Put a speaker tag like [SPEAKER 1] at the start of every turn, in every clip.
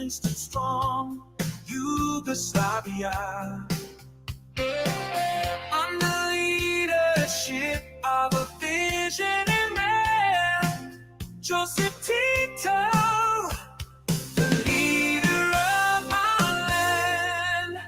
[SPEAKER 1] nation stood strong, Yugoslavia. Under the leadership of a visionary man, Joseph Tito, the leader of our land.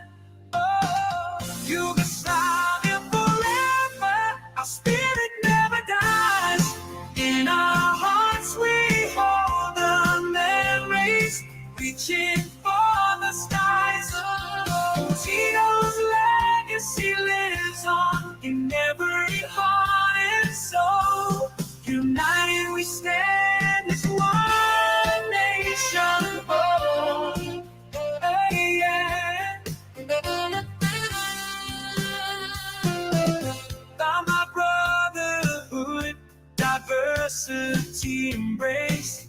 [SPEAKER 1] Oh, Yugoslavia forever, our spirit never dies. In our hearts we hold the memories, reaching for the skies. Oh, Tito's legacy lives on in every heart and soul. United we stand as one nation. Oh, hey, yeah. By my brotherhood, diversity embrace,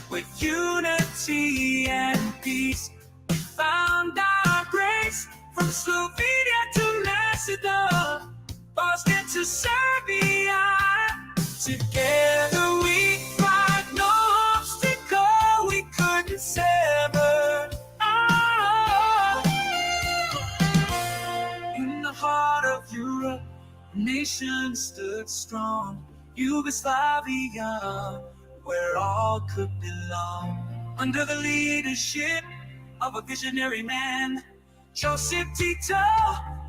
[SPEAKER 1] with unity and peace, we found our grace. From Slovenia to Macedon, Bosnia to Serbia, together we thrive. No obstacle we couldn't sever. Oh. In the heart of Europe, a nation stood strong, Yugoslavia, where all could belong. Under the leadership of a visionary man, Joseph Tito,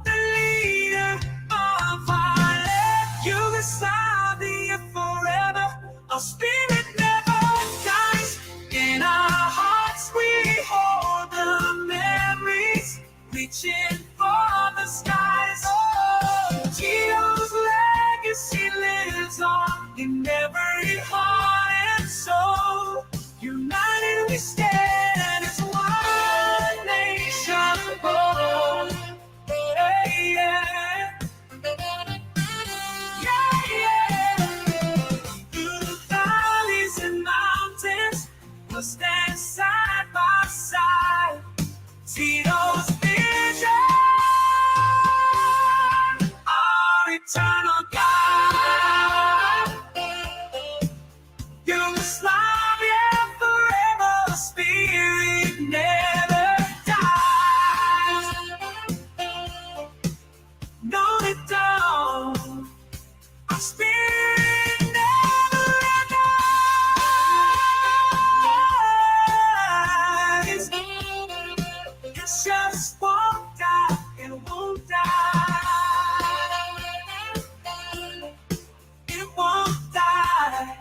[SPEAKER 1] the leader of our land. Yugoslavia forever, our spirit never dies. In our hearts we hold the memories, reaching for the skies. Oh, Tito's legacy lives on in every heart and soul. United we stand as one nation. Oh, hey, yeah. Yeah, yeah. Through the valleys and mountains, we'll stand side by side. Tito's vision, our eternal guide. Yugoslavia forever, spirit never dies. No, it don't. Our spirit never dies. It just won't die. It won't die. It won't die.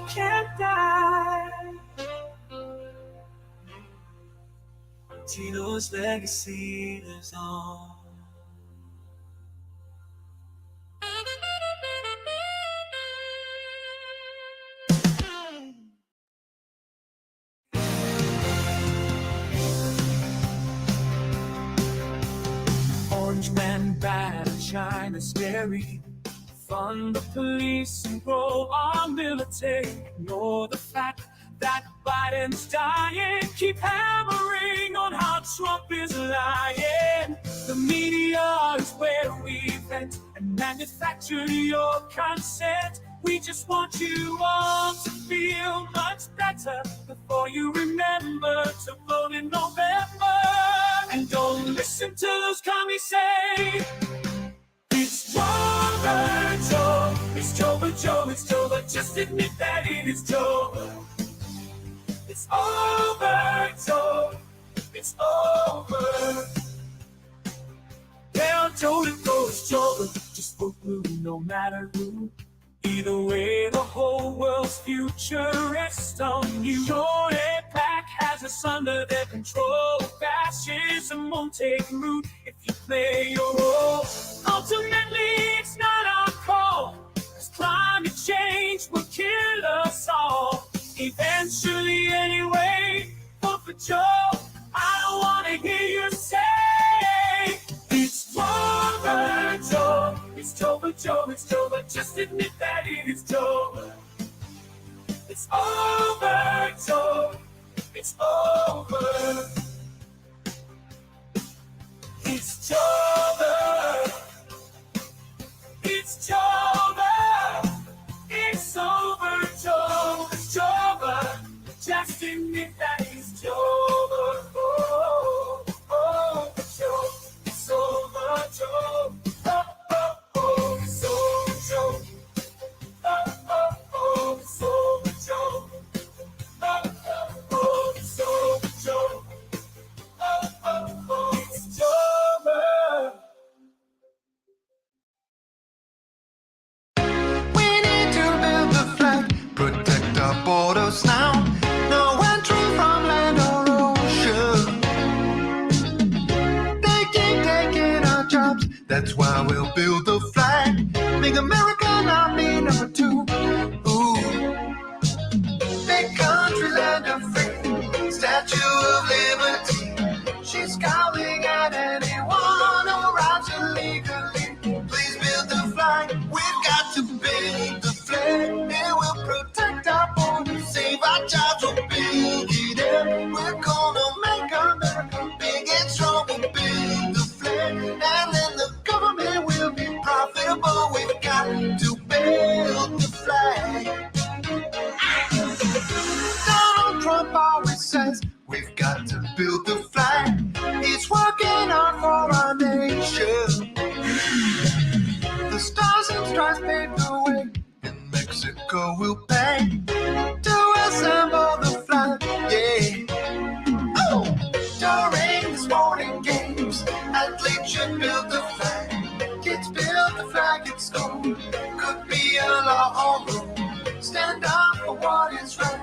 [SPEAKER 1] Can't die. Tito's legacy lives on. Orange man bad, China scary. Fund the police and grow our military. Ignore the fact that Biden's dying. Keep hammering on how Trump is lying. The media is where we vent and manufacture your consent. We just want you all to feel much better before you remember to vote in November. And don't listen to those commies say it's over, Joe. It's over, Joe. It's over. Just admit that it is Joe. It's over, Joe. It's over. Tell Joe to go, it's Joe. Just vote blue, no matter who. Either way, the whole world's future rests on you. Your APAC has us under their control. Fascism won't take root if you play your role. Ultimately, it's not our call, 'cause climate change will kill us all. Eventually, anyway, vote for Joe. I don't want to hear you say it's over, Joe. It's over, Joe. It's over. Just admit that it is Joe. It's over, Joe. It's over. It's over. It's over. It's over, Joe. It's over. Just That's why we'll build the flag. Make America Army number 2. Ooh. Big country, land of free, Statue of Liberty. She's scowling at anyone who arrives illegally. Please build the flag. We've got to build the flag. It will protect our borders, save our jobs. We'll build it up. We're gonna make America big and strong. We'll build the flag, and then the government will be profitable. We've got to build the flag. Donald Trump always says we've got to build the flag. He's working hard for our nation. The stars and stripes pave the way, and Mexico will pay to assemble the flag. Yeah. Oh, during the sporting games, athletes should build the flag. Kids build the flag at school. Could be a law or rule. Stand up for what is right.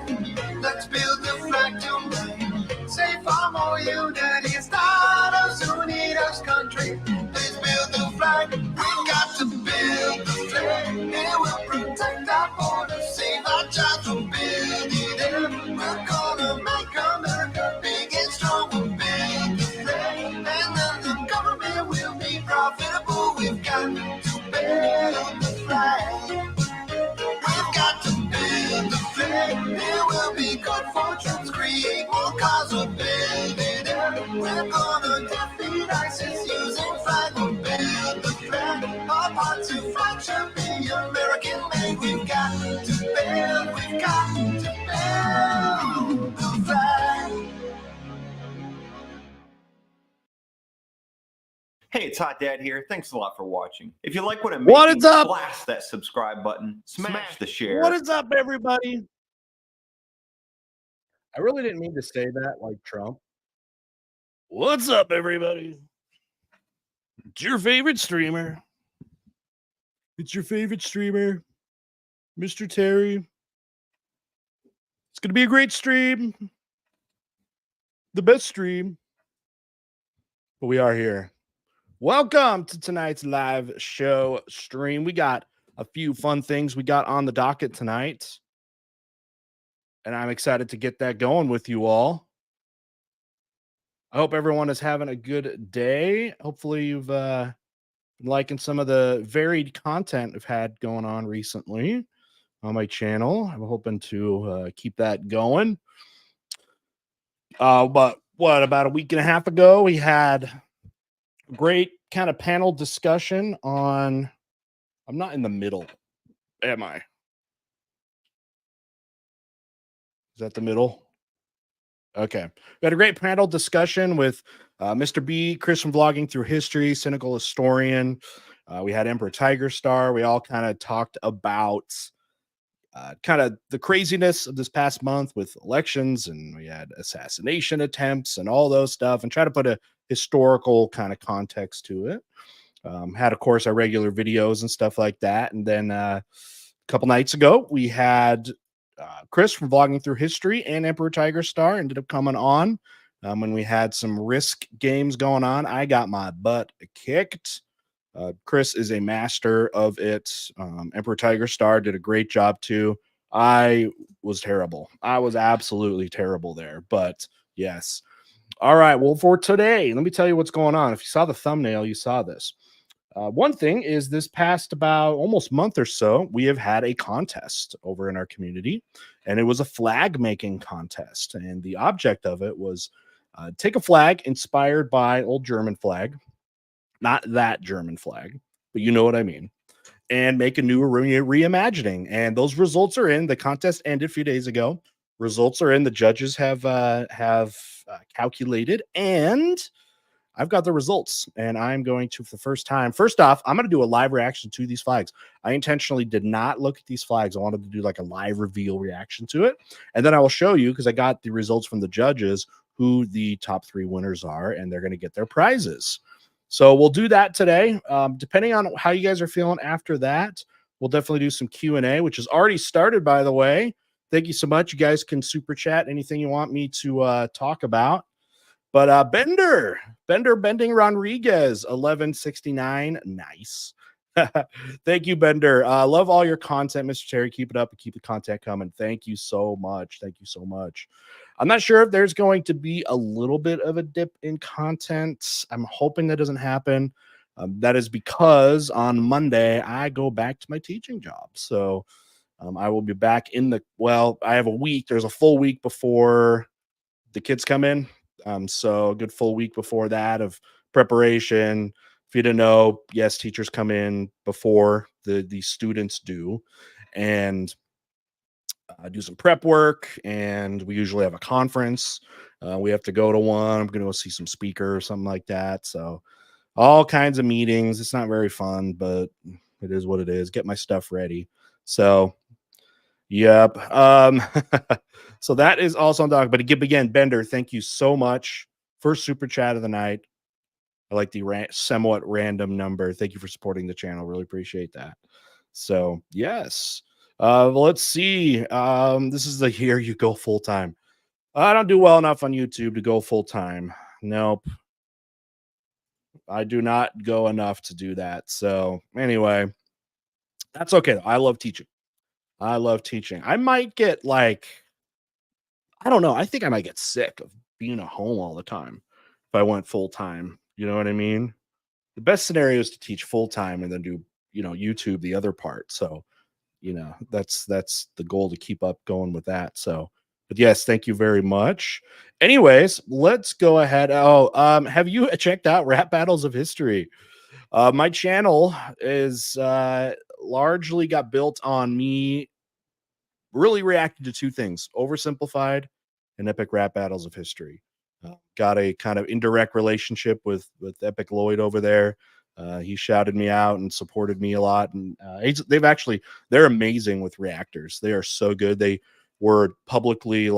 [SPEAKER 1] Let's build the flag tonight. Say for more unity. Start us who need us, country. Please build the flag. We've got to build the flag. It will protect our borders, save our jobs. We'll build it up. We're gonna make America big and strong. We'll build the flag, and then the government will be profitable. We've got to build the flag. We've got to build the flag. It will be good fortunes, create more cars. We'll build it up. We're gonna defeat ISIS using flag. We'll build the flag. Our part to flag should be American made. We've got to build the flag.
[SPEAKER 2] Hey, it's Hot Dad here. Thanks a lot for watching. If you like what I'm making,
[SPEAKER 3] What is up?
[SPEAKER 2] blast that subscribe button, smash the share.
[SPEAKER 3] What is up, everybody? I really didn't mean to say that like Trump. What's up, everybody? It's your favorite streamer. It's your favorite streamer, Mr. Terry. It's going to be a great stream. The best stream. But we are here. Welcome to tonight's live show stream. We got a few fun things we got on the docket tonight, and I'm excited to get that going with you all. I hope everyone is having a good day. Hopefully you've been liking some of the varied content I've had going on recently on my channel. I'm hoping to keep that going. But about a week and a half ago, we had a great kind of panel discussion on, I'm not in the middle, am I? Is that the middle? Okay. We had a great panel discussion with Mr. B, Chris from Vlogging Through History, Cynical Historian. We had Emperor Tiger Star. We all kind of talked about kind of the craziness of this past month with elections, and we had assassination attempts and all those stuff, and try to put a historical kind of context to it. Had, of course, our regular videos and stuff like that. And then a couple nights ago, we had Chris from Vlogging Through History and Emperor Tiger Star ended up coming on when we had some Risk games going on. I got my butt kicked. Chris is a master of it. Emperor Tiger Star did a great job too. I was terrible. I was absolutely terrible there. But yes. All right. Well, for today, let me tell you what's going on. If you saw the thumbnail, you saw this. One thing is, this past about almost month or so, we have had a contest over in our community, and it was a flag making contest. And the object of it was take a flag inspired by old German flag, not that German flag, but you know what I mean, and make a new reimagining. And those results are in. The contest ended a few days ago. Results are in. The judges have calculated, and I've got the results, and I'm going to, for the first time, first off, I'm going to do a live reaction to these flags. I intentionally did not look at these flags. I wanted to do like a live reveal reaction to it. And then I will show you, because I got the results from the judges, who the top 3 winners are, and they're going to get their prizes. So we'll do that today. Depending on how you guys are feeling after that, we'll definitely do some Q&A, which has already started, by the way. Thank you so much. You guys can super chat anything you want me to talk about. But Bender Bending Rodriguez, 1169. Nice. Thank you, Bender. Love all your content, Mr. Terry. Keep it up and keep the content coming. Thank you so much. Thank you so much. I'm not sure if there's going to be a little bit of a dip in content. I'm hoping that doesn't happen. That is because on Monday I go back to my teaching job. So I will be back I have a week. There's a full week before the kids come in. So a good full week before that of preparation. If you didn't know, yes, teachers come in before the students do, and do some prep work. And we usually have a conference. We have to go to one. I'm going to go see some speaker or something like that. So all kinds of meetings. It's not very fun, but it is what it is. Get my stuff ready. So, yep. So that is also on doc. But again, Bender, thank you so much. First super chat of the night. I like the somewhat random number. Thank you for supporting the channel. Really appreciate that. So yes. Let's see. This is the year you go full time. I don't do well enough on YouTube to go full time. Nope. I do not go enough to do that. So anyway, that's okay. I love teaching. I love teaching. I might get I don't know. I think I might get sick of being at home all the time if I went full time. You know what I mean? The best scenario is to teach full time and then do, YouTube the other part. So, that's the goal, to keep up going with that. So, but yes, thank you very much. Anyways, let's go ahead. Have you checked out Rap Battles of History? My channel is largely got built on me really reacted to two things: oversimplified and epic rap battles of history. Got a kind of indirect relationship with Epic Lloyd over there. He shouted me out and supported me a lot, and they're amazing with reactors. They are so good. They were publicly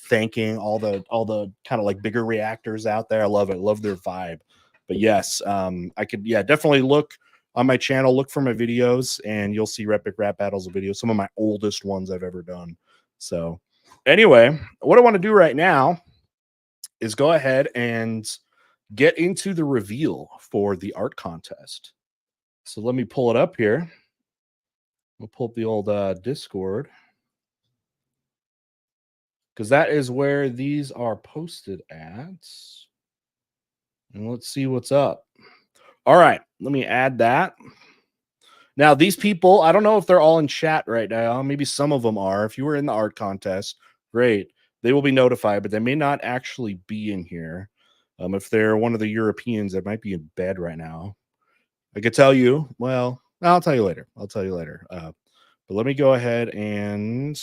[SPEAKER 3] thanking all the kind of bigger reactors out there. I love it. Love their vibe. But yes, I could definitely look on my channel, look for my videos, and you'll see epic rap battles of videos, some of my oldest ones I've ever done. So anyway, what I want to do right now is go ahead and get into the reveal for the art contest. So let me pull it up here. We'll pull up the old Discord, because that is where these are posted at. And let's see what's up. All right, let me add that. Now, these people, I don't know if they're all in chat right now. Maybe some of them are. If you were in the art contest, great. They will be notified, but they may not actually be in here. If they're one of the Europeans that might be in bed right now, I could tell you. Well, I'll tell you later. But let me go ahead and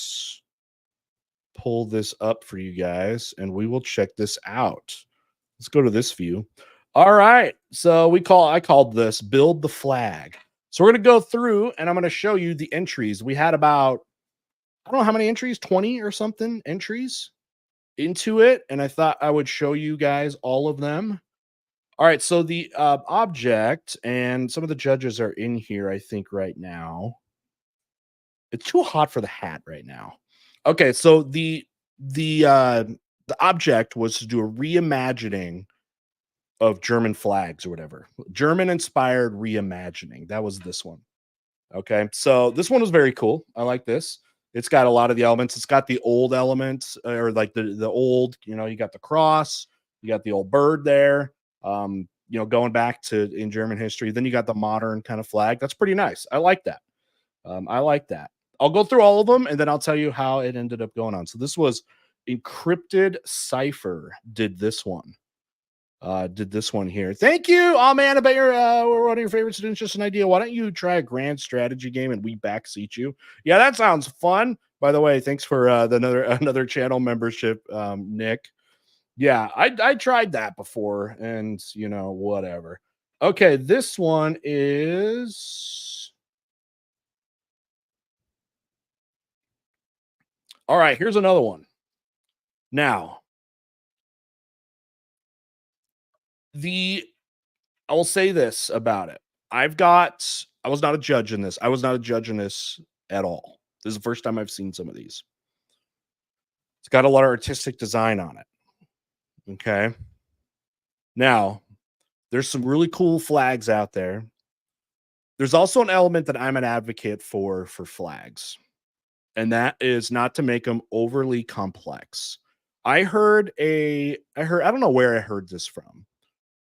[SPEAKER 3] pull this up for you guys, and we will check this out. Let's go to this view. All right. So I called this Build the Flag. So we're going to go through and I'm going to show you the entries. We had about, I don't know how many entries, 20 or something entries into it. And I thought I would show you guys all of them. All right. So the object, and some of the judges are in here, I think, right now. It's too hot for the hat right now. Okay. So the object was to do a reimagining of German flags or whatever. German inspired reimagining. That was this one. Okay. So this one was very cool. I like this. It's got a lot of the elements. It's got the old elements, or the old, you got the cross, you got the old bird there. Going back to in German history. Then you got the modern kind of flag. That's pretty nice. I like that. I like that. I'll go through all of them and then I'll tell you how it ended up going on. So this was Encrypted Cipher did this one. Here. Thank you. Oh man, I bet you're one of your favorite students. Just an idea. Why don't you try a grand strategy game and we backseat you? Yeah, that sounds fun. By the way, thanks for another channel membership, Nick. Yeah, I tried that before, and whatever. Okay, this one is all right. Here's another one. Now, I will say this about it. I was not a judge in this. I was not a judge in this at all. This is the first time I've seen some of these. It's got a lot of artistic design on it. Okay. Now, there's some really cool flags out there. There's also an element that I'm an advocate for flags, and that is not to make them overly complex. I don't know where I heard this from,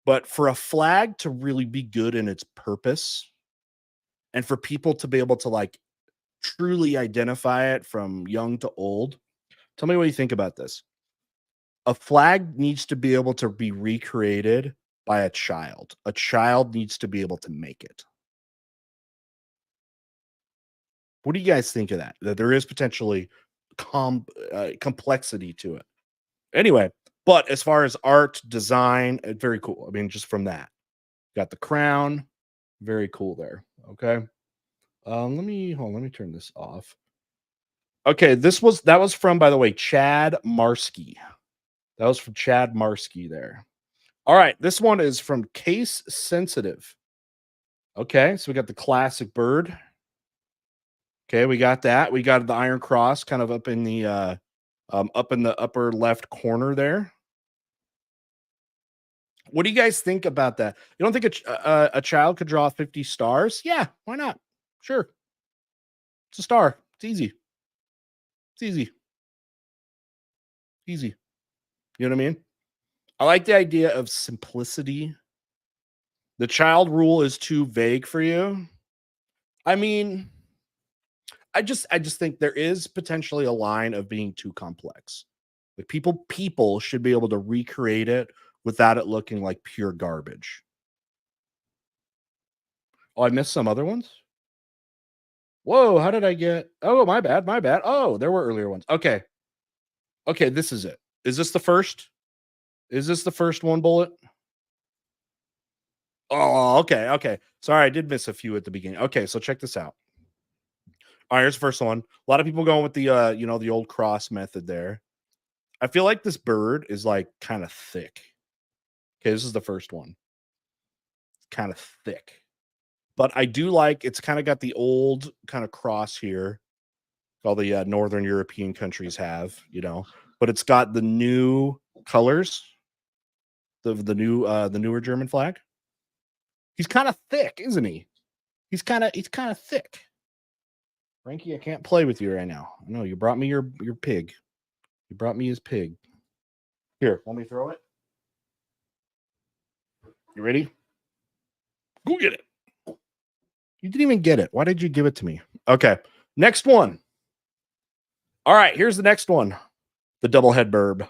[SPEAKER 3] but for a flag to really be good in its purpose and for people to be able to like truly identify it from young to old, tell me what you think about this. A flag needs to be able to be recreated by a child. A child needs to be able to make it. What do you guys think of that? That there is potentially complexity to it. Anyway, but as far as art, design, very cool. I mean, just from that, got the crown, very cool there. Okay, let me hold. Let me turn this off. Okay, that was from, by the way, Chad Marsky. That was from Chad Marsky there. All right, this one is from Case Sensitive. Okay, so we got the classic bird. Okay, we got that. We got the Iron Cross kind of up in the upper left corner there. What do you guys think about that? You don't think a child could draw 50 stars? Yeah, why not? Sure. It's a star. It's easy. It's easy. Easy. You know what I mean? I like the idea of simplicity. The child rule is too vague for you. I mean, I just think there is potentially a line of being too complex. Like people should be able to recreate it without it looking like pure garbage. Oh, I missed some other ones. Whoa, how did I get? Oh, my bad, my bad. Oh, there were earlier ones. Okay. Okay, this is it. Is this the first? Is this the first one bullet? Oh, okay, okay. Sorry, I did miss a few at the beginning. Okay, so check this out. All right, here's the first one. A lot of people going with the the old cross method there. I feel like this bird is like kind of thick. Okay, this is the first one. It's kind of thick. But I do like it's kind of got the old kind of cross here. All the northern European countries have, but it's got the new colors, the newer German flag. He's kind of thick, isn't he? He's kind of thick. Frankie, I can't play with you right now. No, you brought me your pig. You brought me his pig. Here, let me throw it. You ready? Go get it. You didn't even get it. Why did you give it to me? Okay. Next one. All right, here's the next one. The double head burb.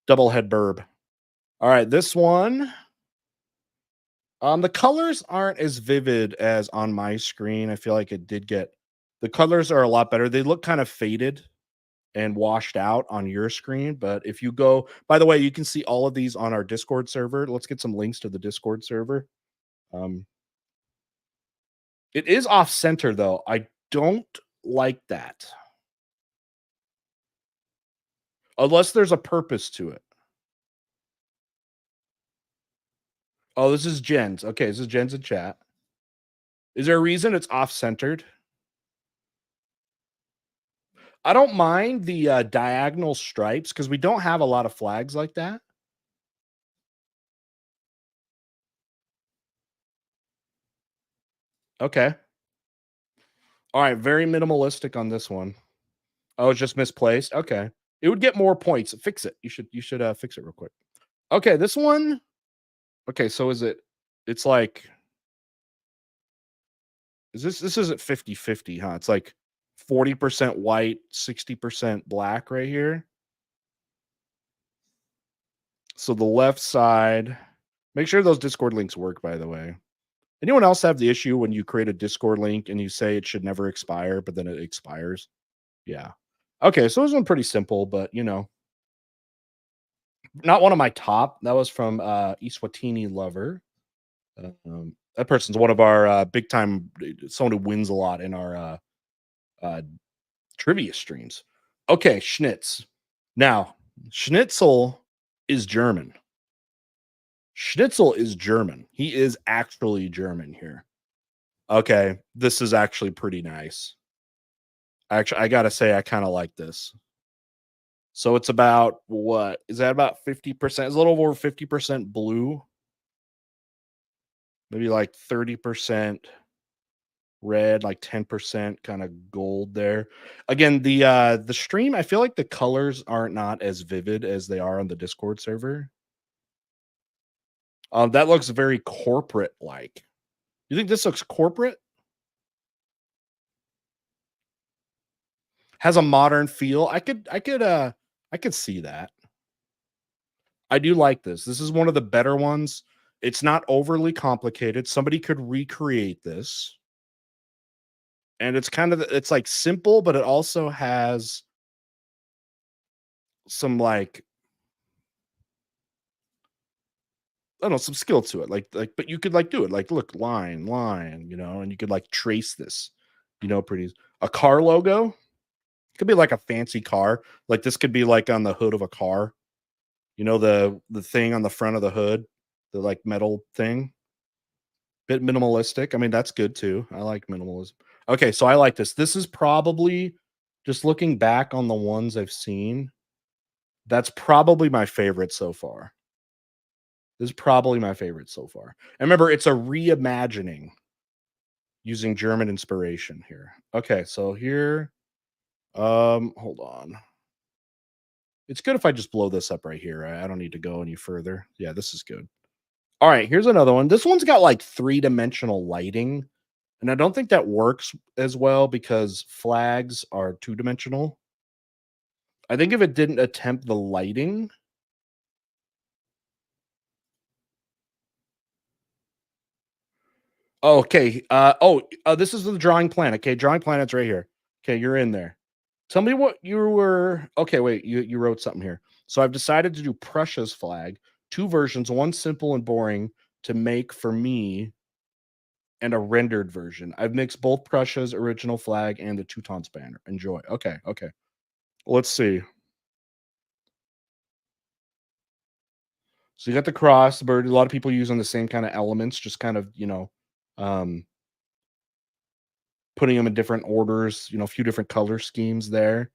[SPEAKER 3] Double head burb. All right, this one. The colors aren't as vivid as on my screen. I feel like it did get the colors are a lot better. They look kind of faded and washed out on your screen. But if you go, by the way, you can see all of these on our Discord server. Let's get some links to the Discord server. It is off center though. I don't like that. Unless there's a purpose to it. Oh, this is Jen's. Okay, this is Jen's in chat. Is there a reason it's off centered? I don't mind the diagonal stripes because we don't have a lot of flags like that. Okay. All right, very minimalistic on this one. Oh, it's just misplaced. Okay. It would get more points. Fix it. You should fix it real quick. Okay, this one. Okay, so it's like this isn't 50-50, huh? It's like 40% white, 60% black right here. So the left side, make sure those Discord links work, by the way. Anyone else have the issue when you create a Discord link and you say it should never expire, but then it expires? Yeah. Okay, so this one's pretty simple, but not one of my top. That was from Iswatini Lover. That person's one of our big time, someone who wins a lot in our trivia streams. Okay, Schnitz. Now, Schnitzel is German. Schnitzel is German. He is actually German here. Okay, this is actually pretty nice. Actually, I gotta say, I kind of like this. So it's about what? Is that about 50%? It's a little over 50% blue, maybe like 30% red, like 10% kind of gold there. Again, the stream, I feel like the colors aren't not as vivid as they are on the Discord server. That looks very corporate like. You think this looks corporate? Has a modern feel. I could see that. I do like this. This is one of the better ones. It's not overly complicated. Somebody could recreate this. And it's like simple, but it also has some like I don't know, some skill to it. But you could like do it. Like look, line, and you could like trace this, pretty a car logo. It could be like a fancy car. Like this could be like on the hood of a car. The thing on the front of the hood, the like metal thing. Bit minimalistic. I mean, that's good too. I like minimalism. Okay, so I like this. This is probably just looking back on the ones I've seen, that's probably my favorite so far. This is probably my favorite so far. And remember, it's a reimagining using German inspiration here. Okay, so here, hold on. It's good if I just blow this up right here. I don't need to go any further. Yeah, this is good. All right, here's another one. This one's got like three-dimensional lighting. And I don't think that works as well because flags are two-dimensional. I think if it didn't attempt the lighting. Okay. This is the drawing planet. Okay, drawing planet's right here. Okay, you're in there. Tell me what you were. Okay, wait. You wrote something here. So I've decided to do Prussia's flag, two versions, one simple and boring to make for me, and a rendered version. I've mixed both Prussia's original flag and the Teutons banner. Enjoy. Okay, okay. Let's see. So you got the cross, the bird. A lot of people using the same kind of elements, just kind of, um, putting them in different orders, a few different color schemes there.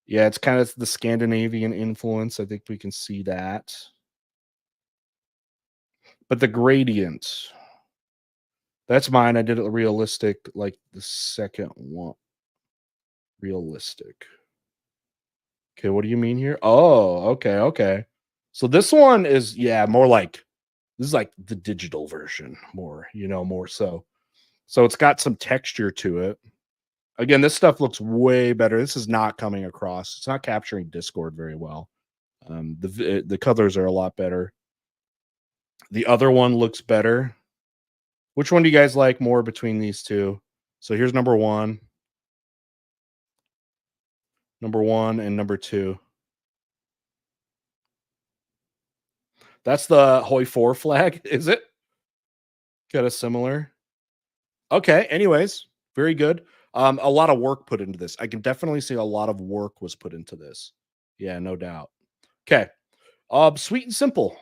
[SPEAKER 3] Yeah, it's kind of the Scandinavian influence. I think we can see that. But the gradient, that's mine. I did it realistic, like the second one. Realistic. Okay, what do you mean here? Oh, okay, okay. So this one is, yeah, more like this is like the digital version, more so. So it's got some texture to it. Again, this stuff looks way better. This is not coming across. It's not capturing Discord very well. The colors are a lot better. The other one looks better. Which one do you guys like more between these two? So here's number one, and number two. That's the Hoi 4 flag, is it? Kind of similar. Okay. Anyways, very good. A lot of work put into this. I can definitely see a lot of work was put into this. Yeah, no doubt. Okay. Sweet and simple.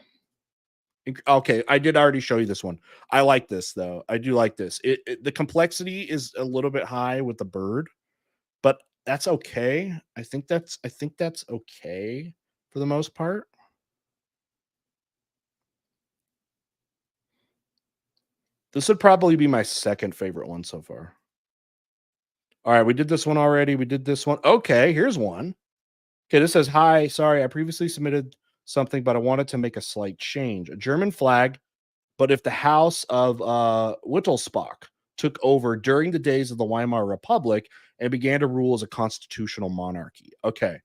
[SPEAKER 3] Okay, I did already show you this one. I like this though. I do like this. The complexity is a little bit high with the bird, but that's okay. I think that's okay for the most part. This would probably be my second favorite one so far. All right, we did this one already. We did this one. Okay, here's one. Okay, this says, "Hi, sorry, I previously submitted something, but I wanted to make a slight change. A German flag, but if the House of Wittelsbach took over during the days of the Weimar Republic and began to rule as a constitutional monarchy." Okay,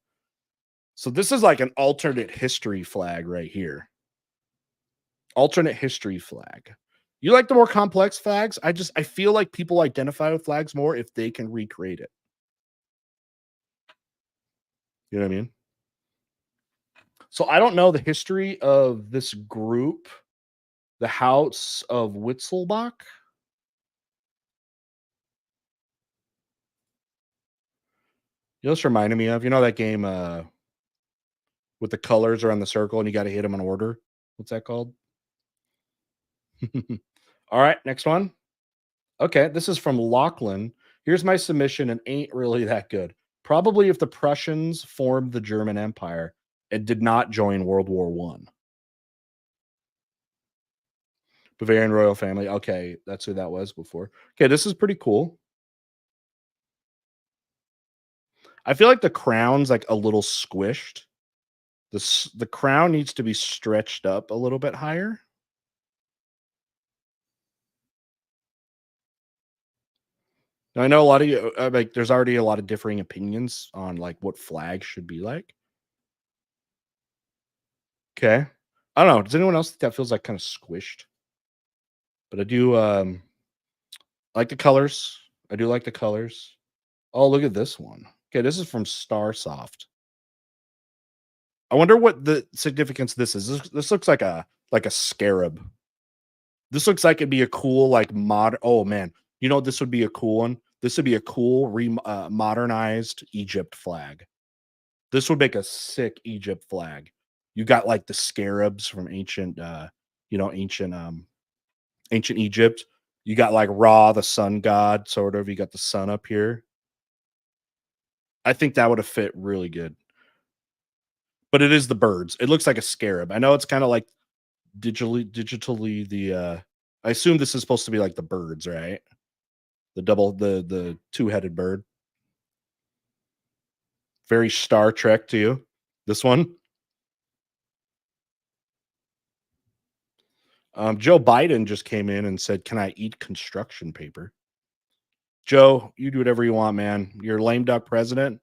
[SPEAKER 3] so this is like an alternate history flag right here. Alternate history flag. You like the more complex flags? I feel like people identify with flags more if they can recreate it. You know what I mean? So I don't know the history of this group, the House of Witzelbach. You know, this reminded me of, that game with the colors around the circle and you got to hit them in order. What's that called? All right, next one. Okay, this is from Lachlan. Here's my submission and ain't really that good. Probably if the Prussians formed the German Empire and did not join World War One. Bavarian royal family. Okay, that's who that was before. Okay, this is pretty cool. I feel like the crown's like a little squished. The crown needs to be stretched up a little bit higher. Now, I know a lot of you like there's already a lot of differing opinions on like what flag should be like. Okay. I don't know. Does anyone else think that feels like kind of squished? But I do like the colors. I do like the colors. Oh, look at this one. Okay, this is from Starsoft. I wonder what the significance this is. This looks like a scarab. This looks like it'd be a cool like mod. Oh man, you know this would be a cool one. This would be a cool modernized Egypt flag. This would make a sick Egypt flag. You got like the scarabs from ancient, ancient Egypt. You got like Ra, the sun god, sort of. You got the sun up here. I think that would have fit really good. But it is the birds. It looks like a scarab. I know it's kind of like digitally the I assume this is supposed to be like the birds, right? The two-headed bird. Very Star Trek to you. This one. Joe Biden just came in and said, "Can I eat construction paper?" Joe, you do whatever you want, man. You're a lame duck president.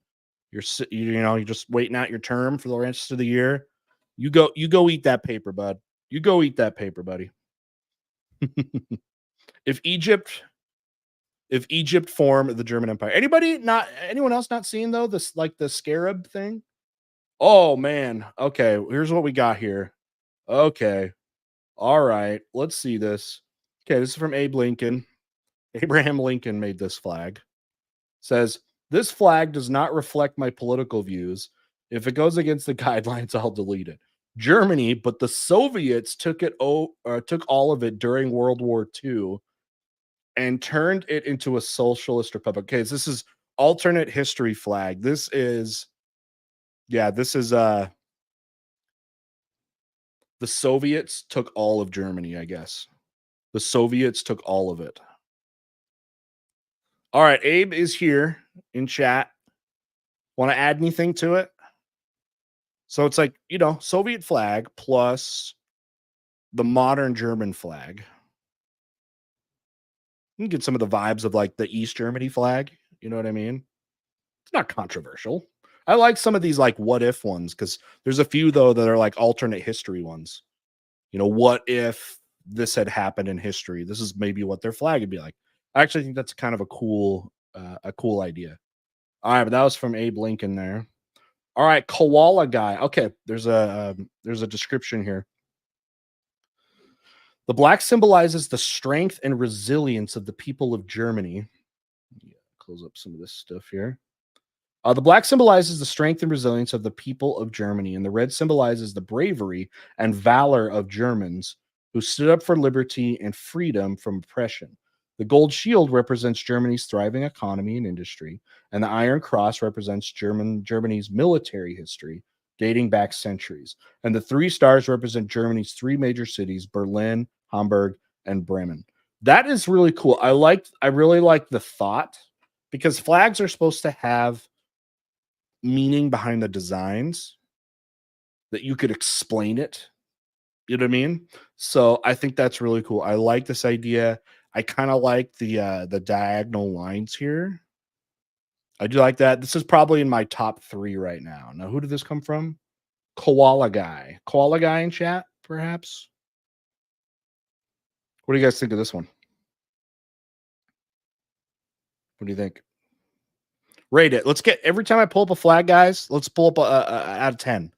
[SPEAKER 3] You're just waiting out your term for the rest of the year. You go eat that paper, bud. You go eat that paper, buddy. if Egypt if Egypt formed the German Empire. Anyone else not seeing though this like the scarab thing? Oh man. Okay, here's what we got here. Okay. All right. Let's see this. Okay, this is from Abe Lincoln. Abraham Lincoln made this flag. Says, "This flag does not reflect my political views. If it goes against the guidelines, I'll delete it." Germany, but the Soviets took all of it during World War II and turned it into a socialist republic. Okay, so this is alternate history flag. This is the Soviets took all of Germany, I guess. The Soviets took all of it. All right, Abe is here in chat. Want to add anything to it? So it's like, Soviet flag plus the modern German flag. You can get some of the vibes of like the East Germany flag. You know what I mean? It's not controversial. I like some of these like what if ones because there's a few though that are like alternate history ones. What if this had happened in history? This is maybe what their flag would be like. I actually think that's kind of a cool idea. All right, but that was from Abe Lincoln there. All right, koala guy. Okay, there's a description here. The black symbolizes the strength and resilience of the people of Germany. Yeah, close up some of this stuff here. The black symbolizes the strength and resilience of the people of Germany, and the red symbolizes the bravery and valor of Germans who stood up for liberty and freedom from oppression. The gold shield represents Germany's thriving economy and industry, and the Iron Cross represents Germany's military history dating back centuries. And the three stars represent Germany's three major cities: Berlin, Hamburg, and Bremen. That is really cool. I really like the thought because flags are supposed to have meaning behind the designs that you could explain it. You know what I mean? So I think that's really cool. I like this idea. I kind of like the diagonal lines here. I do like that. This is probably in my top 3 right now. Now, who did this come from? Koala guy. Koala guy in chat, perhaps? What do you guys think of this one? What do you think? Rate it. Let's get every time I pull up a flag, guys. Let's pull up out of 10.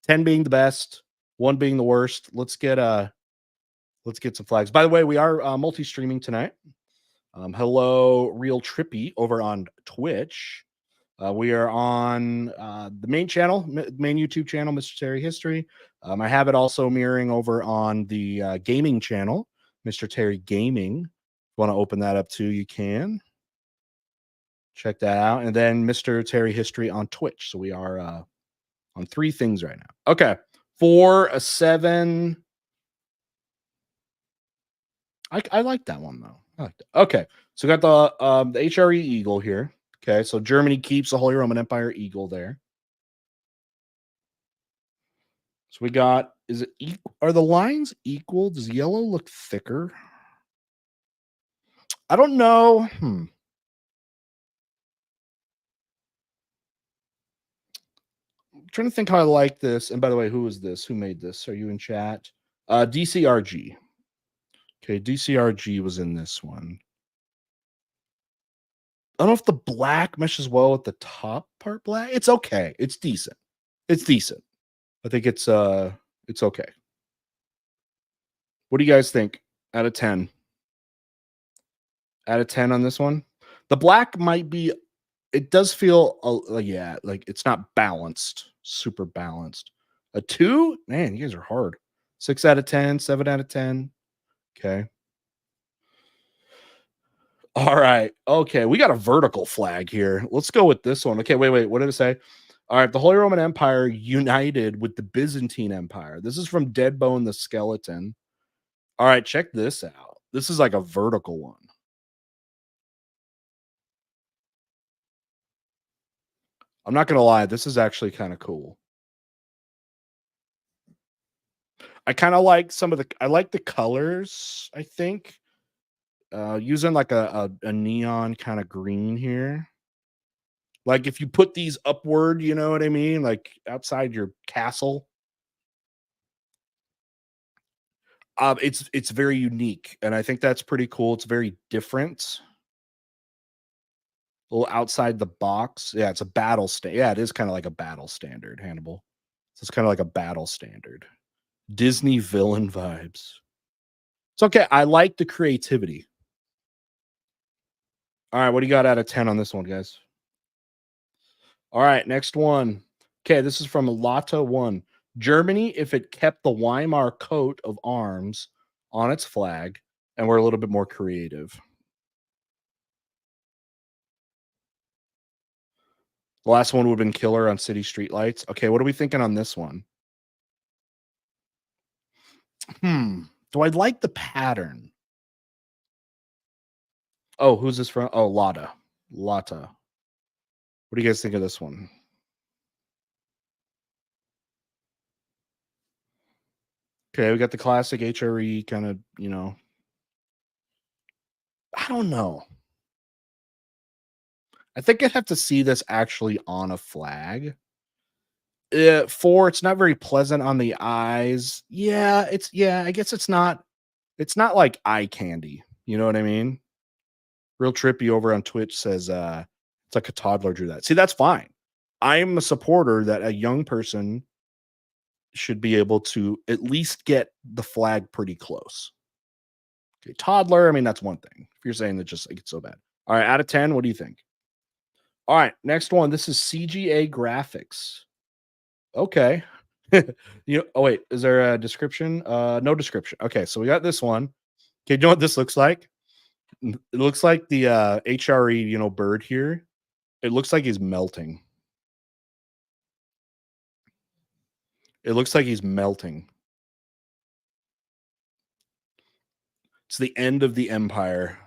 [SPEAKER 3] 10 being the best, 1 being the worst. Let's get some flags. By the way, we are multi-streaming tonight. Hello, Real Trippy over on Twitch. We are on the main channel, main YouTube channel, Mr. Terry History. I have it also mirroring over on the gaming channel, Mr. Terry Gaming. If you want to open that up too, you can. Check that out. And then Mr. Terry History on Twitch. So we are on 3 things right now. Okay. For a 7. I like that one though. I like that. Okay. So we got the HRE Eagle here. Okay. So Germany keeps the Holy Roman Empire Eagle there. So we got, is it equal? Are the lines equal? Does yellow look thicker? I don't know. I'm trying to think how I like this. And by the way, who is this? Who made this? Are you in chat? DCRG. Okay, DCRG was in this one. I don't know if the black meshes well with the top part black. It's okay. It's decent. It's decent. I think it's okay. What do you guys think? Out of 10. Out of 10 on this one. The black might be, it does feel yeah, like it's not balanced, super balanced. A 2? Man, you guys are hard. 6 out of 10, 7 out of 10. Okay. All right. Okay. We got a vertical flag here. Let's go with this one. Okay. Wait. What did it say? All right. The Holy Roman Empire united with the Byzantine Empire. This is from Deadbone the Skeleton. All right. Check this out. This is like a vertical one. I'm not going to lie. This is actually kind of cool. I kind of like I like the colors, I think. Using like a neon kind of green here. Like if you put these upward, you know what I mean? Like outside your castle. It's very unique, and I think that's pretty cool. It's very different. A little outside the box. Yeah, it's a battle stand. Yeah, it is kind of like a battle standard, Hannibal. So it's kind of like a battle standard. Disney villain vibes. It's okay. I like the creativity. All right, what do you got out of 10 on this one, guys? All right, next one. Okay, this is from Lotta 1. Germany, if it kept the Weimar coat of arms on its flag and were a little bit more creative. The last one would have been Killer on City Streetlights. Okay, what are we thinking on this one? Do I like the pattern? Oh, who's this from? Oh, Lotta. Lotta. What do you guys think of this one? Okay, we got the classic HRE kind of, I don't know. I think I'd have to see this actually on a flag. 4, it's not very pleasant on the eyes. Yeah, I guess it's not like eye candy. You know what I mean? Real Trippy over on Twitch says it's like a toddler drew that. See, that's fine. I'm a supporter that a young person should be able to at least get the flag pretty close. Okay, toddler, I mean, that's one thing. If you're saying that just like it's so bad. All right, out of 10, what do you think? All right, next one. This is CGA graphics. Okay. Oh wait, is there a description? No description. Okay, so we got this one. Okay, you know what this looks like? It looks like the HRE, bird here. It looks like he's melting. It looks like he's melting. It's the end of the empire.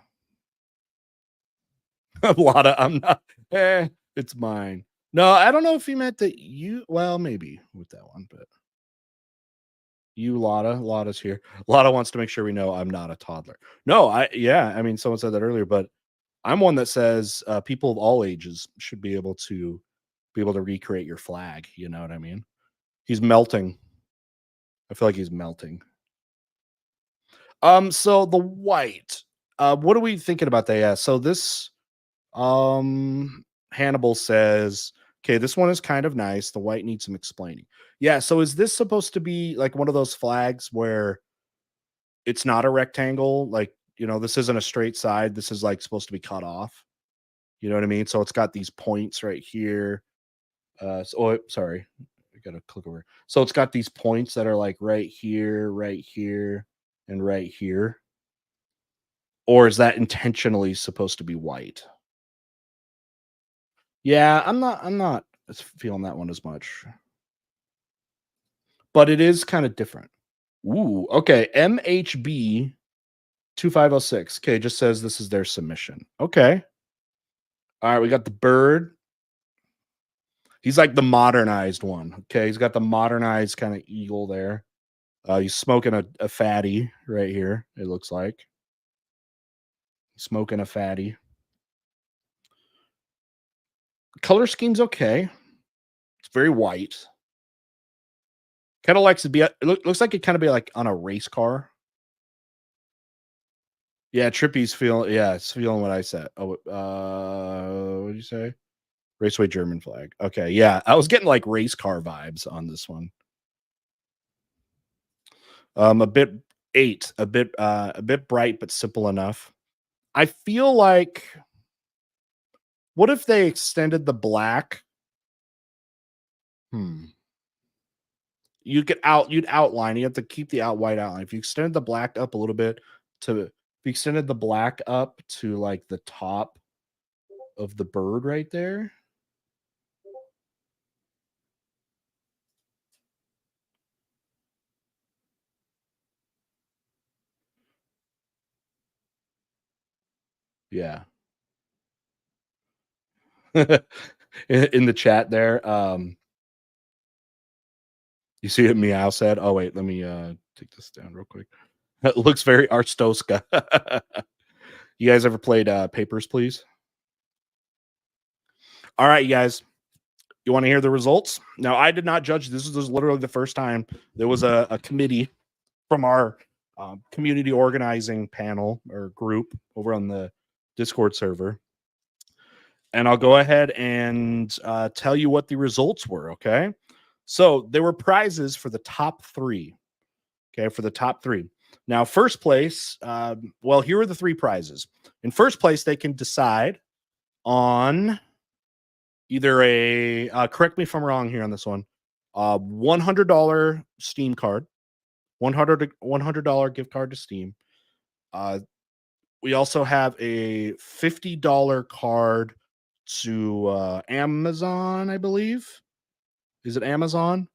[SPEAKER 3] A lot of I'm not it's mine. No, I don't know if he meant that you well, maybe with that one, but you Lotta. Lotta's here. Lotta wants to make sure we know I'm not a toddler. No, I mean someone said that earlier, but I'm one that says people of all ages should be able to recreate your flag. You know what I mean? He's melting. I feel like he's melting. So the white. What are we thinking about that? Yeah. So this Hannibal says, okay, this one is kind of nice. The white needs some explaining. Yeah. So is this supposed to be like one of those flags where it's not a rectangle? Like, this isn't a straight side. This is like supposed to be cut off. You know what I mean? So it's got these points right here. Sorry. I gotta click over. So it's got these points that are like right here, and right here. Or is that intentionally supposed to be white? Yeah, I'm not feeling that one as much. But it is kind of different. Ooh, okay. MHB 2506. Okay, just says this is their submission. Okay. All right, we got the bird. He's like the modernized one. Okay, he's got the modernized kind of eagle there. He's smoking a fatty right here, it looks like. Smoking a fatty. Color scheme's okay. It's very white. Kind of likes to be. It looks like it kind of be like on a race car. Yeah, Trippy's feeling. Yeah, it's feeling what I said. Oh, what did you say? Raceway German flag. Okay, yeah, I was getting like race car vibes on this one. A bit a bit bright but simple enough. I feel like, what if they extended the black? Hmm. You'd outline. You have to keep the white outline. If you extended the black up a little bit if you extended the black up to like the top of the bird right there. Yeah. In the chat there. You see what Meow said? Oh wait, let me take this down real quick. It looks very Arstoska. You guys ever played Papers, Please? All right, you guys. You want to hear the results? Now, I did not judge. This is literally the first time there was a committee from our community organizing panel or group over on the Discord server. And I'll go ahead and tell you what the results were, okay? So there were prizes for the top three, okay, for the top three. Now, first place, well, here are the three prizes. In first place, they can decide on either correct me if I'm wrong here on this one, $100 Steam card, $100 gift card to Steam. We also have a $50 card to Amazon, I believe. Is it Amazon?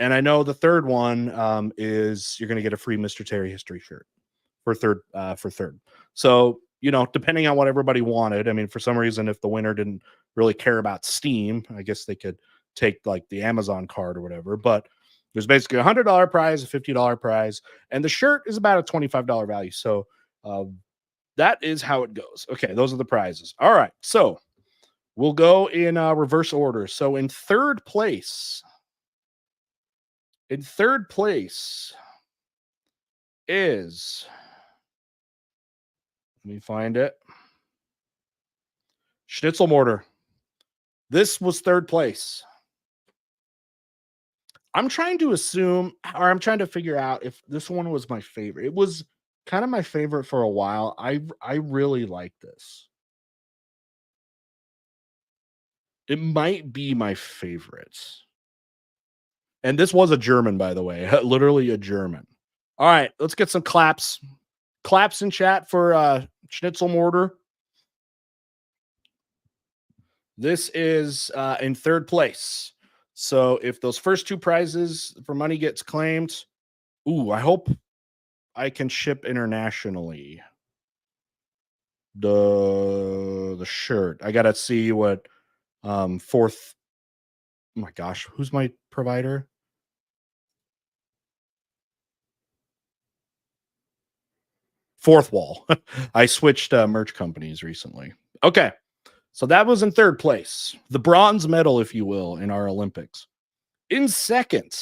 [SPEAKER 3] And I know the third one is you're going to get a free Mr. Terry History shirt for third. So, depending on what everybody wanted. I mean, for some reason, if the winner didn't really care about Steam, I guess they could take like the Amazon card or whatever. But there's basically $100 prize, a $50 prize, and the shirt is about a $25 value. So that is how it goes. Okay, those are the prizes. All right, so we'll go in reverse order. So in third place is, let me find it, Schnitzel Mortar. This was third place. I'm trying to assume, or I'm trying to figure out if this one was my favorite. It was kind of my favorite for a while. I really like this. It might be my favorite. And this was a German, by the way, literally a German. All right, let's get some claps. Claps in chat for Schnitzel Mortar. This is in third place. So if those first two prizes for money gets claimed, I hope I can ship internationally. The shirt. I gotta see what fourth. Oh my gosh, who's my provider? Fourth Wall. I switched merch companies recently. Okay, so that was in third place, the bronze medal, if you will, in our Olympics. In second,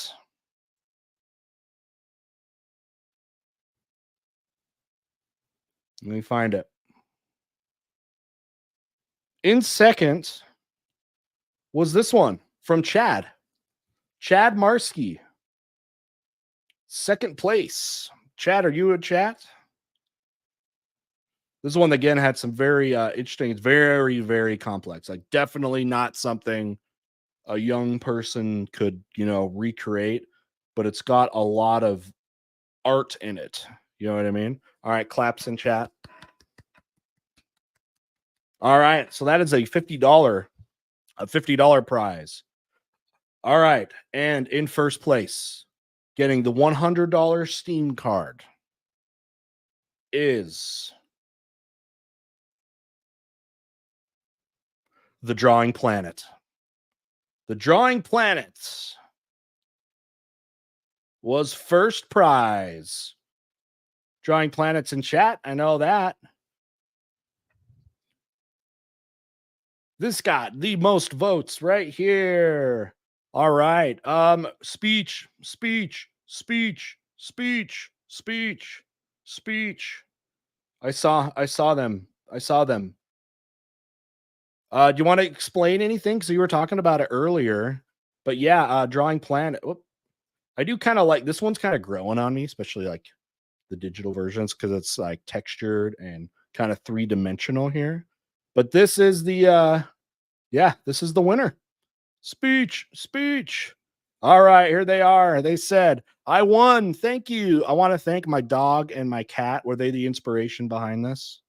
[SPEAKER 3] let me find it. In second was this one from Chad Marsky. Second place. Chad, are you in chat? This one again had some very interesting. It's very, very complex. Like definitely not something a young person could, recreate, but it's got a lot of art in it. You know what I mean? All right, claps in chat. All right, so that is a $50 A $50 prize. All right. And in first place, getting the $100 Steam card is the Drawing Planet. The Drawing Planet was first prize. Drawing Planets in chat. I know that. This got the most votes right here. All right. Speech. I saw them. Do you want to explain anything? Because you were talking about it earlier. But yeah, Drawing Planet. Whoop. I do kind of like this one's kind of growing on me, especially like the digital versions, because it's like textured and kind of three-dimensional here. But this is the this is the winner. Speech. All right, here they are. They said, I won. Thank you. I want to thank my dog and my cat. Were they the inspiration behind this?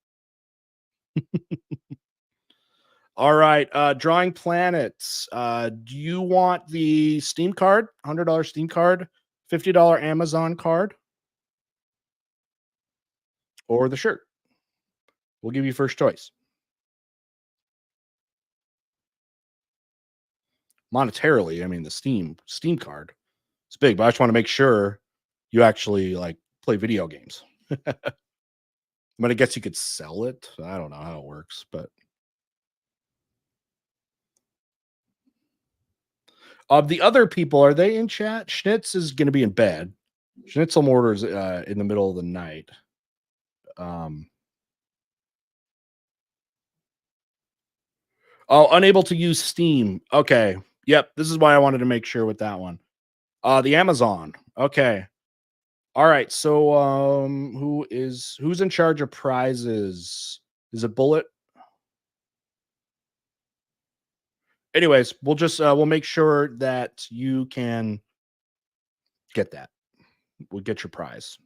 [SPEAKER 3] All right, Drawing Planets. Do you want the Steam card? $100 Steam card, $50 Amazon card, or the shirt? We'll give you first choice. Monetarily, I mean, the Steam card, it's big, but I just want to make sure you actually like play video games. But I guess you could sell it. I don't know how it works, but the other people, are they in chat? Schnitz is going to be in bed. Schnitzel Mortar's in the middle of the night. Oh, unable to use Steam. Okay. Yep. This is why I wanted to make sure with that one. The Amazon. Okay. All right. So who's in charge of prizes? Is it Bullet? Anyways, we'll just we'll make sure that you can get that. We'll get your prize.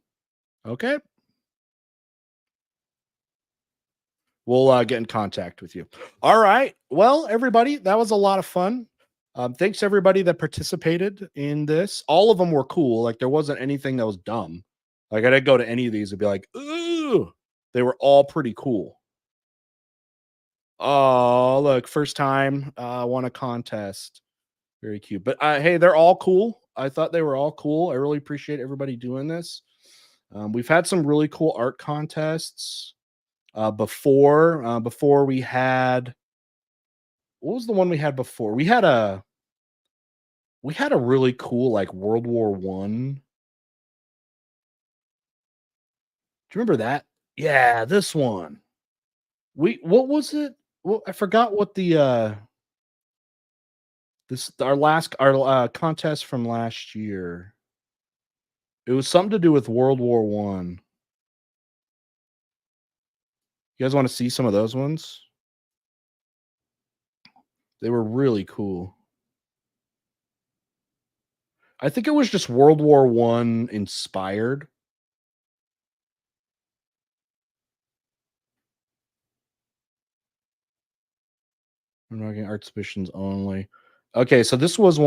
[SPEAKER 3] Okay. We'll get in contact with you. All right. Well, everybody, that was a lot of fun. Thanks everybody that participated in this. All of them were cool. Like there wasn't anything that was dumb. Like I didn't go to any of these and be like, ooh, they were all pretty cool. Oh, look, first time won a contest. Very cute. But hey, they're all cool. I thought they were all cool. I really appreciate everybody doing this. We've had some really cool art contests before we had, what was the one we had before? We had a really cool like World War One. Do you remember that? Yeah, this one. What was it? Well, I forgot what the our contest from last year. It was something to do with World War One. You guys want to see some of those ones? They were really cool. I think it was just World War One inspired. I'm not getting art exhibitions only. Okay, so this was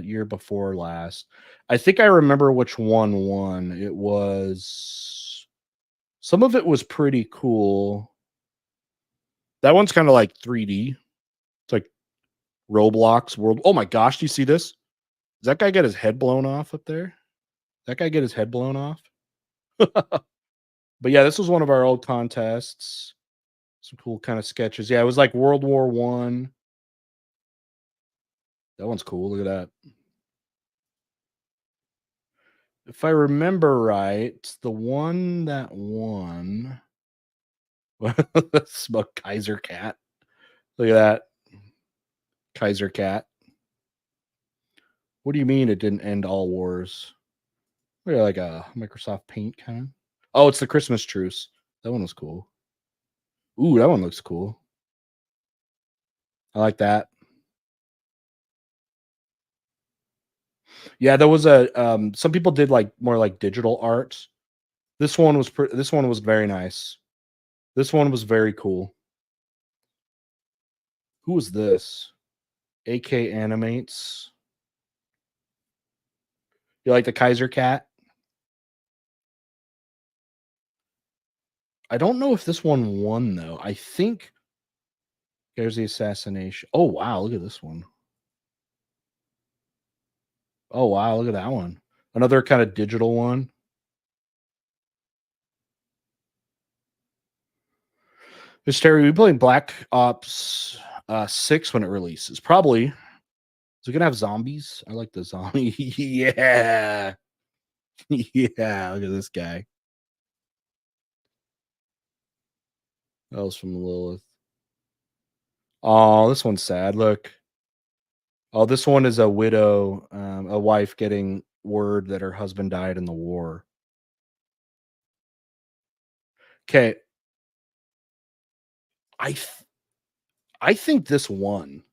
[SPEAKER 3] year before last. I think I remember which one won. It was, some of it was pretty cool. That one's kind of like 3D. It's like Roblox World. Oh my gosh, do you see this? Does that guy get his head blown off up there? That guy get his head blown off? But yeah, this was one of our old contests. Some cool kind of sketches. Yeah, it was like World War One. That one's cool. Look at that. If I remember right, the one that won smoke Kaiser Cat. Look at that. Kaiser Cat. What do you mean it didn't end all wars? Look at like a Microsoft Paint kind of. Oh, it's the Christmas truce. That one was cool. Ooh, that one looks cool. I like that. Yeah, there was a some people did like more like digital art. This one was very nice. This one was very cool. Who was this? AK Animates. You like the Kaiser Cat? I don't know if this one won though. I think there's the assassination. Oh wow, look at this one. Oh wow, look at that one. Another kind of digital one. Miss Terry, we playing Black Ops 6 when it releases. Probably. Is it gonna have zombies? I like the zombie. Yeah. Yeah, look at this guy. That was from Lilith. Oh, this one's sad. Look. Oh, this one is a widow, a wife getting word that her husband died in the war. Okay. I th- I think this won,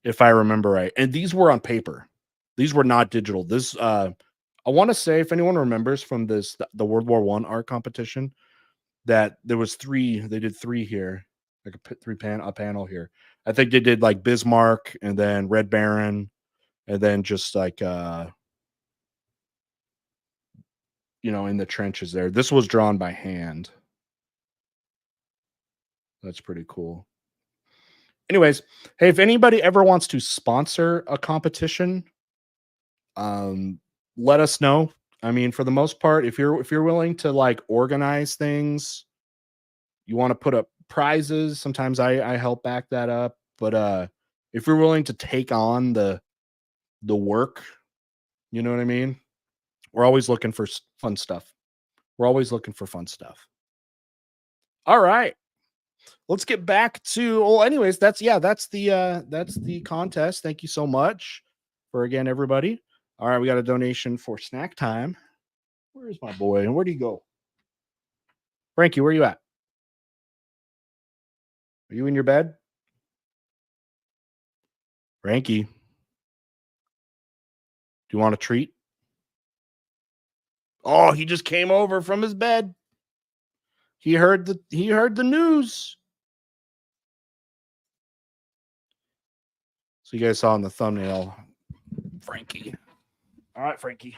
[SPEAKER 3] if I remember right. And these were on paper. These were not digital. This I want to say, if anyone remembers from this the World War One art competition, that there was three. They did three here, like a panel here. I think they did like Bismarck and then Red Baron, and then just like in the trenches there. This was drawn by hand. That's pretty cool. Anyways, hey, if anybody ever wants to sponsor a competition, um, let us know. I mean, for the most part, if you're willing to like organize things, you want to put up prizes. Sometimes I help back that up. But if you're willing to take on the work, you know what I mean? We're always looking for fun stuff. We're always looking for fun stuff. All right. Let's get back to well, anyways, that's the contest. Thank you so much for again, everybody. All right, we got a donation for snack time. Where's my boy? Where'd he go? Frankie, where you at? Are you in your bed? Frankie, do you want a treat? Oh, he just came over from his bed. He heard the news. So you guys saw in the thumbnail, Frankie. All right, Frankie.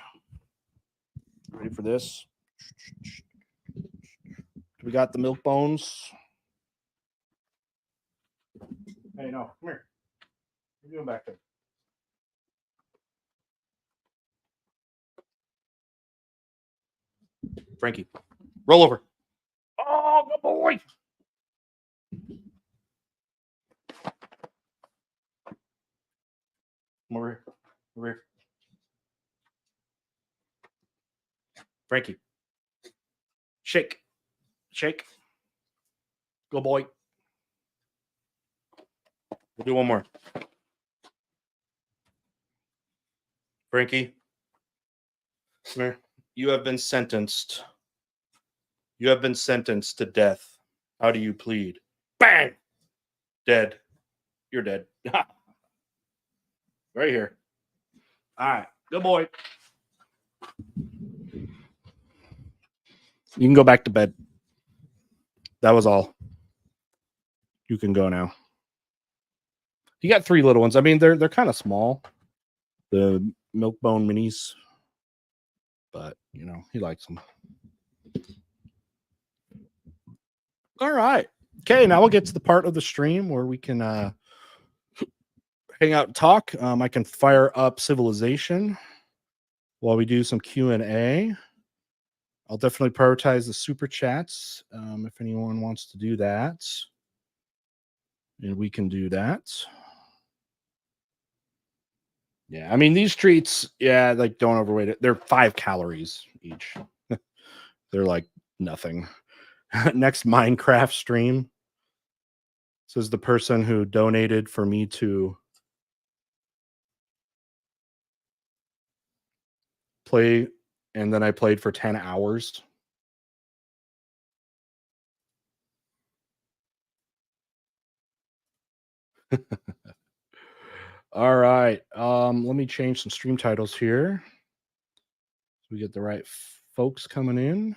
[SPEAKER 3] Ready for this? We got the milk bones. Hey, no, come here. What are you doing back there? Frankie, roll over. Oh, good boy. Come over here. Over here. Frankie. Shake. Shake. Good boy. We'll do one more. Frankie. Come here. You have been sentenced. You have been sentenced to death. How do you plead? Bang! Dead. You're dead. Right here. All right. Good boy. You can go back to bed. That was all. You can go now. You got three little ones. I mean, they're kind of small. The milk bone minis. But, he likes them. All right. Okay, now we'll get to the part of the stream where we can hang out and talk. I can fire up Civilization while we do some Q&A. I'll definitely prioritize the super chats if anyone wants to do that. And we can do that. Yeah, I mean, these treats, like don't overweight it. They're 5 calories each. They're like nothing. Next Minecraft stream. Says the person who donated for me to play, and then I played for 10 hours. All right. Let me change some stream titles here. So we get the right folks coming in.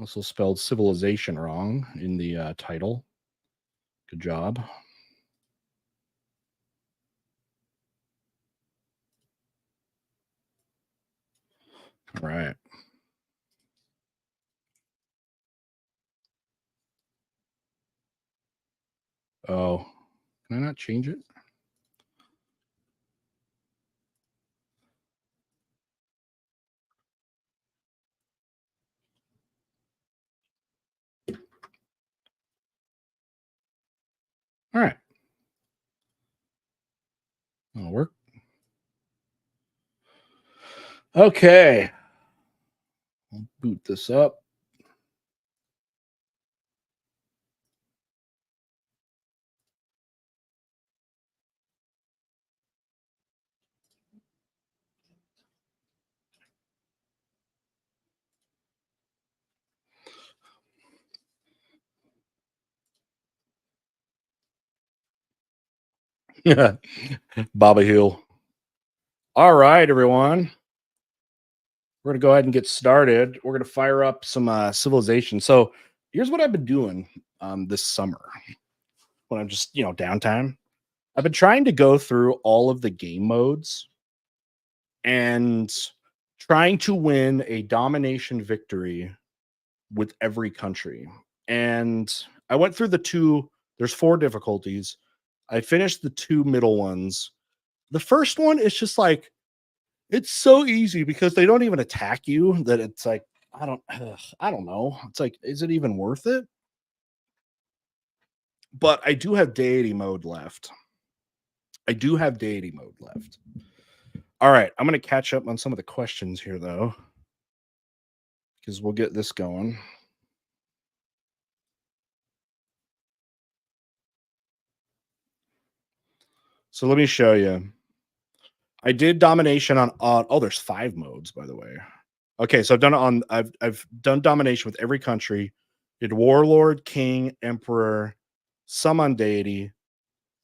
[SPEAKER 3] Also spelled civilization wrong in the title. Good job. All right. Oh, can I not change it? All right. That'll work. Okay. I'll boot this up. Yeah. Baba Hill. All right, everyone. We're going to go ahead and get started. We're going to fire up some civilization. So here's what I've been doing this summer when I'm just, downtime. I've been trying to go through all of the game modes and trying to win a domination victory with every country. And I went through there's 4 difficulties. I finished the 2 middle ones. The first one is just like, it's so easy because they don't even attack you that it's like, I don't know. It's like, is it even worth it? But I do have deity mode left. All right, I'm going to catch up on some of the questions here though, because we'll get this going. So let me show you. I did domination on oh, there's 5 modes, by the way. Okay, so I've done domination with every country. Did warlord, king, emperor, some on deity.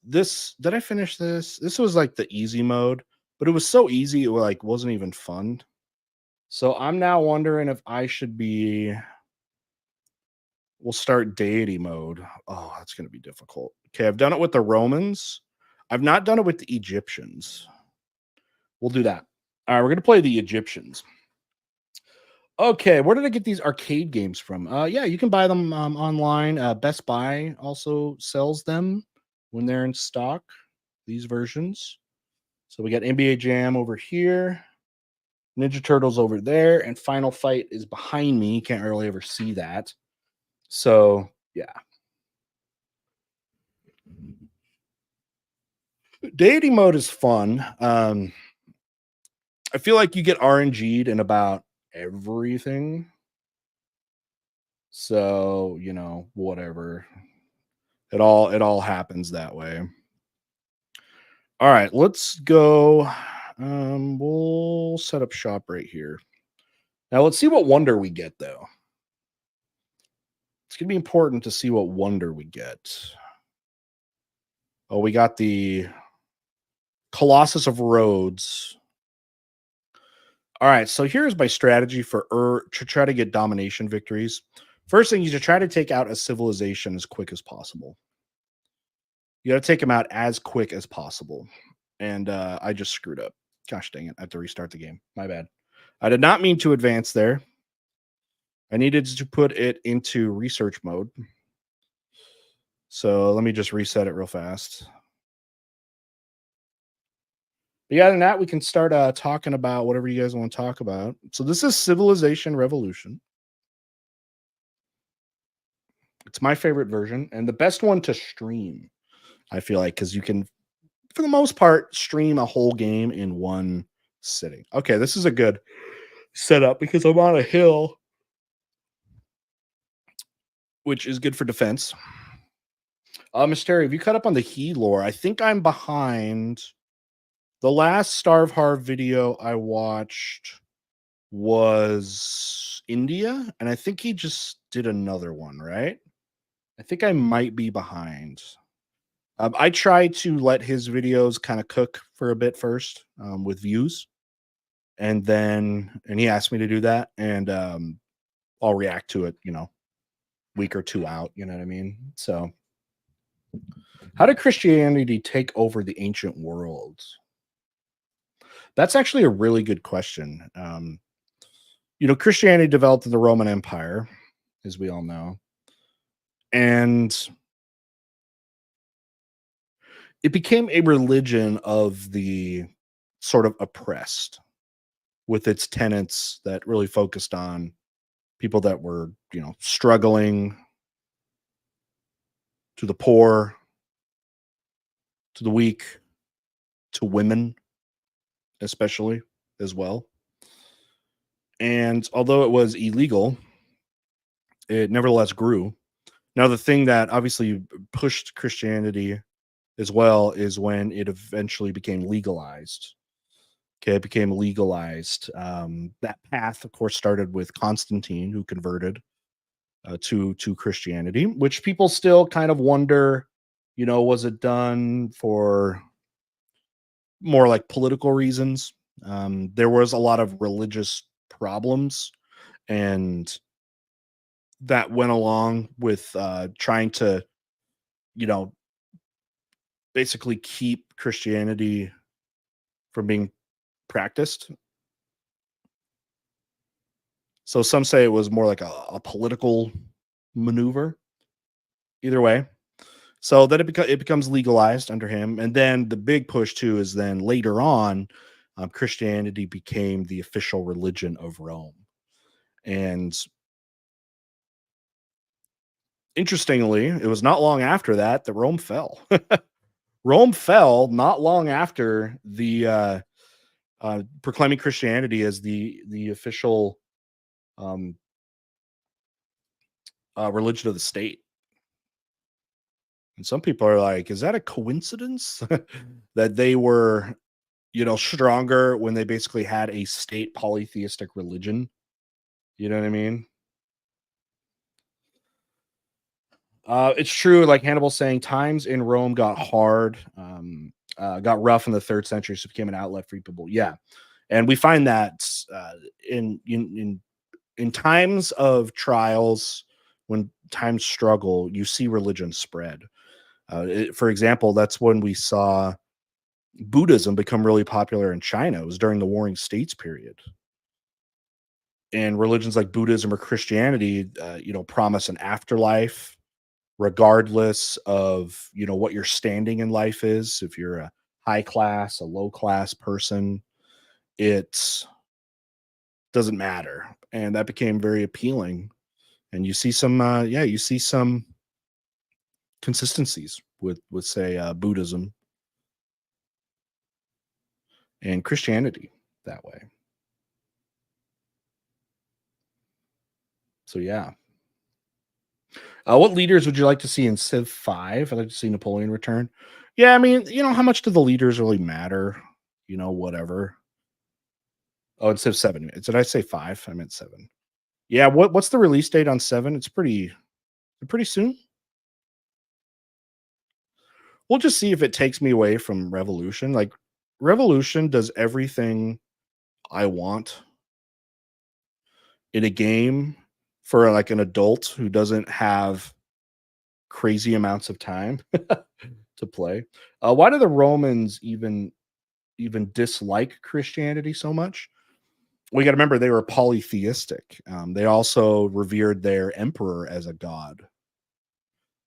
[SPEAKER 3] Did I finish this? This was like the easy mode, but it was so easy it wasn't even fun. So I'm now wondering if I should be we'll start deity mode. Oh, that's going to be difficult. Okay, I've done it with the Romans. I've not done it with the Egyptians. We'll do that. All right, we're going to play the Egyptians. Okay, where did I get these arcade games from? Yeah, you can buy them online. Best Buy also sells them when they're in stock, these versions. So we got NBA Jam over here, Ninja Turtles over there, and Final Fight is behind me. You can't really ever see that. So, yeah. Deity mode is fun. I feel like you get RNG'd in about everything. So, whatever. It all happens that way. All right, let's go. We'll set up shop right here. Now let's see what wonder we get though. It's gonna be important to see what wonder we get. Oh, we got the Colossus of Rhodes. All right, so here's my strategy to try to get domination victories. First thing is to try to take out a civilization as quick as possible. You got to take them out as quick as possible. And I just screwed up. Gosh dang it. I have to restart the game. My bad. I did not mean to advance there. I needed to put it into research mode. So let me just reset it real fast. But yeah, other than that, we can start talking about whatever you guys want to talk about. So this is Civilization Revolution. It's my favorite version and the best one to stream, I feel like, because you can, for the most part, stream a whole game in one sitting. Okay, this is a good setup because I'm on a hill, which is good for defense. Mystery, have you cut up on the He lore? I think I'm behind. The last Starve Harv video I watched was India, and I think he just did another one, right? I think I might be behind. I try to let his videos kind of cook for a bit first with views, and he asked me to do that, and I'll react to it, week or two out. You know what I mean? So, how did Christianity take over the ancient world? That's actually a really good question. Christianity developed in the Roman Empire, as we all know, and it became a religion of the sort of oppressed, with its tenets that really focused on people that were, struggling, to the poor, to the weak, to women, especially as well. And although it was illegal, it nevertheless grew. Now, the thing that obviously pushed Christianity as well is when it eventually became legalized. Okay, it became legalized. That path, of course, started with Constantine, who converted to Christianity, which people still kind of wonder, was it done for more like political reasons? There was a lot of religious problems, and that went along with trying to, you know, basically keep Christianity from being practiced. So some say it was more like a political maneuver. Either way, so then it becomes legalized under him, and then the big push too is then later on, Christianity became the official religion of Rome. And interestingly, it was not long after that Rome fell. Rome fell not long after the proclaiming Christianity as the official um, religion of the state. And some people are like, "Is that a coincidence that they were, stronger when they basically had a state polytheistic religion?" You know what I mean? It's true, like Hannibal's saying, times in Rome got hard, got rough in the third century, so it became an outlet for people. Yeah, and we find that in times of trials, when times struggle, you see religion spread. For example, that's when we saw Buddhism become really popular in China. It was during the Warring States period. And religions like Buddhism or Christianity, promise an afterlife, regardless of what your standing in life is. If you're a high class, a low class person, it doesn't matter, and that became very appealing. And you see some, you see some consistencies with say Buddhism and Christianity that way. So yeah. What leaders would you like to see in Civ 5? I'd like to see Napoleon return. Yeah, I mean, how much do the leaders really matter? Whatever. Oh, it's Civ 7. Did I say 5? I meant 7. Yeah, what's the release date on 7? It's pretty soon. We'll just see if it takes me away from Revolution. Like, Revolution does everything I want in a game for like an adult who doesn't have crazy amounts of time to play. Why do the Romans even dislike Christianity so much? We got to remember they were polytheistic. They also revered their emperor as a god.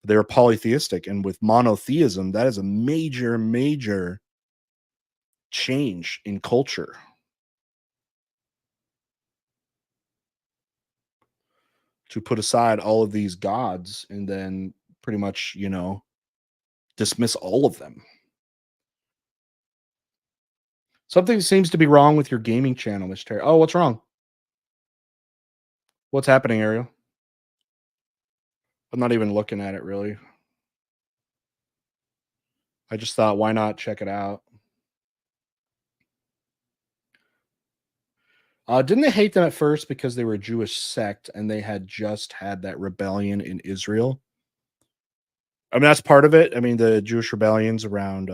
[SPEAKER 3] They were polytheistic, and with monotheism, that is a major, major change in culture. To put aside all of these gods and then pretty much, dismiss all of them. Something seems to be wrong with your gaming channel, Mr. Terry. Oh, what's wrong? What's happening, Ariel? I'm not even looking at it really. I just thought, why not check it out? Didn't they hate them at first because they were a Jewish sect and they had just had that rebellion in Israel? I mean, that's part of it. I mean, the Jewish rebellions around,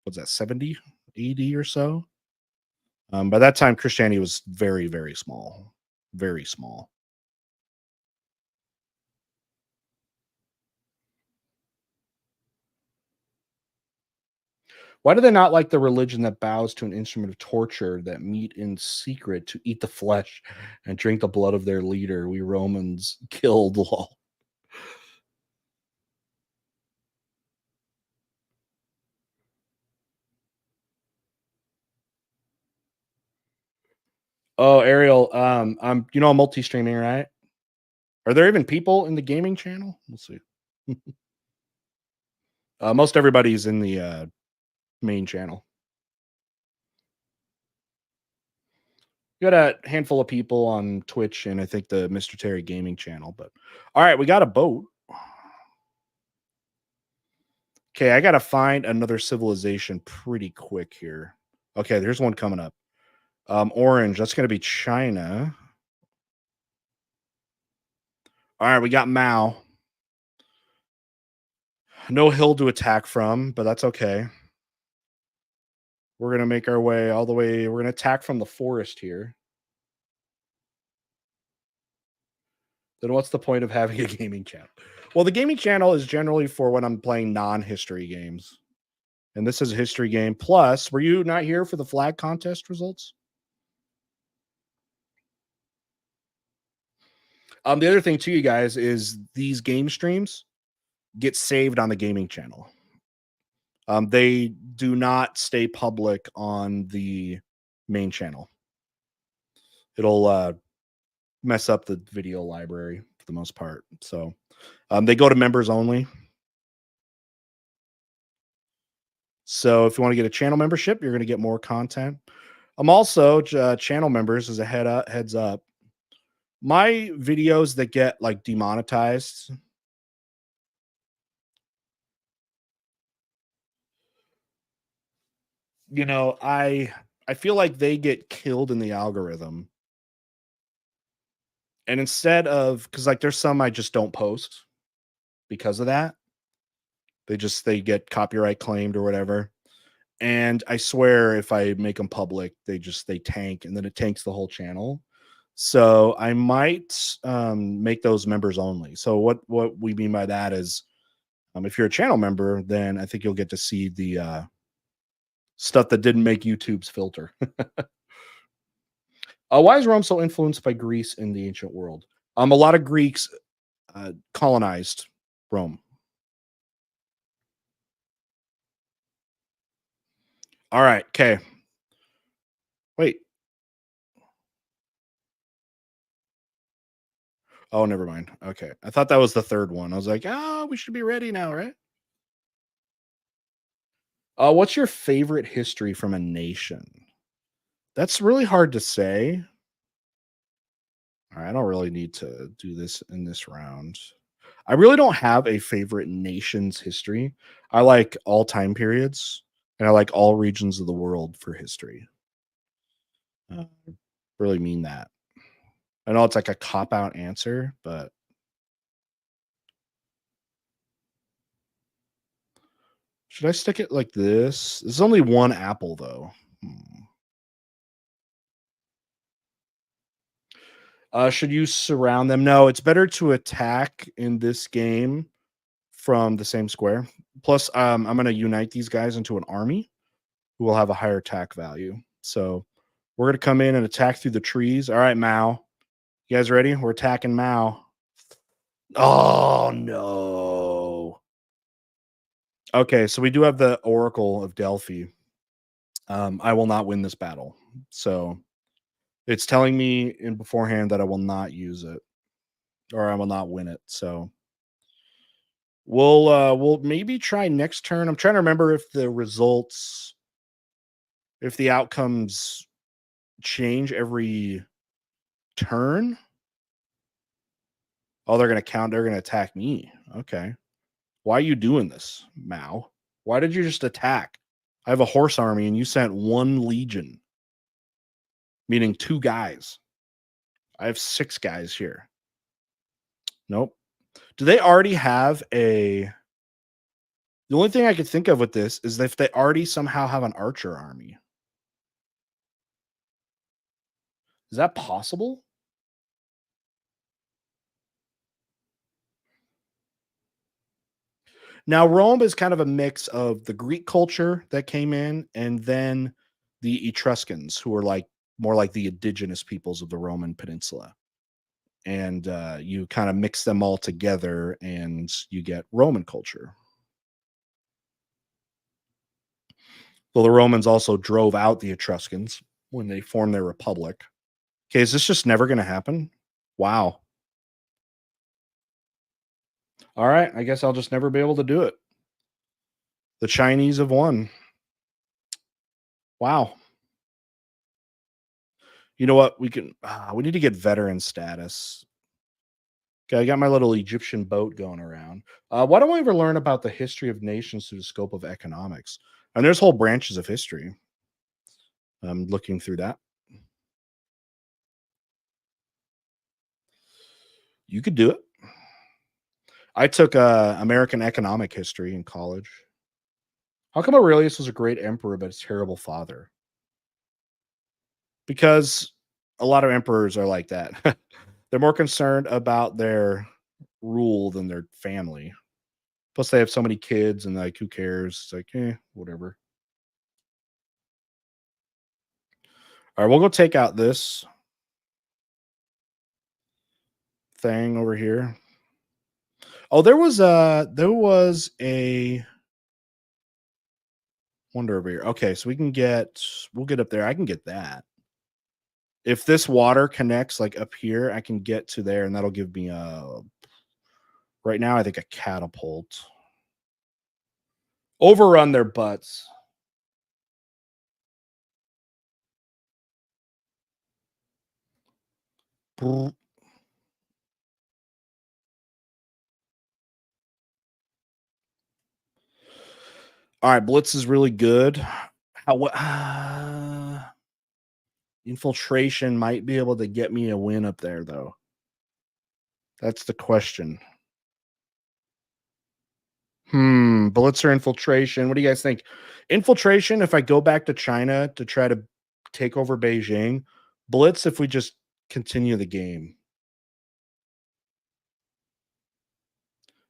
[SPEAKER 3] what's that, 70 AD or so? By that time, Christianity was very, very small. Very small. Why do they not like the religion that bows to an instrument of torture, that meet in secret to eat the flesh and drink the blood of their leader? We Romans killed. Lol. Oh, Ariel, I'm I'm multi-streaming, right? Are there even people in the gaming channel? We'll see. Most everybody's in the main channel. Got a handful of people on Twitch and I think the Mr. Terry Gaming channel. But all right, we got a boat. Okay, I gotta find another civilization pretty quick here. Okay, there's one coming up. Orange, that's gonna be China. All right, we got Mao. No hill to attack from, but that's okay. We're gonna make our way all the way. We're gonna attack from the forest here. Then what's the point of having a gaming channel? Well, the gaming channel is generally for when I'm playing non-history games. And this is a history game. Plus, were you not here for the flag contest results? The other thing to you guys is these game streams get saved on the gaming channel. They do not stay public on the main channel. It'll mess up the video library for the most part. So they go to members only. So if you want to get a channel membership, you're going to get more content. I'm also channel members as a heads up. My videos that get like demonetized, I feel like they get killed in the algorithm. And instead of cuz like there's some I just don't post because of that. They get copyright claimed or whatever. And I swear if I make them public, they tank and then it tanks the whole channel. So I might make those members only. So what we mean by that is if you're a channel member, then I think you'll get to see the stuff that didn't make YouTube's filter. Why is Rome so influenced by Greece in the ancient world? A lot of Greeks colonized Rome. All right. Okay. Wait. Oh, never mind. Okay. I thought that was the third one. I was like, oh, we should be ready now, right? What's your favorite history from a nation? That's really hard to say. All right, I don't really need to do this in this round. I really don't have a favorite nation's history. I like all time periods and I like all regions of the world for history. Uh, really mean that. I know it's like a cop out answer, but should I stick it like this? There's only one apple though. Should you surround them? No, it's better to attack in this game from the same square. Plus, I'm going to unite these guys into an army who will have a higher attack value. So we're going to come in and attack through the trees. All right, Mao. You guys ready? We're attacking Mao. Oh, no. Okay, so we do have the Oracle of Delphi. I will not win this battle. So it's telling me in beforehand that I will not use it or I will not win it. So we'll maybe try next turn. I'm trying to remember if the results if the outcomes change every turn. Oh, they're going to attack me. Okay. Why are you doing this, Mao? Why did you just attack? I have a horse army and you sent one legion, meaning 2 guys. I have 6 guys here. Nope. Do they already have a The only thing I could think of with this is if they already somehow have an archer army. Is that possible? Now, Rome is kind of a mix of the Greek culture that came in and then the Etruscans, who were like more like the indigenous peoples of the Roman Peninsula. And you kind of mix them all together and you get Roman culture. Well, the Romans also drove out the Etruscans when they formed their republic. Okay, is this just never going to happen? Wow. All right, I guess I'll just never be able to do it. The Chinese have won. Wow. You know what? We need to get veteran status. Okay, I got my little Egyptian boat going around. Why don't we ever learn about the history of nations through the scope of economics? And there's whole branches of history. I'm looking through that. You could do it. I took American economic history in college. How come Aurelius was a great emperor but a terrible father? Because a lot of emperors are like that. They're more concerned about their rule than their family. Plus, they have so many kids, and like, who cares? It's like, whatever. All right, we'll go take out this thing over here. Oh, there was a wonder over here. Okay, so we'll get up there. I can get that. If this water connects like up here, I can get to there, and that'll give me a right now, I think a catapult. Overrun their butts. Brr. All right, Blitz is really good. Infiltration might be able to get me a win up there, though. That's the question. Blitz or infiltration? What do you guys think? Infiltration, if I go back to China to try to take over Beijing. Blitz, if we just continue the game.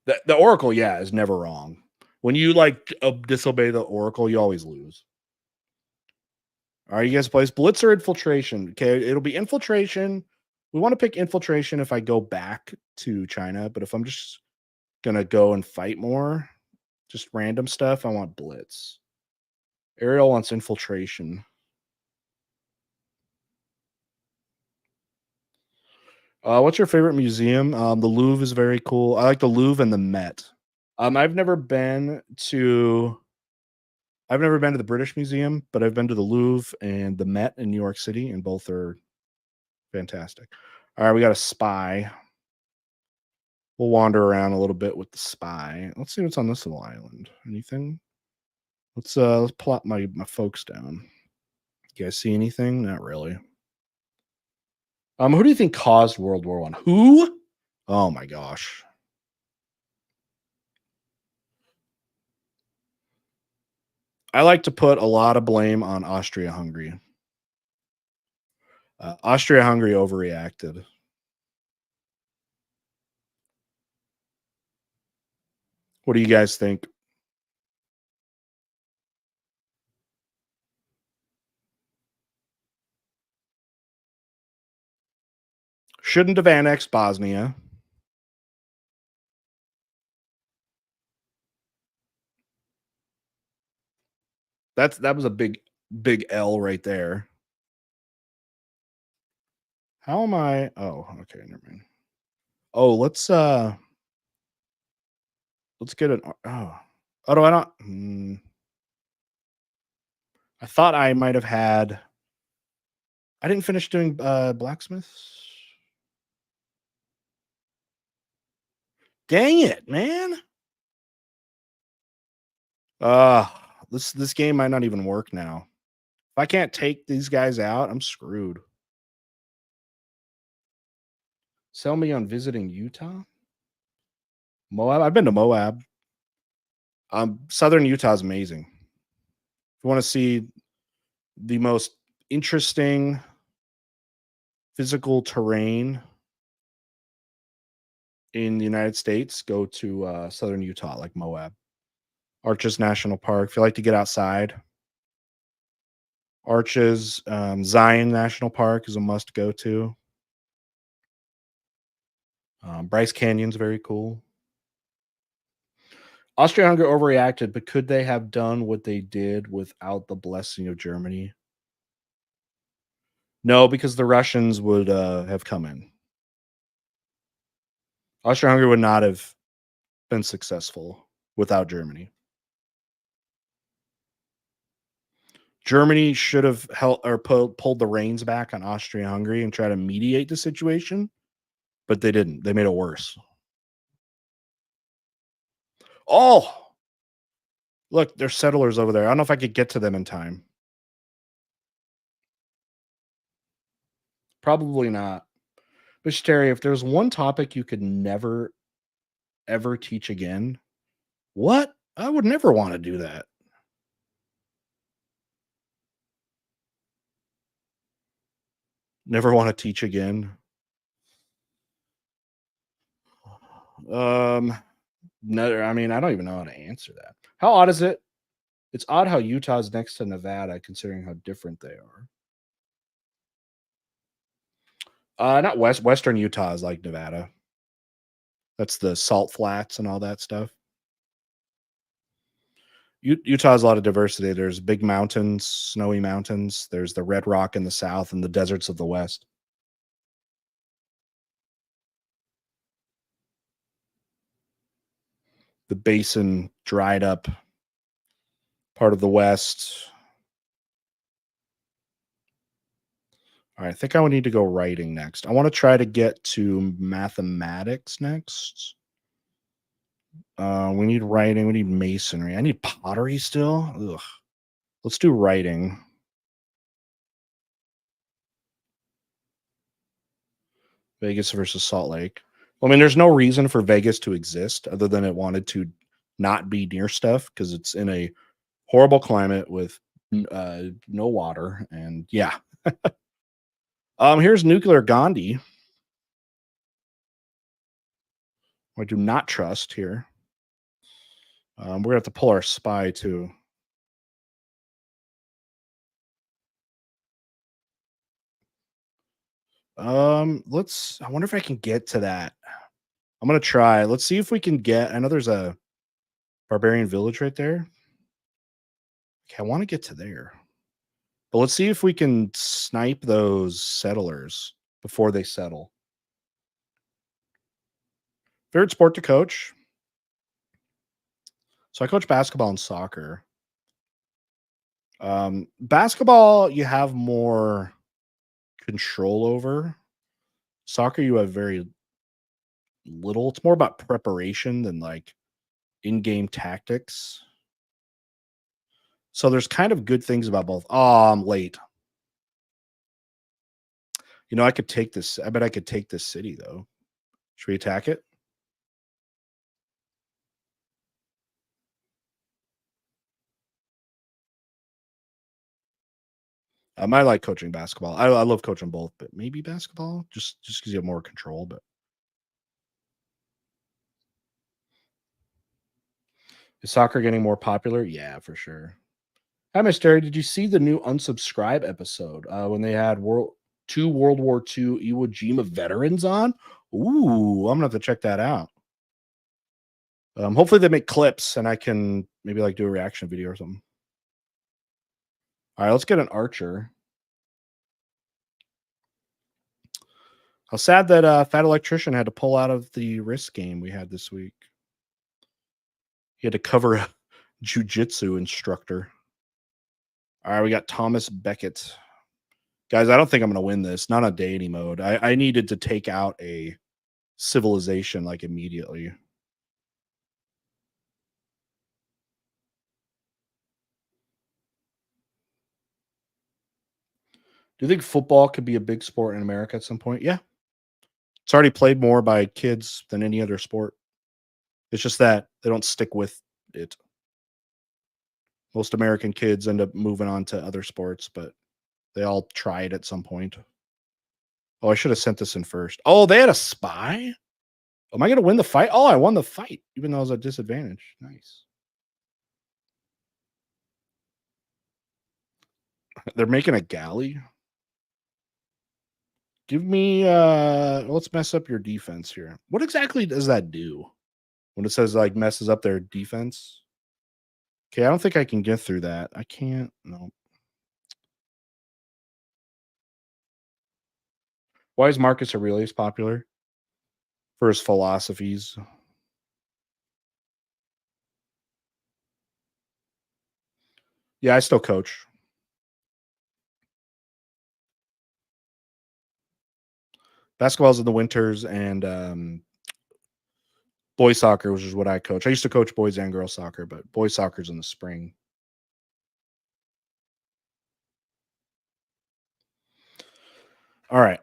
[SPEAKER 3] The Oracle, yeah, is never wrong. When you like disobey the Oracle, you always lose. All right, you guys place Blitz or infiltration. Okay, it'll be infiltration. We want to pick infiltration if I go back to China, but if I'm just gonna go and fight more, just random stuff, I want Blitz. Ariel wants infiltration. What's your favorite museum? The Louvre is very cool. I like the Louvre and the Met. I've never been to the British Museum, but I've been to the Louvre and the Met in New York City, and both are fantastic. All right, we got a spy. We'll wander around a little bit with the spy. Let's see what's on this little island. Anything? Let's plot my folks down. You guys see anything? Not really. Who do you think caused World War One? Who? Oh my gosh. I like to put a lot of blame on Austria-Hungary. Austria-Hungary overreacted. What do you guys think? Shouldn't have annexed Bosnia. That was a big L right there. How am I? Oh, okay, never mind. Oh, let's get an. Oh, do I not? I thought I might have had. I didn't finish doing blacksmiths. Dang it, man! Uh this game might not even work now. If I can't take these guys out, I'm screwed. Sell me on visiting Utah? Moab? I've been to Moab. Southern Utah is amazing. If you want to see the most interesting physical terrain in the United States, go to Southern Utah, like Moab. Arches National Park. If you like to get outside, Arches, Zion National Park is a must go to. Bryce Canyon's very cool. Austria-Hungary overreacted, but could they have done what they did without the blessing of Germany? No, because the Russians would have come in. Austria-Hungary would not have been successful without Germany. Germany should have held or pulled the reins back on Austria-Hungary and try to mediate the situation, but they didn't. They made it worse. Oh, look, there's settlers over there. I don't know if I could get to them in time. Probably not. But Terry, if there's one topic you could never, ever teach again, what? I would never want to do that. Never want to teach again. No, I mean, I don't even know how to answer that. How odd is it? It's odd how Utah's next to Nevada, considering how different they are. Not Western Utah is like Nevada. That's the salt flats and all that stuff. Utah has a lot of diversity. There's big mountains, snowy mountains. There's the red rock in the south and the deserts of the west. The basin dried up part of the west. All right, I think I would need to go writing next. I want to try to get to mathematics next. We need writing. We need masonry. I need pottery still. Ugh. Let's do writing. Vegas versus Salt Lake. Well, I mean, there's no reason for Vegas to exist other than it wanted to not be near stuff because it's in a horrible climate with no water. And yeah. Here's nuclear Gandhi. I do not trust here. We're gonna have to pull our spy too. I wonder if I can get to that. I'm gonna try. Let's see if we can get. I know there's a barbarian village right there. Okay, I want to get to there. But let's see if we can snipe those settlers before they settle. Favorite sport to coach? So I coach basketball and soccer. Basketball, you have more control over. Soccer, you have very little. It's more about preparation than like in-game tactics. So there's kind of good things about both. Oh, I'm late. You know, I could take this. I bet I could take this city though. Should we attack it? I like coaching basketball. I love coaching both, but maybe basketball just because you have more control. But is soccer getting more popular? Yeah, for sure. Hi, Miss Terry. Did you see the new unsubscribe episode when they had World War II Iwo Jima veterans on? Ooh, I'm gonna have to check that out. Hopefully they make clips and I can maybe like do a reaction video or something. All right, let's get an archer. How sad that Fat Electrician had to pull out of the Risk game we had this week. He had to cover a jiu-jitsu instructor. All right, we got Thomas Beckett. Guys, I don't think I'm going to win this. Not on deity mode. I needed to take out a civilization like immediately. Do you think football could be a big sport in America at some point? Yeah. It's already played more by kids than any other sport. It's just that they don't stick with it. Most American kids end up moving on to other sports, but they all try it at some point. Oh, I should have sent this in first. Oh, they had a spy? Am I going to win the fight? Oh, I won the fight, even though I was at disadvantage. Nice. They're making a galley. Give me let's mess up your defense here. What exactly does that do when it says like messes up their defense? Okay, I don't think I can get through that. I can't. No. Why is Marcus Aurelius popular? For his philosophies. Yeah, I still coach. Basketball's in the winters and boys soccer, which is what I coach. I used to coach boys and girls soccer, but boys soccer's in the spring. All right.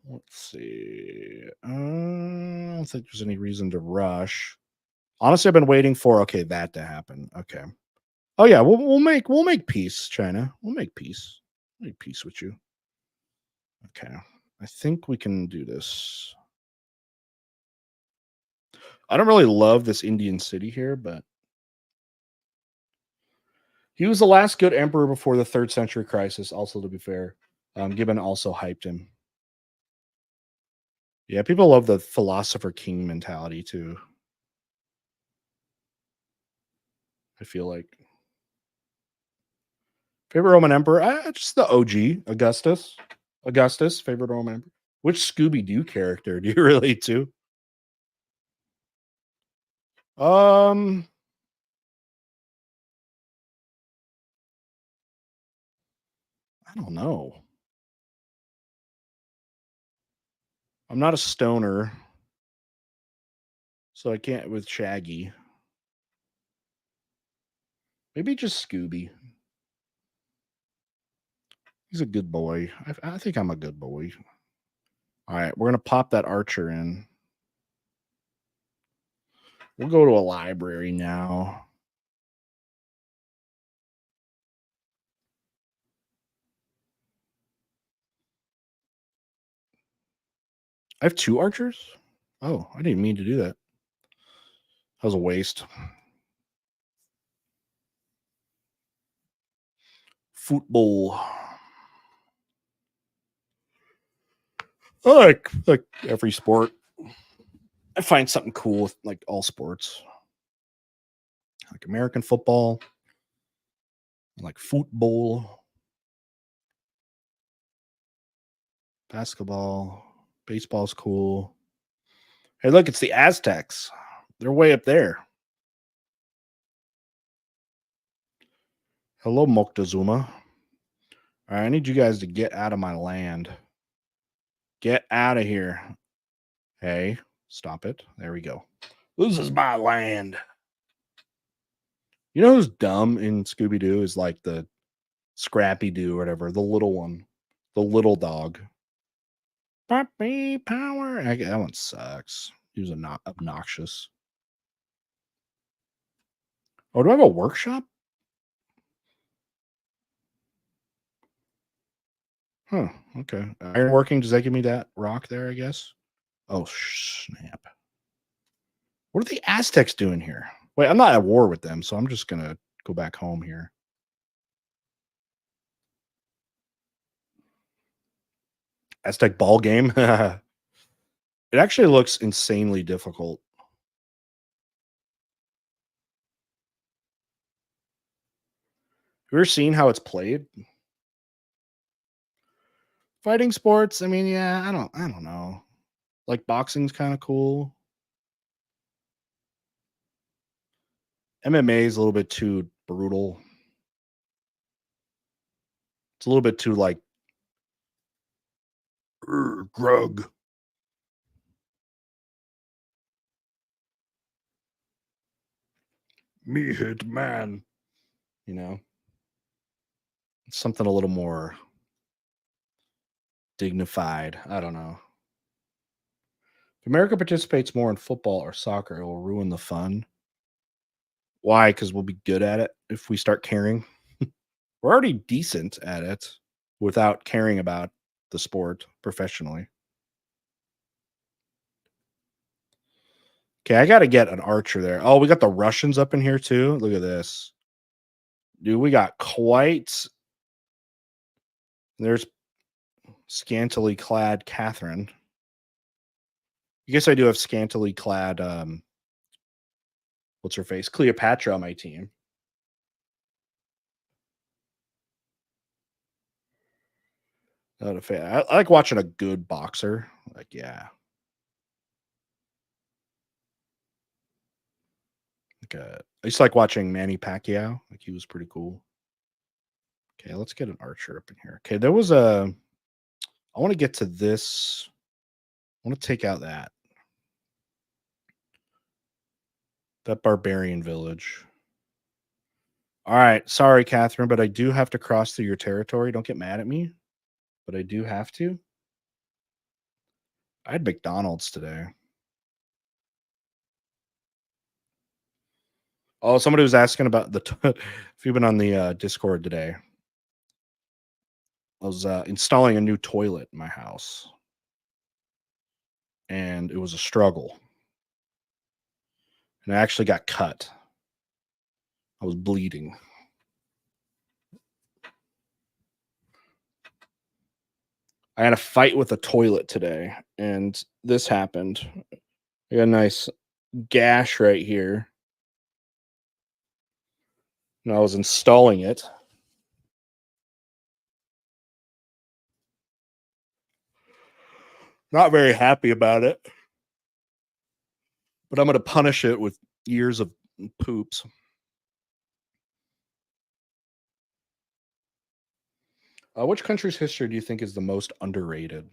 [SPEAKER 3] Let's see. I don't think there's any reason to rush. Honestly, I've been waiting for that to happen. Okay. Oh yeah, we'll make peace, China. We'll make peace. Make peace with you. Okay. I think we can do this. I don't really love this Indian city here, but he was the last good emperor before the third century crisis, also to be fair. Gibbon also hyped him. Yeah, people love the philosopher king mentality too. I feel like favorite Roman emperor, just the OG Augustus. Augustus, favorite Roman emperor. Which Scooby Doo character do you relate to? Um, I don't know. I'm not a stoner, so I can't with Shaggy. Maybe just Scooby. He's a good boy. I think I'm a good boy. All right, we're gonna pop that archer in. We'll go to a library now. I have two archers. Oh, I didn't mean to do that. That was a waste. Football. I like every sport. I find something cool with like all sports. I like American football. I like football, basketball, baseball's cool. Hey, look, it's the Aztecs. They're way up there. Hello, Moctezuma. All right, I need you guys to get out of my land. Get out of here. Hey, stop it. There we go. This is my land. You know who's dumb in Scooby Doo is like the Scrappy Doo or whatever, the little one, the little dog. Puppy power. That one sucks. He was not obnoxious. Oh, do I have a workshop? Huh. Okay. Ironworking. Does that give me that rock there? I guess. Oh snap! What are the Aztecs doing here? Wait, I'm not at war with them, so I'm just gonna go back home here. Aztec ball game. It actually looks insanely difficult. Have you ever seen how it's played? Fighting sports. I mean, yeah, I don't know. Like boxing's kind of cool. MMA is a little bit too brutal. It's a little bit too like grug. Me hit man. You know, it's something a little more dignified. I don't know. If America participates more in football or soccer, it will ruin the fun. Why? Because we'll be good at it if we start caring. We're already decent at it without caring about the sport professionally. Okay, I got to get an archer there. Oh, we got the Russians up in here too. Look at this. Dude, we got quite There's scantily clad Catherine. I guess I do have scantily clad what's her face? Cleopatra on my team. Not a fan. I like watching a good boxer. Like, yeah. I used to like watching Manny Pacquiao. Like, he was pretty cool. Okay, let's get an archer up in here. Okay, there was a. I want to get to this. I want to take out that barbarian village. All right, sorry, Catherine, but I do have to cross through your territory. Don't get mad at me, but I do have to. I had McDonald's today. Oh, somebody was asking about if you've been on the Discord today. I was installing a new toilet in my house, and it was a struggle. And I actually got cut. I was bleeding. I had a fight with a toilet today, and this happened. I got a nice gash right here. And I was installing it. Not very happy about it. But I'm going to punish it with years of poops. Which country's history do you think is the most underrated?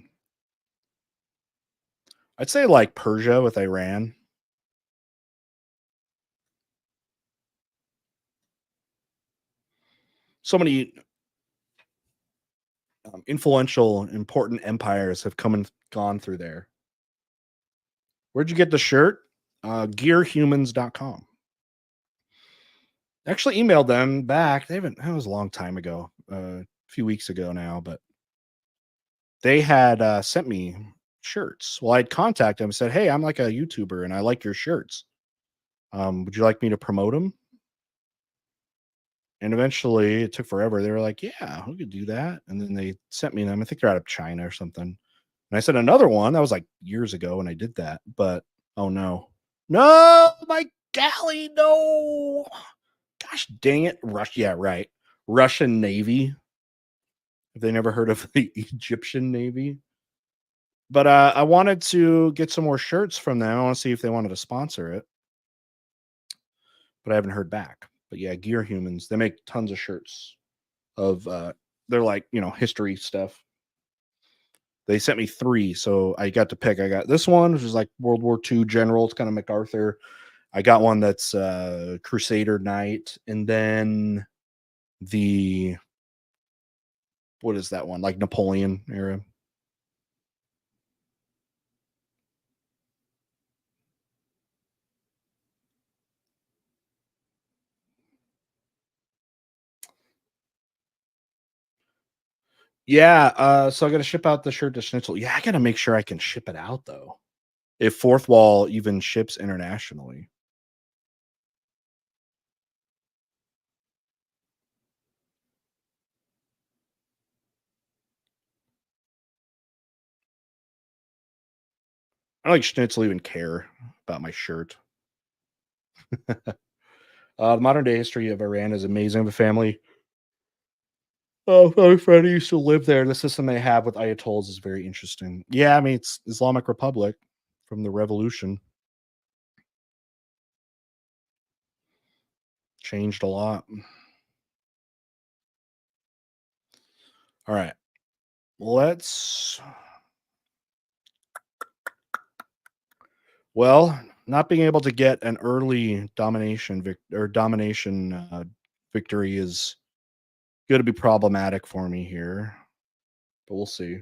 [SPEAKER 3] I'd say like Persia with Iran. So many influential, important empires have come and gone through there. Where'd you get the shirt? Gearhumans.com. Actually emailed them back. They haven't, that was a long time ago, a few weeks ago now, but they had sent me shirts. Well, I'd contacted them and said, hey, I'm like a YouTuber and I like your shirts. Would you like me to promote them? And eventually it took forever. They were like, yeah, we could do that. And then they sent me them. I think they're out of China or something. And I said another one. That was like years ago when I did that. But oh no. No, my galley, no. Gosh dang it. Yeah, right. Russian Navy. Have they never heard of the Egyptian Navy? But I wanted to get some more shirts from them. I want to see if they wanted to sponsor it. But I haven't heard back. But yeah, Gear Humans, they make tons of shirts of they're like, history stuff. They sent me 3, so I got to pick. I got this one, which is like World War II general. It's kind of MacArthur. I got one that's Crusader Knight, and then the what is that one? Like Napoleon era. Yeah, so I got to ship out the shirt to Schnitzel. Yeah, I got to make sure I can ship it out though. If Fourth Wall even ships internationally. I don't think Schnitzel even care about my shirt. The modern day history of Iran is amazing. The family, my friend who used to live there. The system they have with Ayatollahs is very interesting. Yeah, I mean it's Islamic Republic from the revolution. Changed a lot. All right, let's. Well, not being able to get an early domination victory is going to be problematic for me here, but we'll see.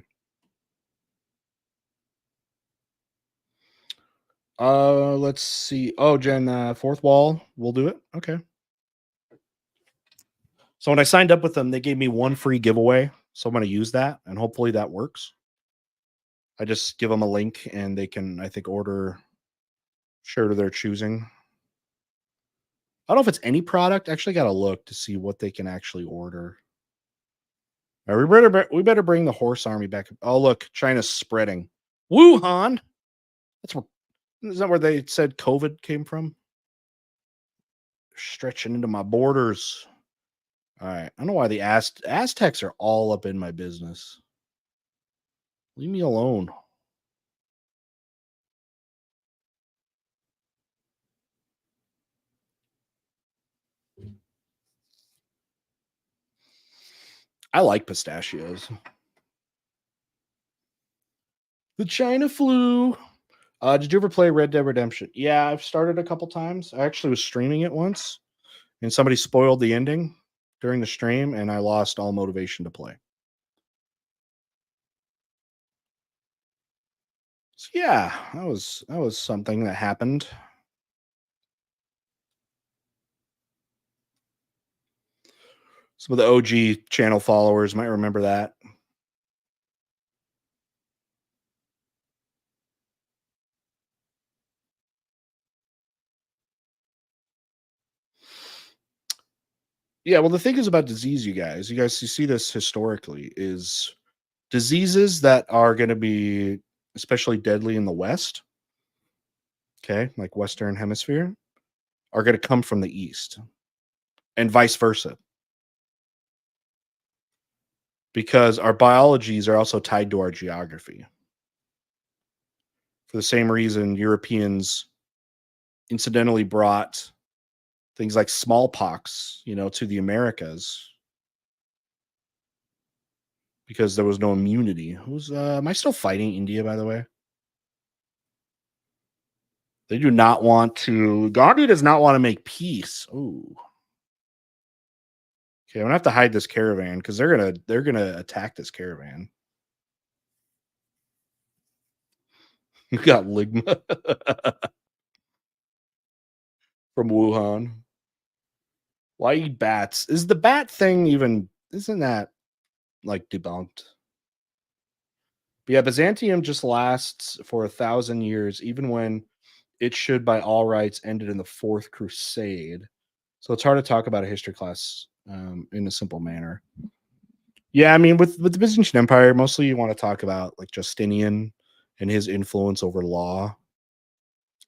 [SPEAKER 3] Let's see. Oh, Jen, Fourth Wall, we'll do it. Okay. So when I signed up with them, they gave me 1 free giveaway. So I'm going to use that, and hopefully that works. I just give them a link, and they can, I think, order shirt of their choosing. I don't know if it's any product. I actually got to look to see what they can actually order. All right, we better bring the horse army back. Oh, look, China's spreading. Wuhan. That's where Isn't that where they said COVID came from? Stretching into my borders. All right. I don't know why the Aztecs are all up in my business. Leave me alone. I like pistachios. The China flu. Did you ever play Red Dead Redemption? Yeah, I've started a couple times. I actually was streaming it once, and somebody spoiled the ending during the stream, and I lost all motivation to play. So yeah, that was something that happened. Some of the OG channel followers might remember that. Yeah, well, the thing is about disease, you see this historically, is diseases that are going to be especially deadly in the West, okay, like Western Hemisphere, are going to come from the East and vice versa, because our biologies are also tied to our geography. For the same reason, Europeans incidentally brought things like smallpox, to the Americas because there was no immunity. Am I still fighting India, by the way? They do not want to. Gandhi does not want to make peace. Ooh. Okay, I'm gonna have to hide this caravan because they're gonna attack this caravan. You got Ligma from Wuhan. Why eat bats? Is the bat thing even? Isn't that like debunked? But yeah, Byzantium just lasts for 1,000 years, even when it should, by all rights, ended in the Fourth Crusade. So it's hard to talk about a history class in a simple manner. Yeah, I mean, with the Byzantine Empire, mostly you want to talk about like Justinian and his influence over law.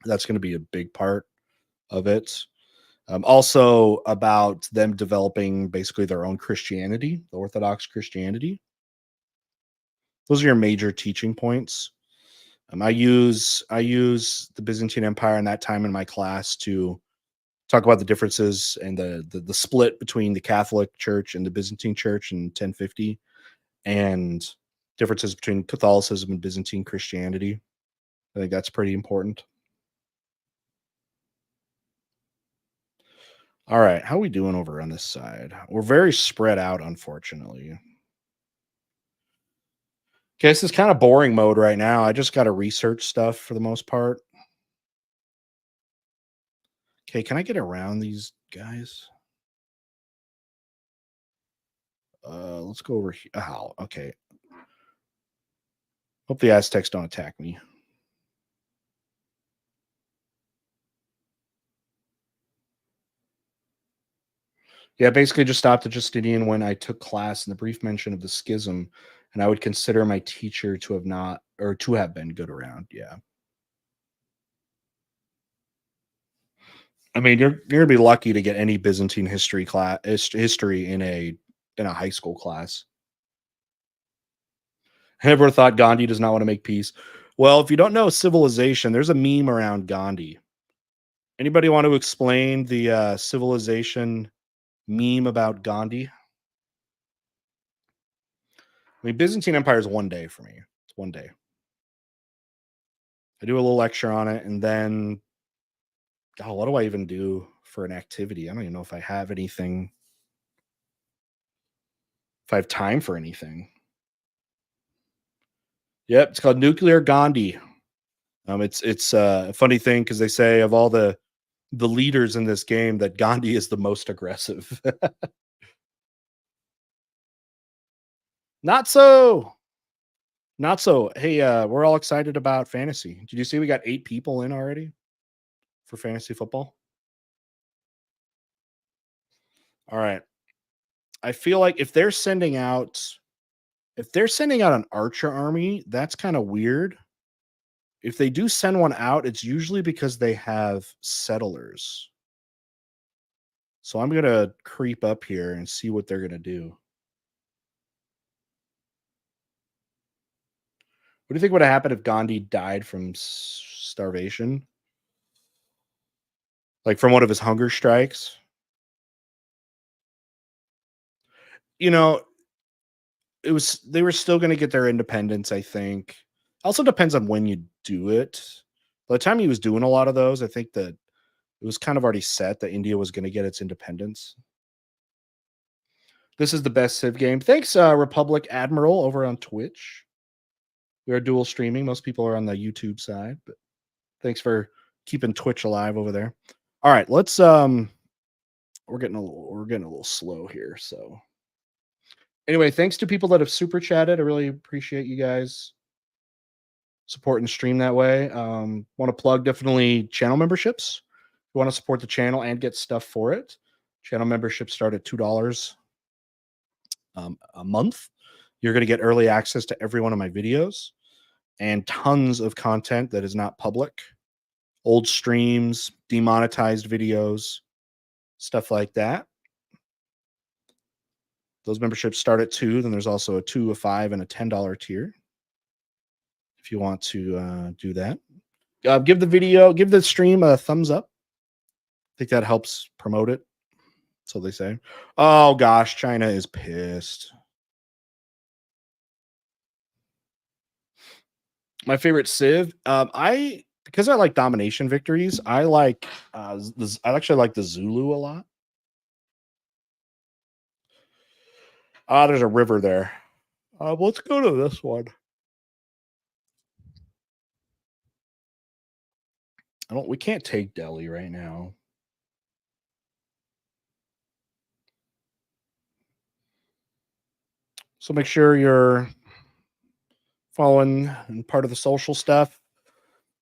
[SPEAKER 3] That's going to be a big part of it. Also about them developing basically their own Christianity, the Orthodox Christianity. Those are your major teaching points. I use the Byzantine Empire in that time in my class to talk about the differences and the split between the Catholic Church and the Byzantine Church in 1050, and differences between Catholicism and Byzantine Christianity. I think that's pretty important. All right, how are we doing over on this side? We're very spread out, unfortunately. Okay, this is kind of boring mode right now. I just got to research stuff for the most part. Okay, can I get around these guys? Let's go over here. Oh, okay. Hope the Aztecs don't attack me. Yeah, basically just stopped at Justinian when I took class in the brief mention of the schism, and I would consider my teacher to have not or to have been good around. Yeah. I mean, you're gonna be lucky to get any Byzantine history class history in a high school class. I never thought Gandhi does not want to make peace. Well, if you don't know civilization, there's a meme around Gandhi. Anybody want to explain the civilization meme about Gandhi? I mean, Byzantine Empire is one day for me. It's one day. I do a little lecture on it, and then, oh, what do I even do for an activity? I don't even know if I have anything, if I have time for anything. Yep, it's called Nuclear Gandhi. It's a funny thing because they say of all the leaders in this game that Gandhi is the most aggressive. Not so. Not so. Hey, we're all excited about fantasy. Did you see we got 8 people in already for fantasy football? All right. I feel like if they're sending out If they're sending out an archer army, that's kind of weird. If they do send one out, it's usually because they have settlers. So I'm going to creep up here and see what they're going to do. What do you think would have happened if Gandhi died from starvation? Like from one of his hunger strikes? You know, they were still going to get their independence, I think. Also depends on when you do it. By the time he was doing a lot of those, I think that it was kind of already set that India was going to get its independence. This is the best Civ game. Thanks, Republic Admiral over on Twitch. We are dual streaming. Most people are on the YouTube side, but thanks for keeping Twitch alive over there. All right, let's we're getting a little slow here. So anyway, thanks to people that have super chatted. I really appreciate you guys supporting the stream that way. Want to plug definitely channel memberships. If you want to support the channel and get stuff for it, channel memberships start at $2 a month. You're going to get early access to every one of my videos and tons of content that is not public, old streams, demonetized videos, stuff like that. Those memberships start at $2. Then there's also a $2, a $5, and a $10 tier. If you want to do that, give the stream a thumbs up. I think that helps promote it. So they say. Oh gosh, China is pissed. My favorite Civ. Because I like domination victories. I like I actually like the Zulu a lot. There's a river there. Let's go to this one. We can't take Delhi right now. So make sure you're following and part of the social stuff.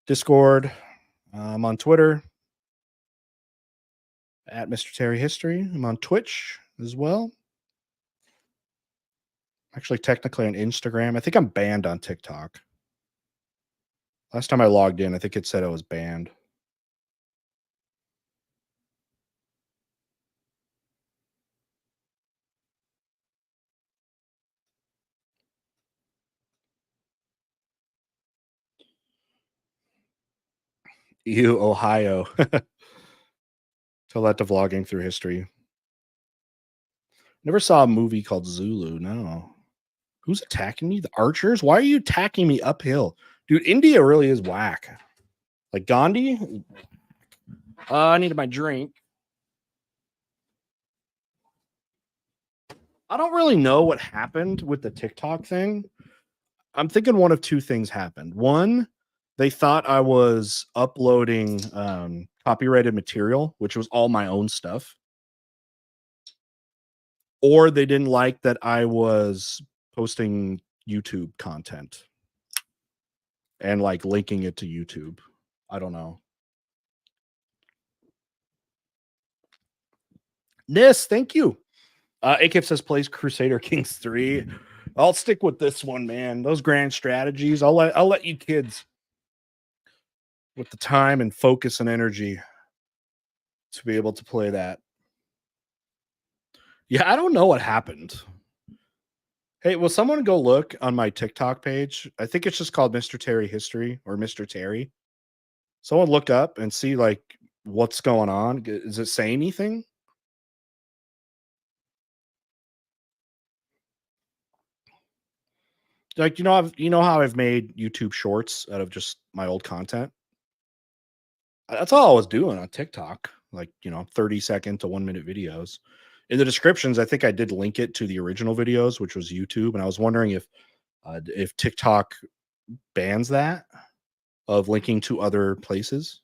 [SPEAKER 3] Discord. I'm on Twitter at Mr. Terry History. I'm on Twitch as well. Actually, technically on Instagram. I think I'm banned on TikTok. Last time I logged in, I think it said I was banned. Ohio. Tell that to Vlogging Through History. Never saw a movie called Zulu. No. Who's attacking me? The archers? Why are you attacking me uphill? Dude, India really is whack. Like Gandhi? I needed my drink. I don't really know what happened with the TikTok thing. I'm thinking one of two things happened. One, they thought I was uploading copyrighted material, which was all my own stuff. Or they didn't like that I was posting YouTube content and like linking it to YouTube. I don't know. Nis, thank you. AKIP says plays Crusader Kings 3. I'll stick with this one, man. Those grand strategies. I'll let you kids with the time and focus and energy to be able to play that. Yeah, I don't know what happened. Hey, will someone go look on my TikTok page? I think it's just called Mr. Terry History or Mr. Terry. Someone look up and see like what's going on. Does it say anything? Like you know how I've made YouTube shorts out of just my old content? That's all I was doing on TikTok, like 30-second to 1-minute videos. In the descriptions, I think I did link it to the original videos, which was YouTube, and I was wondering if TikTok bans that of linking to other places.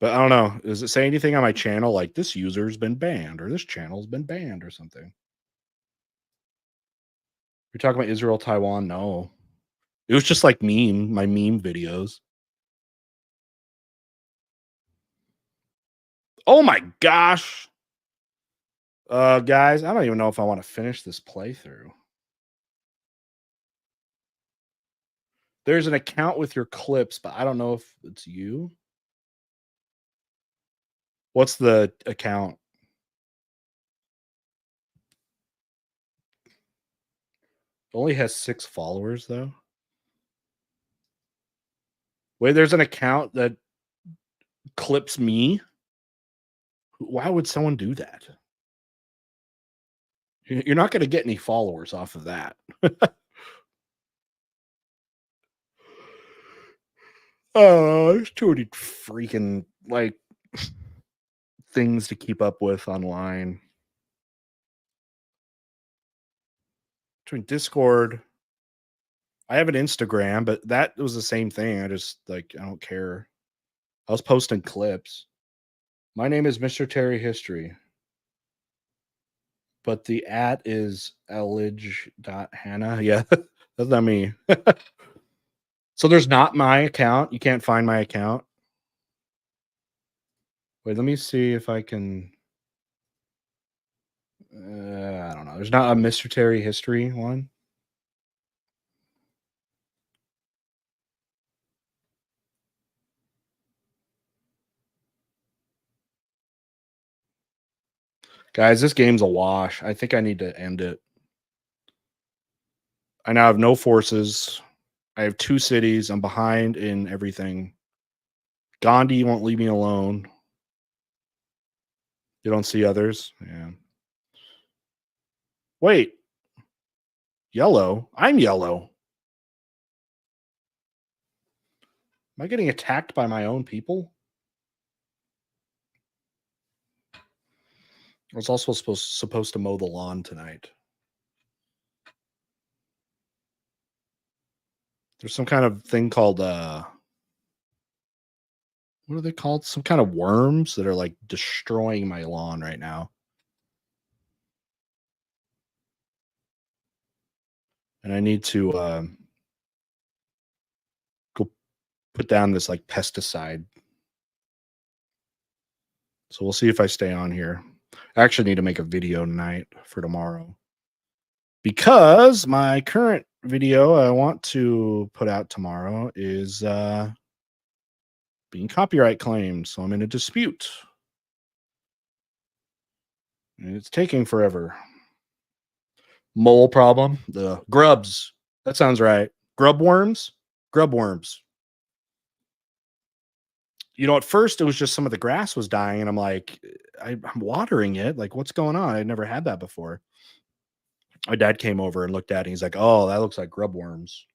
[SPEAKER 3] But I don't know. Does it say anything on my channel like this user's been banned or this channel's been banned or something? You're talking about Israel, Taiwan? No. It was just like my meme videos. Oh my gosh. Guys, I don't even know if I want to finish this playthrough. There's an account with your clips, but I don't know if it's you. What's the account? It only has 6 followers though. Wait, there's an account that clips me? Why would someone do that? You're not going to get any followers off of that. Oh, there's too many freaking like things to keep up with online. Between Discord, I have an Instagram, but that was the same thing. I just like I don't care. I was posting clips. My name is Mr. Terry History, but the at is Elidge.Hannah. Yeah, that's not me. So there's not my account. You can't find my account. Wait, let me see if I can. I don't know. There's not a Mr. Terry History one. Guys, this game's a wash. I think I need to end it. I now have no forces. I have 2 cities. I'm behind in everything. Gandhi won't leave me alone. You don't see others? Yeah. Wait. Yellow? I'm yellow. Am I getting attacked by my own people? I was also supposed to mow the lawn tonight. There's some kind of thing called what are they called? Some kind of worms that are like destroying my lawn right now. And I need to go put down this like pesticide. So we'll see if I stay on here. I actually need to make a video tonight for tomorrow because my current video I want to put out tomorrow is being copyright claimed. So I'm in a dispute. And it's taking forever. Mole problem. The grubs. That sounds right. Grub worms. Grub worms. You know, at first it was just some of the grass was dying, and I'm like, I'm watering it. Like, what's going on? I'd never had that before. My dad came over and looked at it. And he's like, "Oh, that looks like grub worms."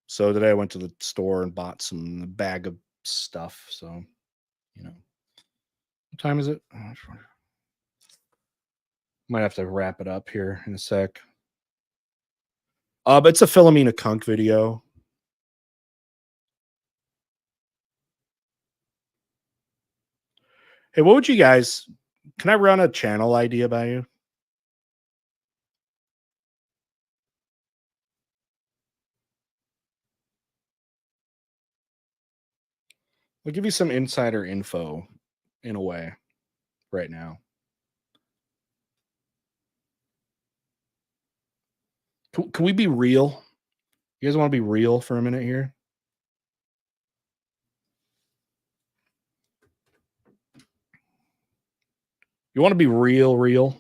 [SPEAKER 3] So today I went to the store and bought some bag of stuff. So, you know, what time is it? Might have to wrap it up here in a sec. But it's a Philomena Kunk video. Hey, what would you guys? Can I run a channel idea by you? I'll give you some insider info in a way right now. Can we be real? You guys want to be real for a minute here? You want to be real, real?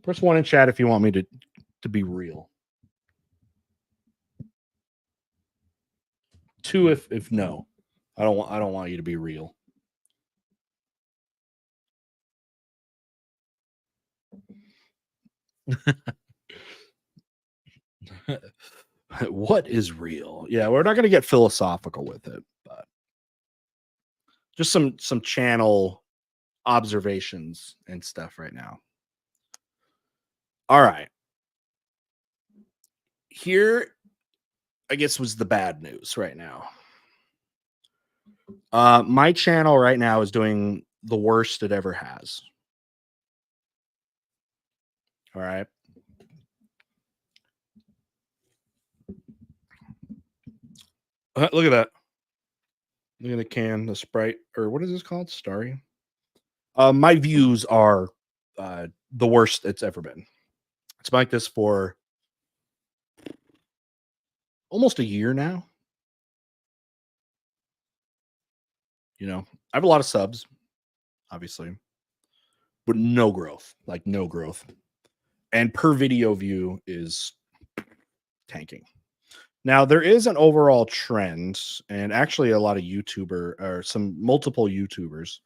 [SPEAKER 3] Press 1 in chat if you want me to be real. 2 if no. I don't want you to be real. What is real? Yeah, we're not going to get philosophical with it, but just some channel observations and stuff right now. All right. Here, I guess, was the bad news right now. My channel right now is doing the worst it ever has. All right. Look at that. Look at the can, the Sprite, or what is this called? Starry. My views are the worst it's ever been. It's been like this for almost a year now. You know, I have a lot of subs, obviously, but no growth, like no growth. And per video view is tanking. Now there is an overall trend, and actually a lot of YouTuber or some multiple YouTubers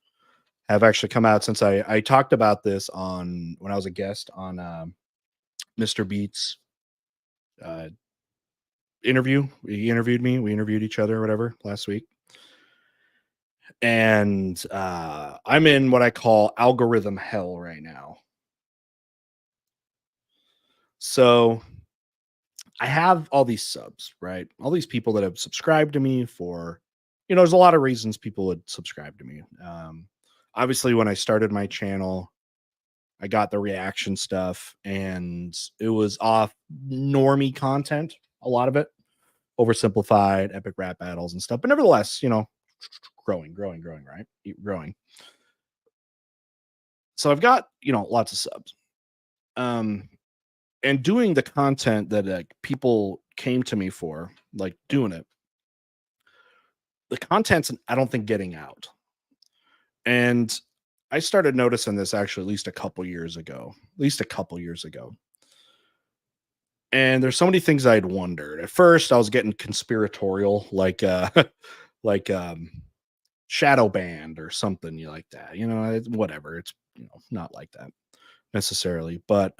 [SPEAKER 3] have actually come out since I talked about this on when I was a guest on Mr. Beats uh, interview. He interviewed me. We interviewed each other, or whatever, last week. And I'm in what I call algorithm hell right now. So I have all these subs, right? All these people that have subscribed to me for, there's a lot of reasons people would subscribe to me. Obviously, when I started my channel, I got the reaction stuff and it was off normie content, a lot of it, oversimplified, epic rap battles and stuff. But nevertheless, growing, right? Growing. So I've got, lots of subs. And doing the content that people came to me for, like doing it, the content's, I don't think, getting out. And I started noticing this actually at least a couple years ago. And there's so many things I'd wondered. At first, I was getting conspiratorial, like like shadow band or something like that. Whatever. It's not like that necessarily, but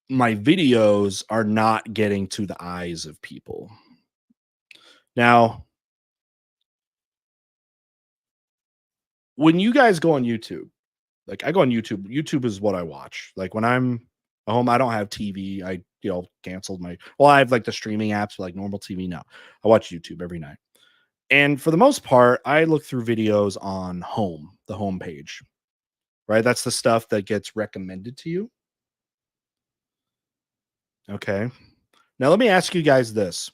[SPEAKER 3] my videos are not getting to the eyes of people. Now, when you guys go on YouTube, like I go on YouTube, YouTube is what I watch. Like when I'm at home, I don't have TV. I, canceled I have like the streaming apps, like normal TV now. I watch YouTube every night. And for the most part, I look through videos on the home page, right? That's the stuff that gets recommended to you. Okay. Now let me ask you guys this.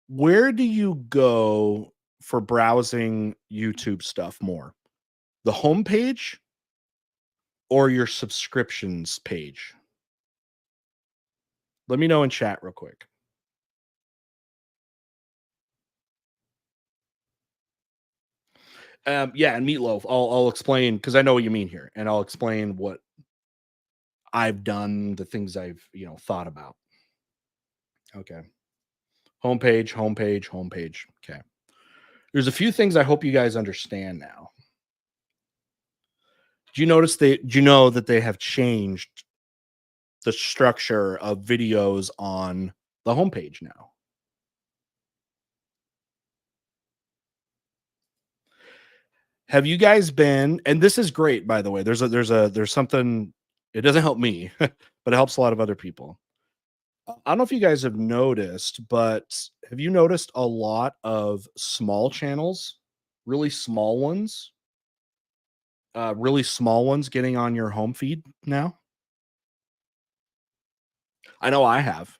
[SPEAKER 3] Where do you go for browsing YouTube stuff more? The home page or your subscriptions page? Let me know in chat real quick. Yeah, and Meatloaf. I'll explain because I know what you mean here, and I'll explain what I've done, the things I've thought about. Okay, homepage. Okay, there's a few things I hope you guys understand now. Do you notice do you know that they have changed the structure of videos on the homepage now? Have you guys been, and this is great, by the way. There's something, it doesn't help me, but it helps a lot of other people. I don't know if you guys have noticed, but have you noticed a lot of small channels, really small ones getting on your home feed now? I know I have,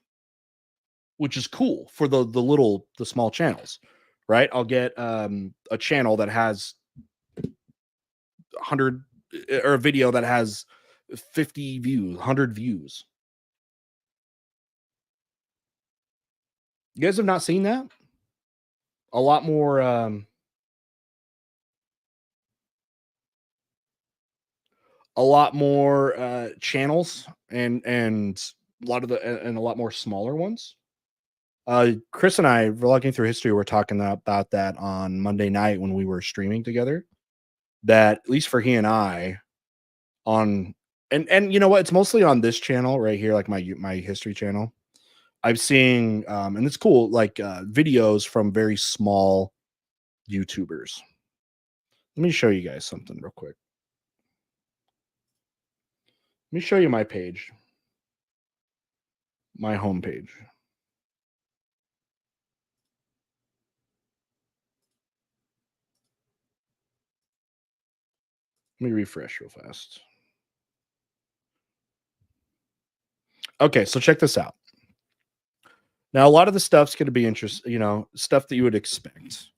[SPEAKER 3] which is cool for the small channels, right? I'll get a channel that has 100 or a video that has 50 views, 100 views. You guys have not seen that? A lot more channels and a lot of and a lot more smaller ones. Chris and I were looking through history. We're talking about that on Monday night when we were streaming together. That at least for he and I on and you know what? It's mostly on this channel right here, like my history channel. I'm seeing and it's cool, like videos from very small YouTubers. Let me show you guys something real quick. Let me show you my page, my homepage. Let me refresh real fast. Okay, so check this out. Now, a lot of the stuff's going to be interesting, stuff that you would expect.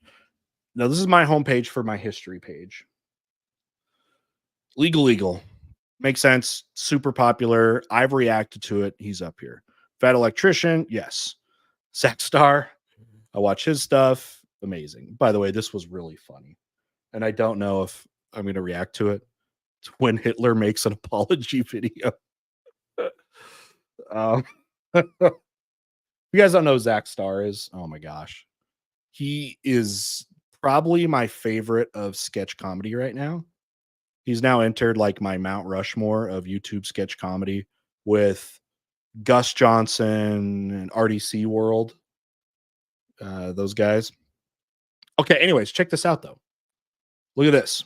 [SPEAKER 3] Now, this is my homepage for my history page. Legal. Makes sense. Super popular. I've reacted to it. He's up here. Fat Electrician. Yes. Zack Star. I watch his stuff. Amazing. By the way, this was really funny. And I don't know if I'm going to react to it. It's when Hitler makes an apology video. You guys don't know who Zack Star is? Oh my gosh. He is probably my favorite of sketch comedy right now. He's now entered like my Mount Rushmore of YouTube sketch comedy with Gus Johnson and RDC World. Those guys. Okay, anyways, check this out though. Look at this.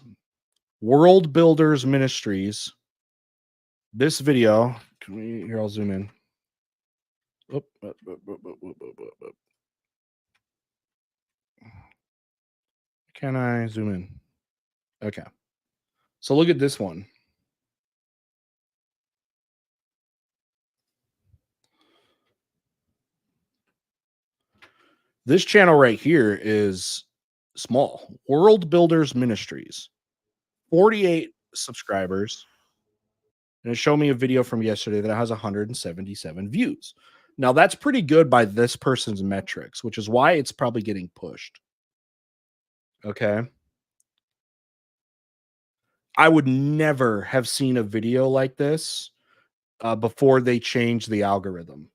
[SPEAKER 3] World Builders Ministries. This video, here I'll zoom in. Can I zoom in? Okay. So look at this one. This channel right here is small. World Builders Ministries. 48 subscribers. And it showed me a video from yesterday that has 177 views. Now that's pretty good by this person's metrics, which is why it's probably getting pushed. Okay. I would never have seen a video like this before they changed the algorithm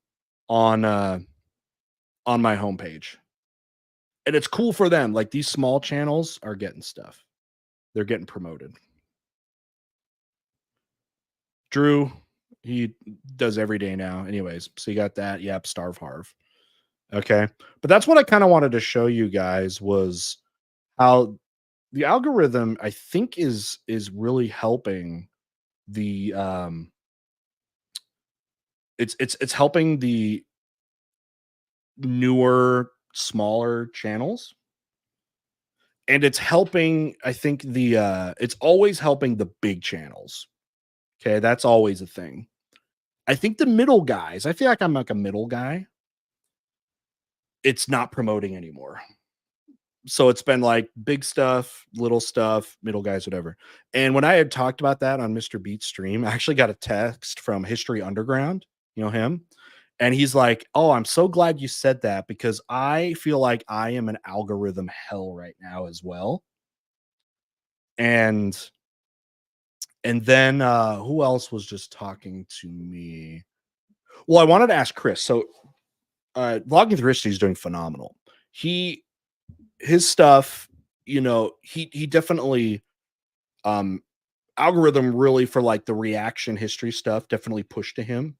[SPEAKER 3] on my homepage. And it's cool for them. Like these small channels are getting stuff. They're getting promoted. Drew, he does every day now. Anyways, so you got that. Yep, Starve Harv. Okay. But that's what I kind of wanted to show you guys was how the algorithm, I think, is really helping the it's helping the newer, smaller channels. And it's helping, I think, it's always helping the big channels. Okay, that's always a thing. I think the middle guys, I feel like I'm like a middle guy. It's not promoting anymore. So it's been like big stuff, little stuff, middle guys, whatever. And when I had talked about that on Mr. Beat's stream, I actually got a text from History Underground, you know him. And he's like, "Oh, I'm so glad you said that because I feel like I am an algorithm hell right now as well." And then who else was just talking to me? Well, I wanted to ask Chris. So Vlogging Through History is doing phenomenal. His stuff, he definitely algorithm really for like the reaction history stuff definitely pushed to him.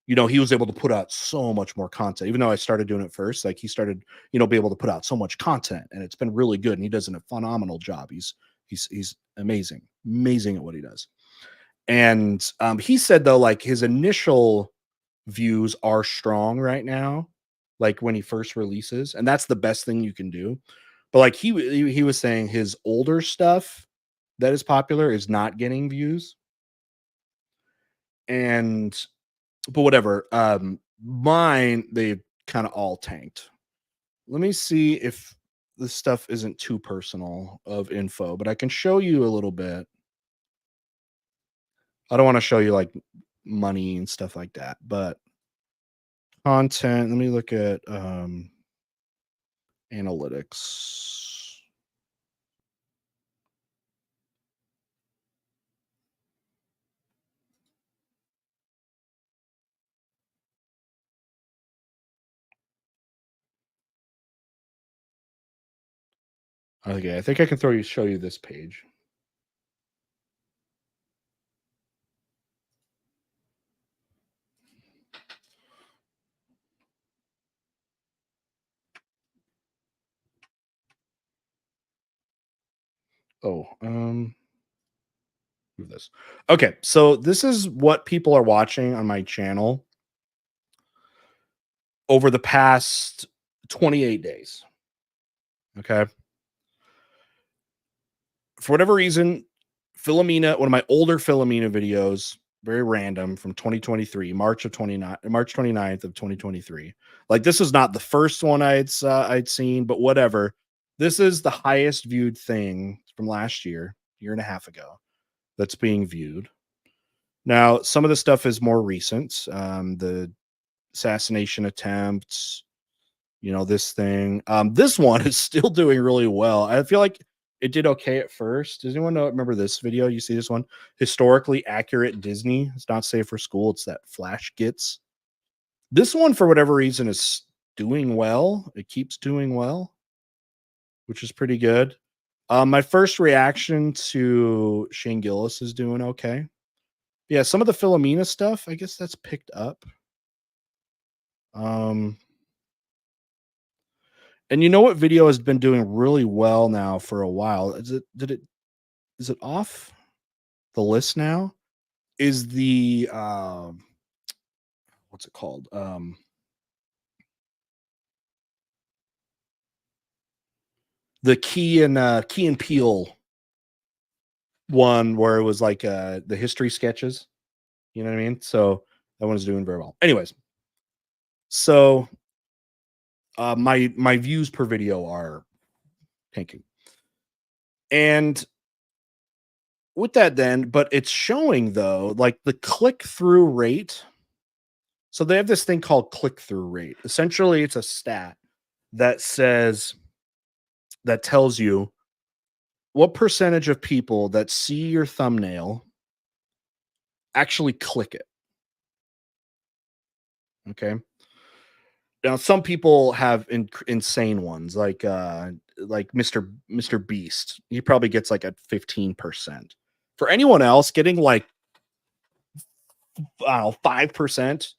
[SPEAKER 3] He was able to put out so much more content, even though I started doing it first. Like he started, be able to put out so much content, and it's been really good. And he does a phenomenal job. He's amazing at what he does. And he said though, like his initial views are strong right now, like when he first releases, and that's the best thing you can do. But like he was saying, his older stuff that is popular is not getting views, but whatever. Mine, they kind of all tanked. Let me see if this stuff isn't too personal of info, but I can show you a little bit. I don't want to show you like money and stuff like that, but content. Let me look at analytics. Okay, I think I can show you this page. Oh, move this. Okay, so this is what people are watching on my channel over the past 28 days. Okay. For whatever reason, Philomena, one of my older Philomena videos, very random from 2023, March 29th of 2023. Like this is not the first one I'd seen, but whatever. This is the highest viewed thing from last year and a half ago that's being viewed. Now, some of the stuff is more recent. The assassination attempts, this thing. This one is still doing really well. I feel like it did okay at first. Does anyone remember this video? You see this one? Historically accurate Disney. It's not safe for school. It's that Flash gets. This one, for whatever reason, is doing well. It keeps doing well, which is pretty good. My first reaction to Shane Gillis is doing okay. Yeah, some of the Philomena stuff, I guess that's picked up. And you know what video has been doing really well now for a while? Is it off the list now? Is the what's it called? The Key and Peele one where it was like the history sketches. You know what I mean? So that one's doing very well. Anyways, so my views per video are tanking. And with that then, but it's showing though, like the click-through rate. So they have this thing called click-through rate. Essentially, it's a stat that tells you what percentage of people that see your thumbnail actually click it. Okay. Now, some people have insane ones, like Mr. Beast. He probably gets like a 15%. For anyone else, getting like 5%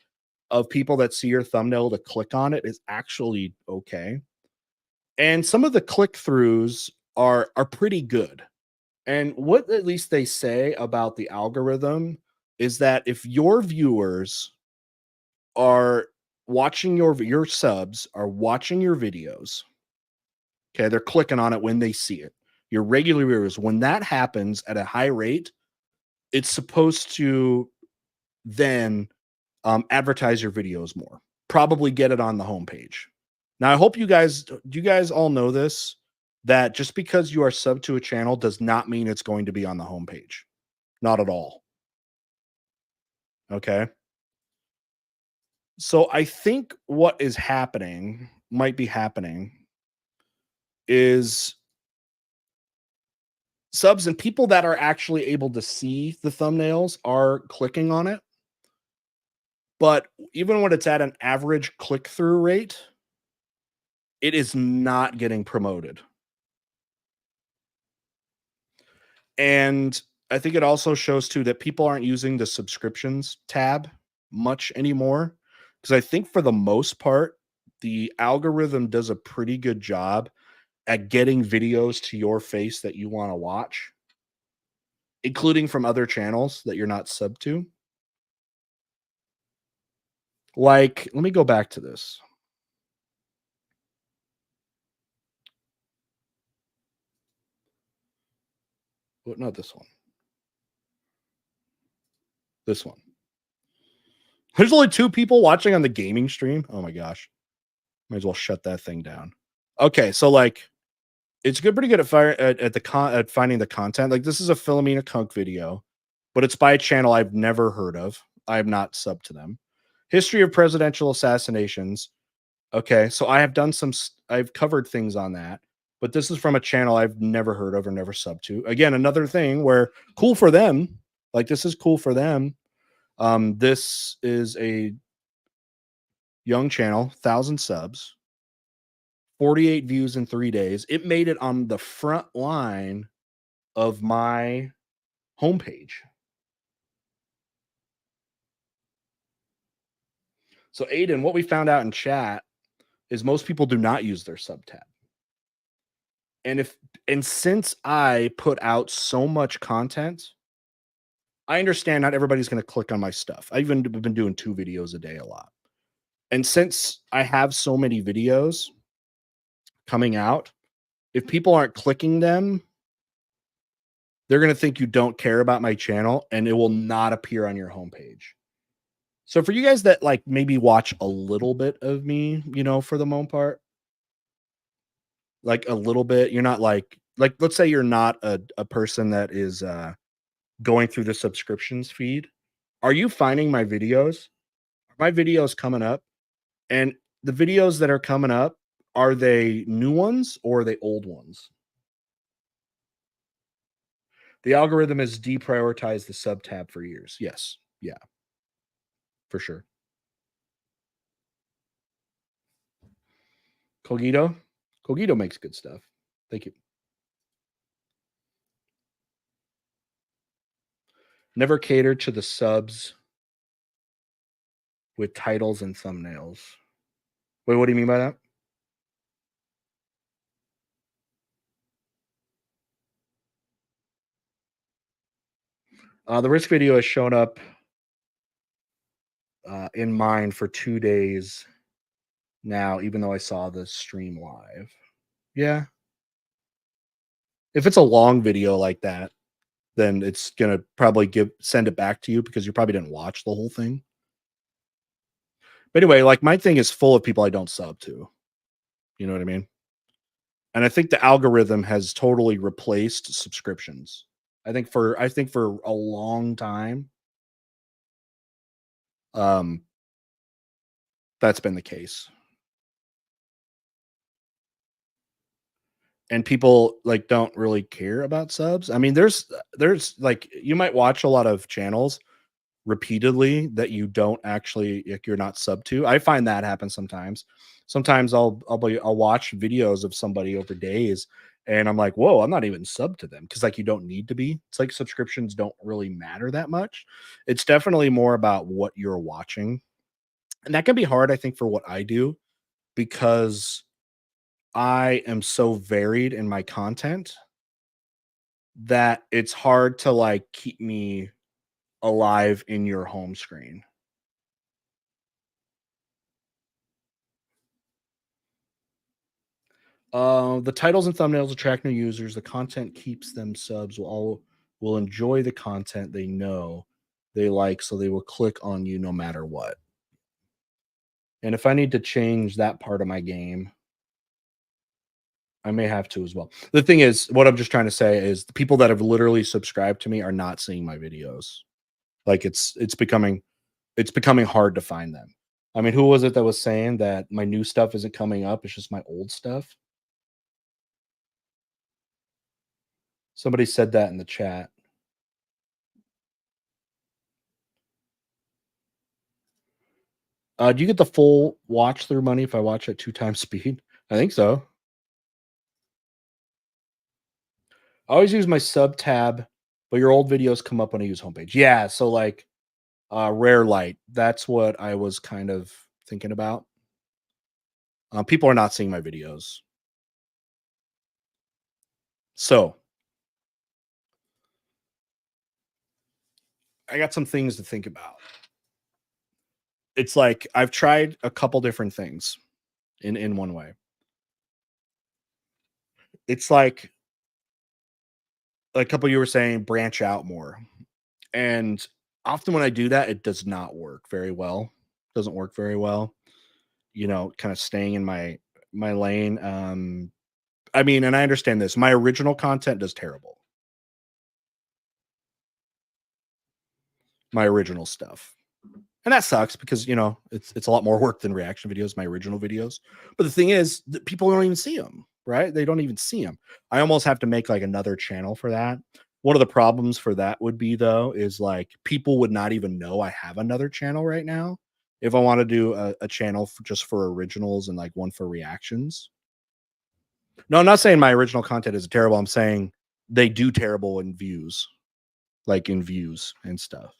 [SPEAKER 3] of people that see your thumbnail to click on it is actually okay. And some of the click throughs are pretty good. And what at least they say about the algorithm is that if your viewers are watching your subs are watching your videos, okay, they're clicking on it when they see it. Your regular viewers, when that happens at a high rate, it's supposed to then advertise your videos more. Probably get it on the homepage. Now, I hope you guys all know this, that just because you are sub to a channel does not mean it's going to be on the homepage. Not at all. Okay. So I think what might be happening is subs and people that are actually able to see the thumbnails are clicking on it. But even when it's at an average click-through rate, it is not getting promoted. And I think it also shows too that people aren't using the subscriptions tab much anymore. Because I think for the most part, the algorithm does a pretty good job at getting videos to your face that you want to watch, including from other channels that you're not sub to. Like, let me go back to this. What? Not this one. This one. There's only 2 people watching on the gaming stream. Oh my gosh. Might as well shut that thing down. Okay, so like it's good, pretty good at finding the content. Like this is a Philomena Kunk video, but it's by a channel I've never heard of. I have not subbed to them. History of presidential assassinations. Okay, so I've covered things on that, but this is from a channel I've never heard of or never subbed to. Again, another thing where cool for them. Like this is cool for them. This is a young channel, 1,000 subs, 48 views in 3 days. It made it on the front line of my homepage. So Aiden, what we found out in chat is most people do not use their sub tab. And since I put out so much content, I understand not everybody's going to click on my stuff. I've even been doing 2 videos a day a lot. And since I have so many videos coming out, if people aren't clicking them, they're going to think you don't care about my channel and it will not appear on your homepage. So for you guys that like maybe watch a little bit of me, for the most part, like a little bit, you're not like let's say you're not a person that is going through the subscriptions feed. Are you finding my videos? Are my videos coming up? And the videos that are coming up, are they new ones or are they old ones? The algorithm has deprioritized the sub tab for years. Yes. Yeah, for sure. Cogito. Cogito makes good stuff. Thank you. Never cater to the subs with titles and thumbnails. Wait, what do you mean by that? The risk video has shown up in mine for 2 days now, even though I saw the stream live. Yeah. If it's a long video like that, then it's gonna probably send it back to you because you probably didn't watch the whole thing. But anyway, like my thing is full of people I don't sub to. You know what I mean? And I think the algorithm has totally replaced subscriptions. I think for a long time, um, that's been the case. And people like don't really care about subs. I mean, there's like you might watch a lot of channels repeatedly that you don't actually like you're not sub to. I find that happens sometimes. Sometimes I'll watch videos of somebody over days and I'm like, whoa, I'm not even sub to them because like you don't need to be. It's like subscriptions don't really matter that much. It's definitely more about what you're watching. And that can be hard, I think, for what I do because I am so varied in my content that it's hard to like keep me alive in your home screen. The titles and thumbnails attract new users. The content keeps them subs. Will enjoy the content they know they like, so they will click on you no matter what. And if I need to change that part of my game, I may have to as well. The thing is, what I'm just trying to say is the people that have literally subscribed to me are not seeing my videos. Like it's becoming hard to find them. I mean, who was it that was saying that my new stuff isn't coming up? It's just my old stuff. Somebody said that in the chat. Do you get the full watch through money if I watch at 2 times speed? I think so. I always use my sub tab, but your old videos come up when I use homepage. Yeah, so like rare light. That's what I was kind of thinking about. People are not seeing my videos. So I got some things to think about. It's like I've tried a couple different things in one way. It's like a couple you were saying branch out more. And often when I do that, it does not work very well. Doesn't work very well. Kind of staying in my lane. I mean, and I understand this. My original content does terrible. My original stuff. And that sucks because it's a lot more work than reaction videos, my original videos. But the thing is, people don't even see them, right? They don't even see them. I almost have to make like another channel for that. One of the problems for that would be though is like people would not even know I have another channel right now. If I want to do a channel just for originals and like one for reactions. No, I'm not saying my original content is terrible. I'm saying they do terrible in views, like in views and stuff.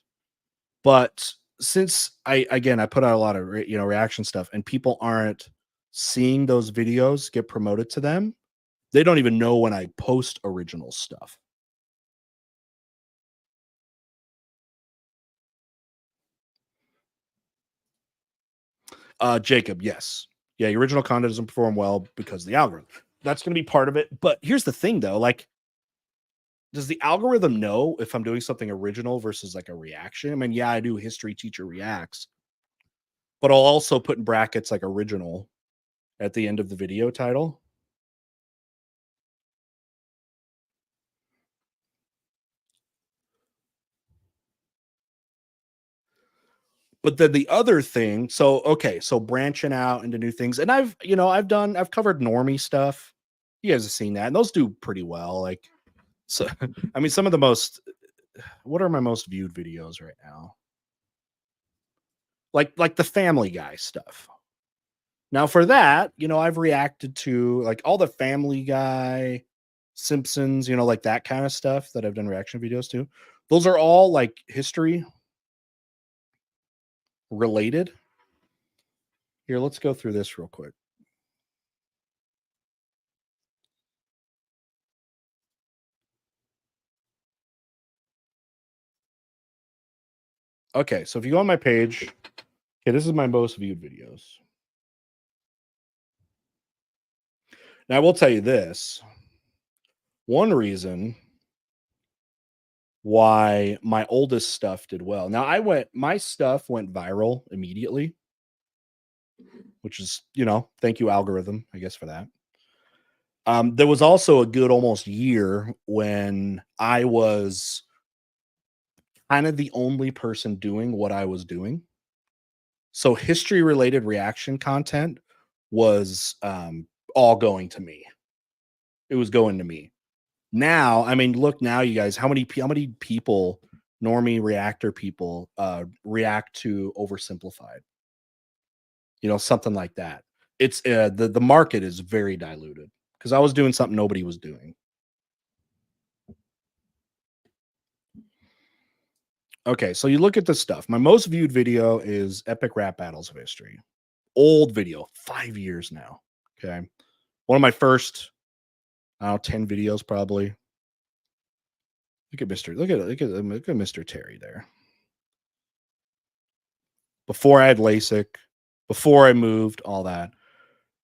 [SPEAKER 3] But since I put out a lot of reaction stuff and people aren't seeing those videos get promoted to them, they don't even know when I post original stuff. Jacob, yes. Yeah, your original content doesn't perform well because of the algorithm. That's going to be part of it. But here's the thing though, like does the algorithm know if I'm doing something original versus like a reaction? I mean, yeah, I do history teacher reacts, but I'll also put in brackets like original at the end of the video title. But then the other thing, so okay, so branching out into new things, and I've covered normie stuff. You guys have seen that, and those do pretty well. Like, so I mean, some of the most, what are my most viewed videos right now? Like the Family Guy stuff. Now for that, I've reacted to like all the Family Guy, Simpsons, like that kind of stuff that I've done reaction videos to. Those are all like history related. Here, let's go through this real quick. Okay, so if you go on my page, okay, this is my most viewed videos. Now I will tell you this. One reason why my oldest stuff did well. Now my stuff went viral immediately, which is, thank you algorithm, I guess for that. There was also a good almost year when I was kind of the only person doing what I was doing. So history related reaction content was all going to me. It was going to me. Now, I mean, look now, you guys, how many people, normie reactor people, react to oversimplified? Something like that. It's the market is very diluted because I was doing something nobody was doing. Okay, so you look at this stuff. My most viewed video is Epic Rap Battles of History. Old video, 5 years now. Okay. One of my first, I don't know, 10 videos probably. Look at Mr. Terry there. Before I had LASIK, before I moved, all that.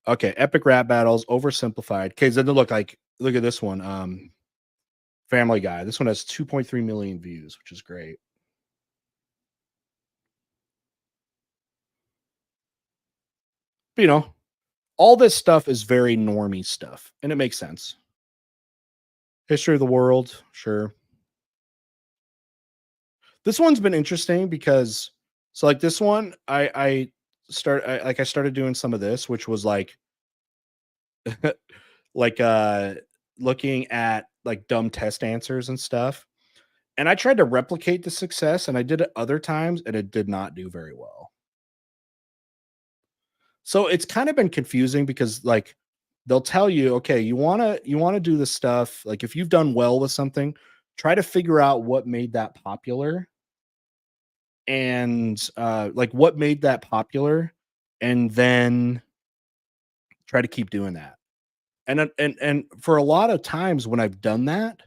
[SPEAKER 3] Okay, Epic Rap Battles, oversimplified. Okay, so then look at this one. Family Guy. This one has 2.3 million views, which is great. But, all this stuff is very normie stuff, and it makes sense. History of the world, sure. This one's been interesting because, so like this one, I started doing some of this, which was like like looking at like dumb test answers and stuff. And I tried to replicate the success, and I did it other times, and it did not do very well. So it's kind of been confusing because like they'll tell you, okay, you wanna do this stuff. Like if you've done well with something, try to figure out what made that popular and like what made that popular, and then try to keep doing that. And for a lot of times when I've done that,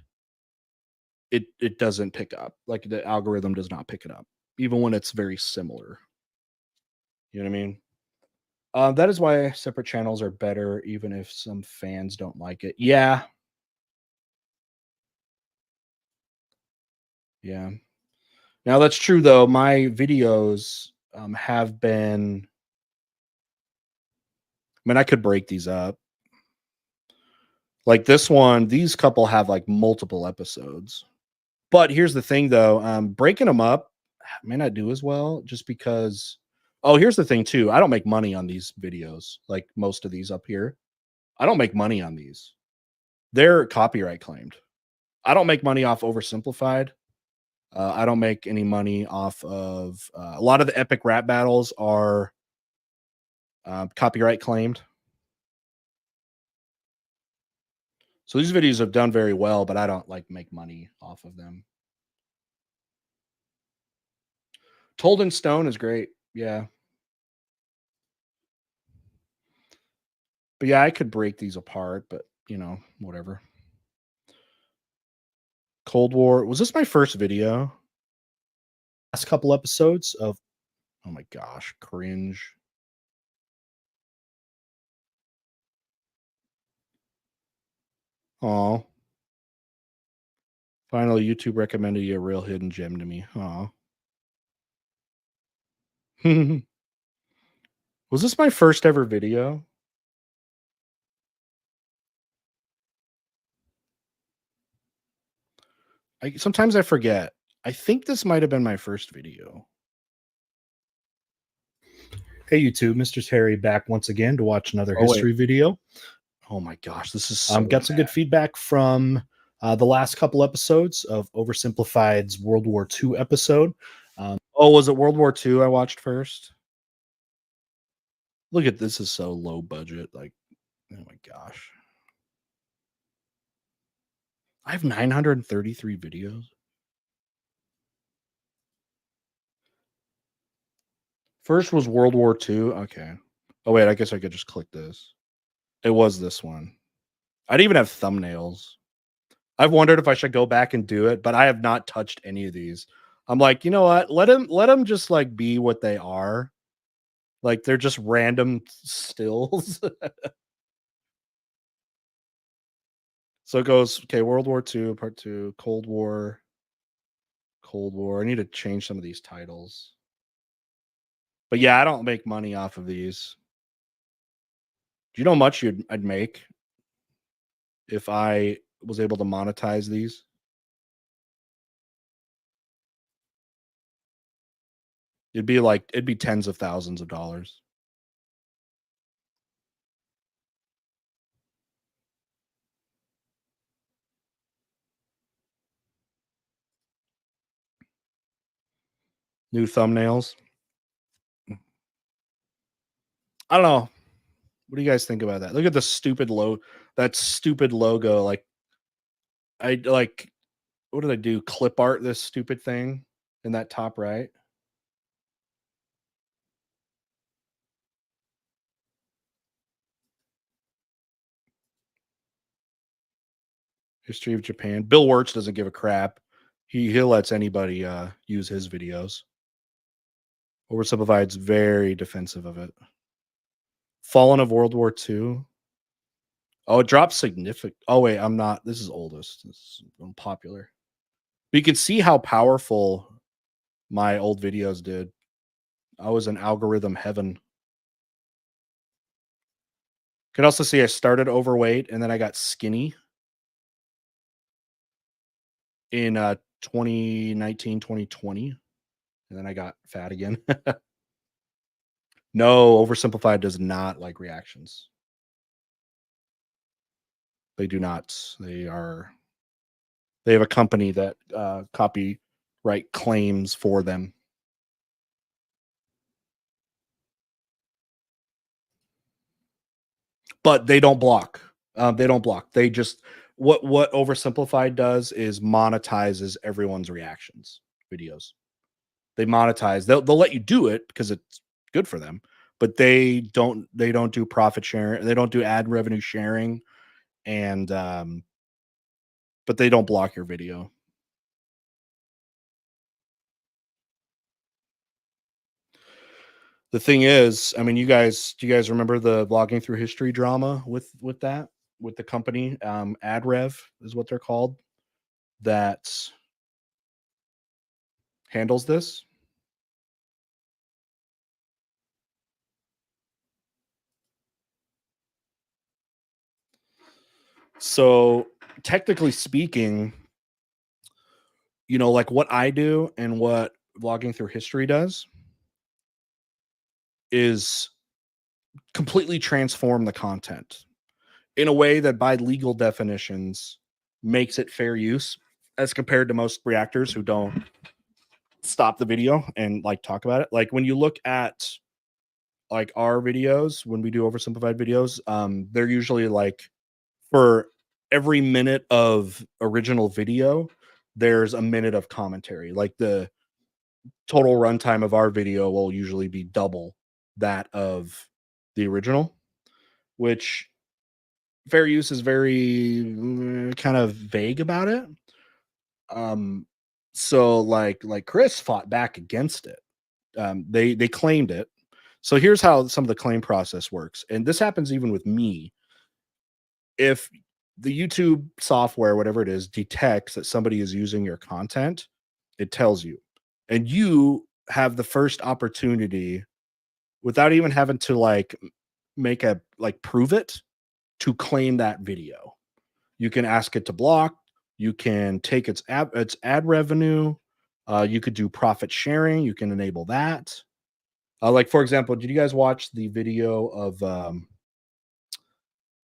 [SPEAKER 3] it doesn't pick up. Like the algorithm does not pick it up, even when it's very similar. You know what I mean? That is why separate channels are better, even if some fans don't like it. Yeah, yeah. Now that's true though. My videos have been. I mean, I could break these up. Like this one, these couple have like multiple episodes. But here's the thing though, breaking them up may not do as well just because. Oh, here's the thing too. I don't make money on these videos, like most of these up here. I don't make money on these. They're copyright claimed. I don't make money off oversimplified. I don't make any money off of a lot of the epic rap battles are copyright claimed. So these videos have done very well, but I don't like make money off of them. Told in Stone is great. Yeah. But yeah, I could break these apart, but whatever. Cold War. Was this my first video? Last couple episodes of, oh my gosh, cringe. Oh, Finally, YouTube recommended you a real hidden gem to me. Aw. Was this my first ever video? Sometimes I forget. I think this might have been my first video. Hey YouTube, Mr. Terry back once again to watch another history video. Oh my gosh, this is so got some good feedback from the last couple episodes of Oversimplified's World War II episode. Was it World War II I watched first? Look at this, is so low budget. Like, oh my gosh. I have 933 videos. First was World War II. Okay. Oh wait, I guess I could just click this. It was this one. I didn't even have thumbnails. I've wondered if I should go back and do it, but I have not touched any of these. I'm like, you know what? Let them just like be what they are. Like they're just random stills. So it goes, okay, World War II, Part 2, Cold War. I need to change some of these titles. But yeah, I don't make money off of these. Do you know how much I'd make if I was able to monetize these? It'd be tens of thousands of dollars. New thumbnails. I don't know. What do you guys think about that? Look at the stupid that stupid logo. Like what did I do? Clip art this stupid thing in that top right. History of Japan. Bill Wirtz doesn't give a crap. He lets anybody use his videos. Oversimplified's very defensive of it. Fallen of World War II. Oh, it dropped significant. Oh wait, I'm not. This is oldest. This is unpopular. But you can see how powerful my old videos did. I was in algorithm heaven. Could also see I started overweight and then I got skinny in 2019, 2020. And then I got fat again. No, Oversimplified does not like reactions. They do not. They have a company that copyright claims for them. But they don't block. They don't block. They just what Oversimplified does is monetizes everyone's reactions videos. They monetize. They'll let you do it because it's good for them, but they don't do profit sharing. They don't do ad revenue sharing, and but they don't block your video. The thing is, I mean, do you guys remember the vlogging through history drama with the company? AdRev is what they're called, that handles this. So technically speaking, like what I do and what vlogging through history does is completely transform the content in a way that by legal definitions makes it fair use as compared to most reactors who don't stop the video and like talk about it. Like when you look at like our videos, when we do oversimplified videos, they're usually like for every minute of original video, there's a minute of commentary. Like the total runtime of our video will usually be double that of the original, which fair use is very kind of vague about it. So like Chris fought back against it. They claimed it. So here's how some of the claim process works, and this happens even with me. If the YouTube software, whatever it is, detects that somebody is using your content. It tells you, and you have the first opportunity without even having to like make a like prove it to claim that video. You can ask it to block. You can take its ad revenue. You could do profit sharing. You can enable that. Like for example, did you guys watch the video of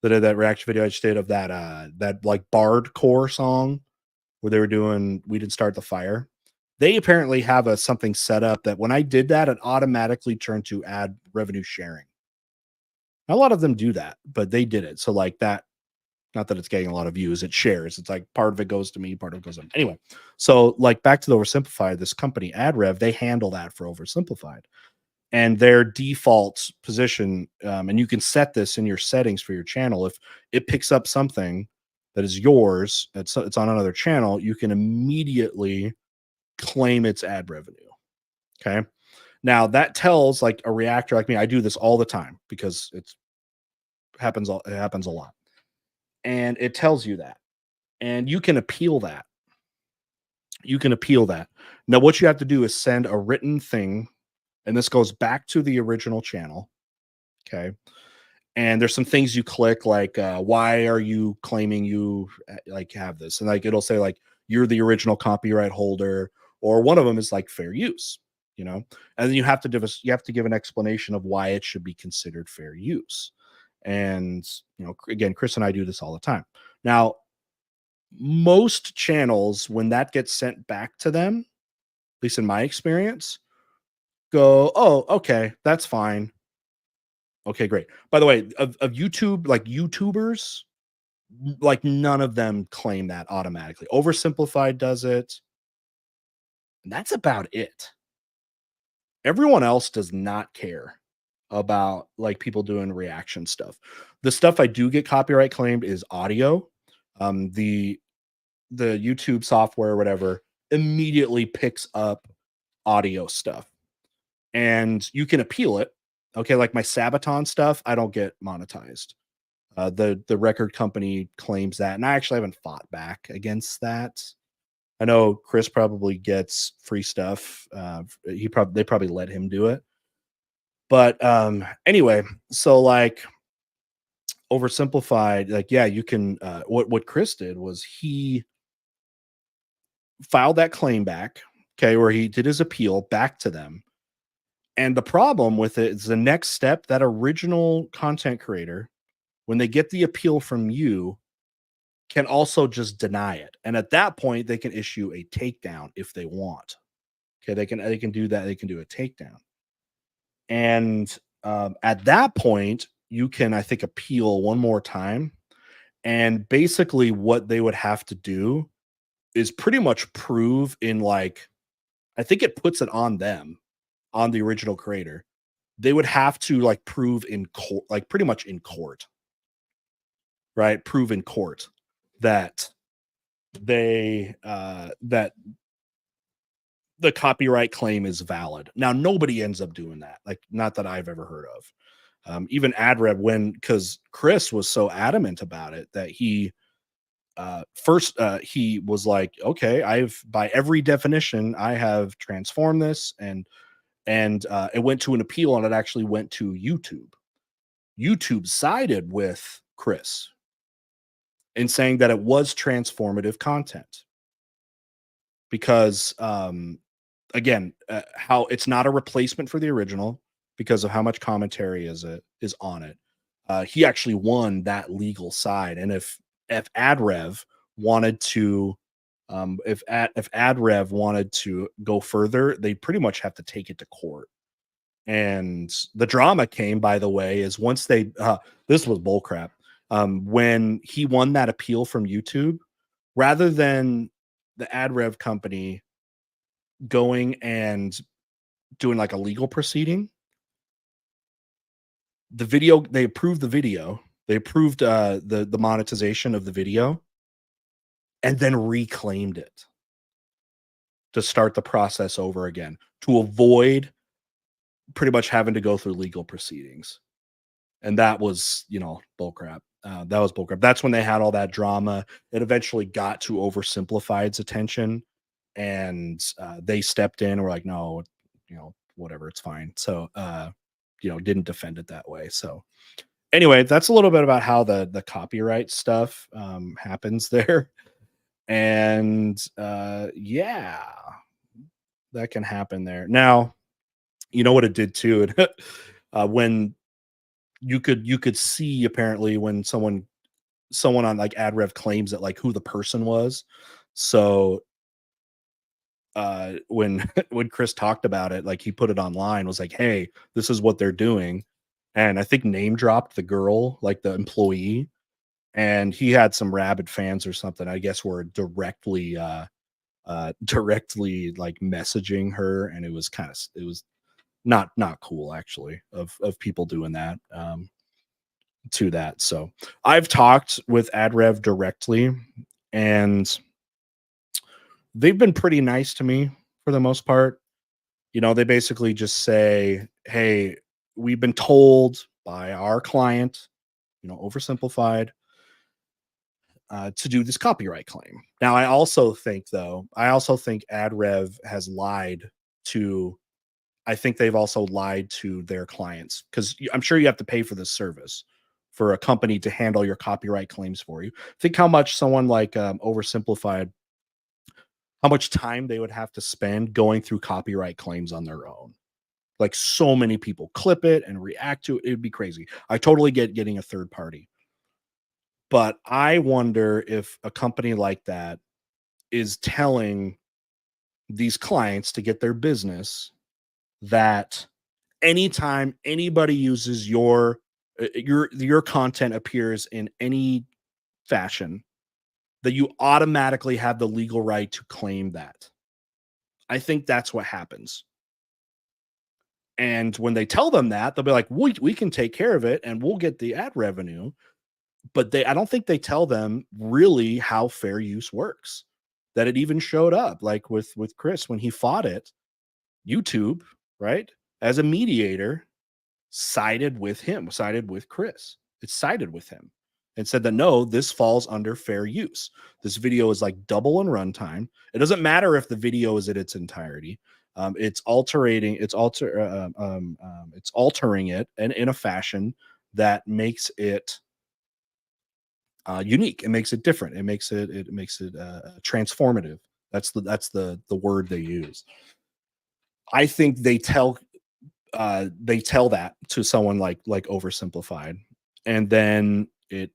[SPEAKER 3] that reaction video I just did of that like Bard core song where they were doing "We Didn't Start the Fire"? They apparently have something set up that when I did that, it automatically turned to ad revenue sharing. A lot of them do that, but they did it. So like that, not that it's getting a lot of views, it shares. It's like part of it goes to me, part of it goes to me. Anyway, so like back to the Oversimplified, this company AdRev, they handle that for Oversimplified. And their default position, and you can set this in your settings for your channel. If it picks up something that is yours, it's on another channel, you can immediately claim its ad revenue. Okay. Now that tells like a reactor like me, I do this all the time because it happens a lot. And it tells you that. And you can appeal that. You can appeal that. Now, what you have to do is send a written thing, and this goes back to the original channel. Okay. And there's some things you click like why are you claiming you like have this, and like it'll say like you're the original copyright holder, or one of them is like fair use, and then you have to give an explanation of why it should be considered fair use. And again, Chris and I do this all the time. Now most channels, when that gets sent back to them, at least in my experience, go, oh, okay, that's fine. Okay, great. By the way, of YouTube, like YouTubers, like none of them claim that automatically. Oversimplified does it. And that's about it. Everyone else does not care about like people doing reaction stuff. The stuff I do get copyright claimed is audio. The YouTube software or whatever immediately picks up audio stuff, and you can appeal it. Okay, like my Sabaton stuff, I don't get monetized. The record company claims that, and I actually haven't fought back against that. I know Chris probably gets free stuff. They probably let him do it. But anyway, so like Oversimplified, like yeah, you can. What Chris did was he filed that claim back. Okay, where he did his appeal back to them. And the problem with it is the next step, that original content creator, when they get the appeal from you, can also just deny it. And at that point, they can issue a takedown if they want. Okay, they can do that. They can do a takedown. And at that point, you can, I think, appeal one more time. And basically, what they would have to do is pretty much prove in like, I think it puts it on them, on the original creator. They would have to like prove in court, like pretty much in court, right? Prove in court that that the copyright claim is valid. Now, nobody ends up doing that. Like, not that I've ever heard of. Even AdRev, because Chris was so adamant about it that he first he was like, okay, I've by every definition I have transformed this, and it went to an appeal, and it actually went to YouTube. YouTube sided with Chris in saying that it was transformative content because again, how it's not a replacement for the original because of how much commentary is on it. He actually won that legal side, and if AdRev wanted to, if AdRev wanted to go further, they pretty much have to take it to court. And the drama came, by the way, is once they this was bullcrap. When he won that appeal from YouTube, rather than the AdRev company going and doing like a legal proceeding, they approved the video, they approved the monetization of the video, and then reclaimed it to start the process over again to avoid pretty much having to go through legal proceedings. And that was, bullcrap. That was bullcrap. That's when they had all that drama. It eventually got to Oversimplified's attention, and they stepped in and were like, no, whatever, it's fine. So, didn't defend it that way. So, anyway, that's a little bit about how the copyright stuff happens there. And yeah, that can happen there. Now, you know what it did too? When you could see apparently when someone on like AdRev claims that like who the person was. So when when Chris talked about it, like he put it online, was like, hey, this is what they're doing. And I think name dropped the girl, like the employee, and he had some rabid fans or something, I guess, were directly like messaging her, and it was not cool actually of people doing that to that. So I've talked with AdRev directly, and they've been pretty nice to me for the most part. They basically just say, hey, we've been told by our client, Oversimplified, to do this copyright claim. Now, I also think AdRev has lied to, I think they've also lied to their clients, because I'm sure you have to pay for this service for a company to handle your copyright claims for you. Think how much someone like Oversimplified, how much time they would have to spend going through copyright claims on their own. Like, so many people clip it and react to it. It'd be crazy. I totally get getting a third party. But I wonder if a company like that is telling these clients to get their business that anytime anybody uses your content appears in any fashion, that you automatically have the legal right to claim that. I think that's what happens. And when they tell them that, they'll be like, we can take care of it and we'll get the ad revenue. But I don't think they tell them really how fair use works. That it even showed up, like with Chris when he fought it, YouTube, right? As a mediator, sided with Chris. It sided with him and said that no, this falls under fair use. This video is like double in runtime. It doesn't matter if the video is in its entirety. It's altering it in a fashion that makes it unique. It makes it different. It makes it transformative. That's the word they use. I think they tell that to someone like Oversimplified, and then it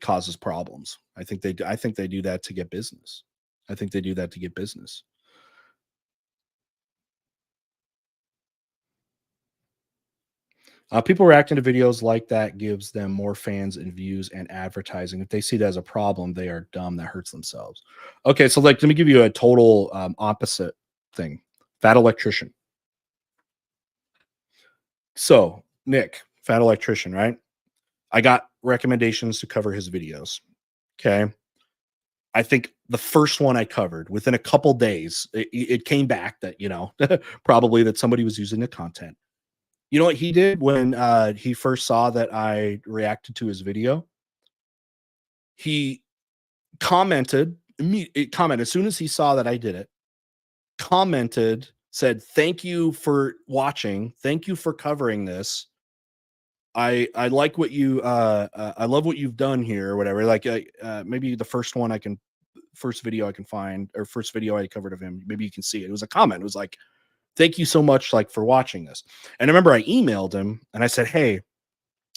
[SPEAKER 3] causes problems. I think they do that to get business. I think they do that to get business. People reacting to videos like that gives them more fans and views and advertising. If they see that as a problem, they are dumb. That hurts themselves. Okay, so like, let me give you a total opposite thing. Fat electrician. So Nick, fat electrician, right? I got recommendations to cover his videos. Okay. I think the first one I covered within a couple days, it came back that, probably that somebody was using the content. You know what he did when he first saw that I reacted to his video? He commented as soon as he saw that I did it, commented, said, "Thank you for watching. Thank you for covering this. I like what I love what you've done here," or whatever. Like maybe the first video I can find, or first video I covered of him, maybe you can see it. It was a comment. It was like, "Thank you so much, like, for watching this." And I remember I emailed him and I said, "Hey,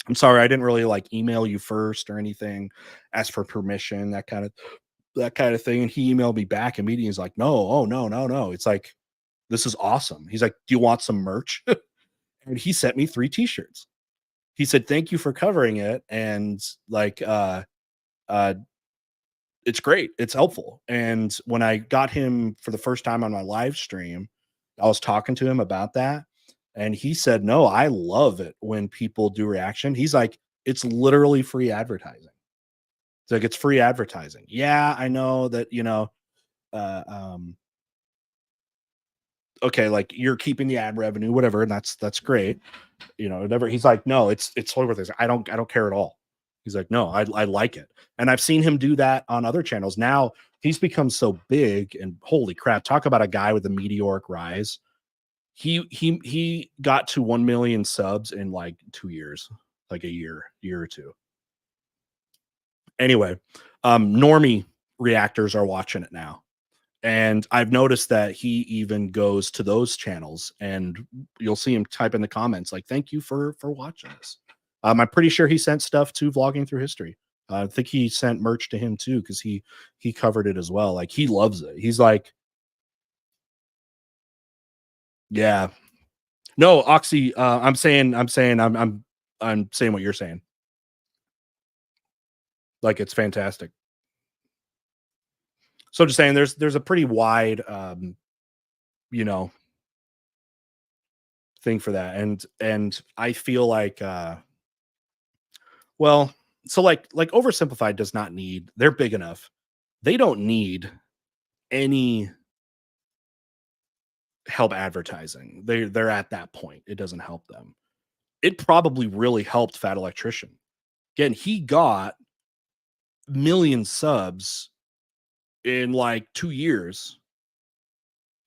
[SPEAKER 3] I'm sorry, I didn't really like email you first or anything, ask for permission, that kind of thing." And he emailed me back immediately. He's like, "No, oh no, no, no. It's like, this is awesome." He's like, "Do you want some merch?" And he sent me 3 t-shirts. He said, "Thank you for covering it." And like, uh, it's great. It's helpful. And when I got him for the first time on my live stream, I was talking to him about that. And he said, "No, I love it when people do reaction." He's like, "It's literally free advertising." It's like, it's free advertising. Yeah, I know that, uh, um, okay, like, you're keeping the ad revenue, whatever, and that's great. Whatever. He's like, "No, it's totally worth it." I don't care at all. He's like, no, I like it. And I've seen him do that on other channels. Now he's become so big, and holy crap, talk about a guy with a meteoric rise. He got to 1 million subs in like 2 years, like a year or two. Anyway, normie reactors are watching it now. And I've noticed that he even goes to those channels, and you'll see him type in the comments like, thank you for watching this. I'm pretty sure he sent stuff to Vlogging Through History. I think he sent merch to him too, because he covered it as well. Like, he loves it. He's like, yeah. No, Oxy, I'm saying I'm saying what you're saying. Like, it's fantastic. So just saying, there's a pretty wide you know, thing for that. And I feel like well, so like Oversimplified does not need, they're big enough. They don't need any help advertising. They're at that point. It doesn't help them. It probably really helped Fat Electrician. Again, he got million subs in like 2 years.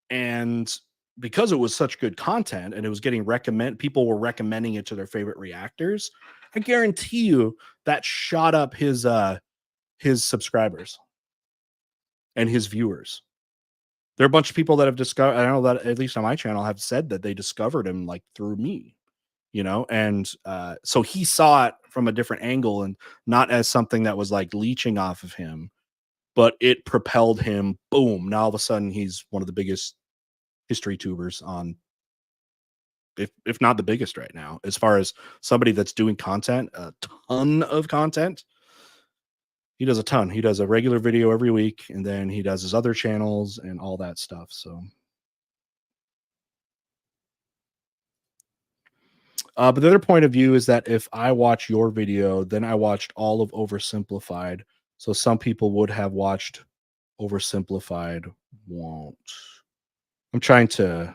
[SPEAKER 3] And because it was such good content and it was getting people were recommending it to their favorite reactors, I guarantee you that shot up his subscribers and his viewers. There are a bunch of people that have discovered, I know that at least on my channel have said that they discovered him like through me, and so he saw it from a different angle, and not as something that was like leeching off of him, but it propelled him. Boom. Now all of a sudden he's one of the biggest history tubers on, if not the biggest right now, as far as somebody that's doing content, a ton of content. He does a ton. He does a regular video every week, and then he does his other channels and all that stuff. So, but the other point of view is that if I watch your video, then I watched all of Oversimplified. So some people would have watched Oversimplified, won't. I'm trying to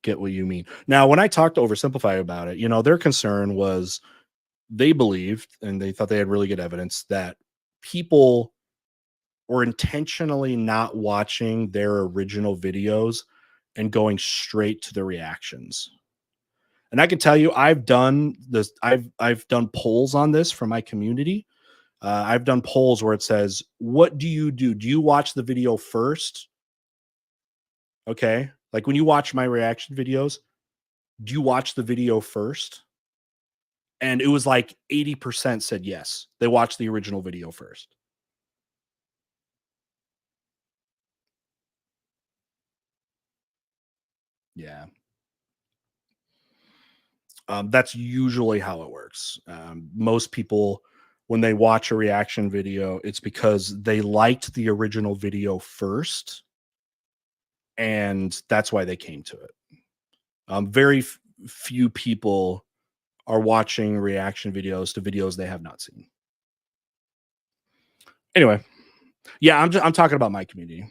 [SPEAKER 3] get what you mean. Now, when I talked to Oversimplified about it, their concern was, they believed, and they thought they had really good evidence, that people were intentionally not watching their original videos and going straight to the reactions. And I can tell you, I've done this. I've done polls on this for my community. I've done polls where it says, what do you do? Do you watch the video first? Okay. Like, when you watch my reaction videos, do you watch the video first? And it was like 80% said yes. They watched the original video first. Yeah. That's usually how it works. Most people, when they watch a reaction video, it's because they liked the original video first, and that's why they came to it. Very few people are watching reaction videos to videos they have not seen. Anyway, yeah, I'm talking about my community.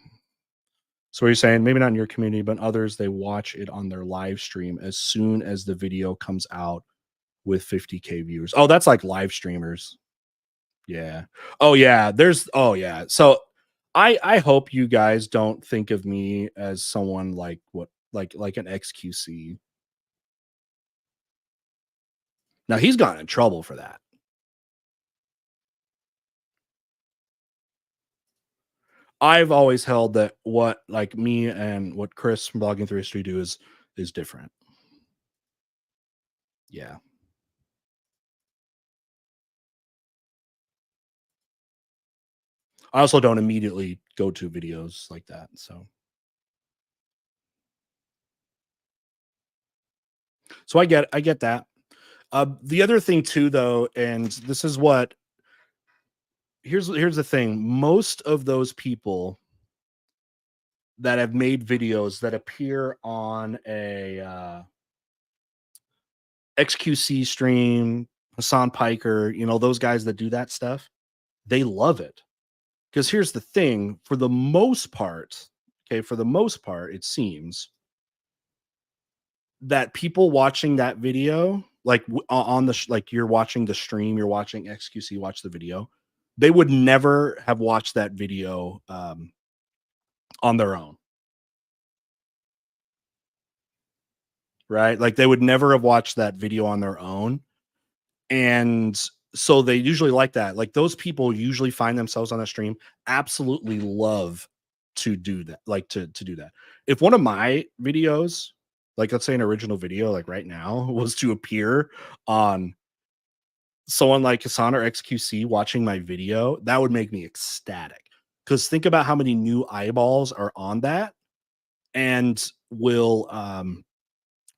[SPEAKER 3] So you're saying maybe not in your community, but others, they watch it on their live stream as soon as the video comes out with 50K viewers. Oh, that's like live streamers. Yeah. Oh yeah. Oh yeah. So I hope you guys don't think of me as someone like like an XQC. Now he's gotten in trouble for that. I've always held that what like me and what Chris from Blogging Through History do is different. Yeah. I also don't immediately go to videos like that. So I get that. The other thing too, though, and this is what, here's the thing. Most of those people that have made videos that appear on a XQC stream, Hassan Piker, those guys that do that stuff, they love it. Because here's the thing, for the most part, it seems that people watching that video like on the like you're watching the stream, you're watching XQC watch the video, they would never have watched that video on their own, right? Like they would never have watched that video on their own. And so they usually like that. Like those people usually find themselves on a stream, absolutely love to do that, like to do that. If one of my videos, like let's say an original video, like right now, was to appear on someone like Hassan or XQC watching my video, that would make me ecstatic. Because think about how many new eyeballs are on that and will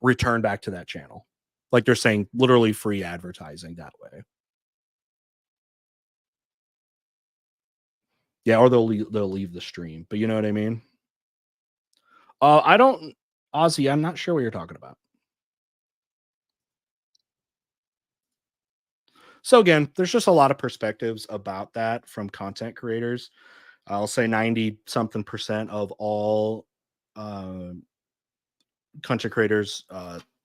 [SPEAKER 3] return back to that channel. Like they're saying, literally free advertising that way. Yeah, or they'll leave the stream, but you know what I mean? I don't Ozzy, I'm not sure what you're talking about. So again, there's just a lot of perspectives about that from content creators. I'll say 90 something percent of all uh, content creators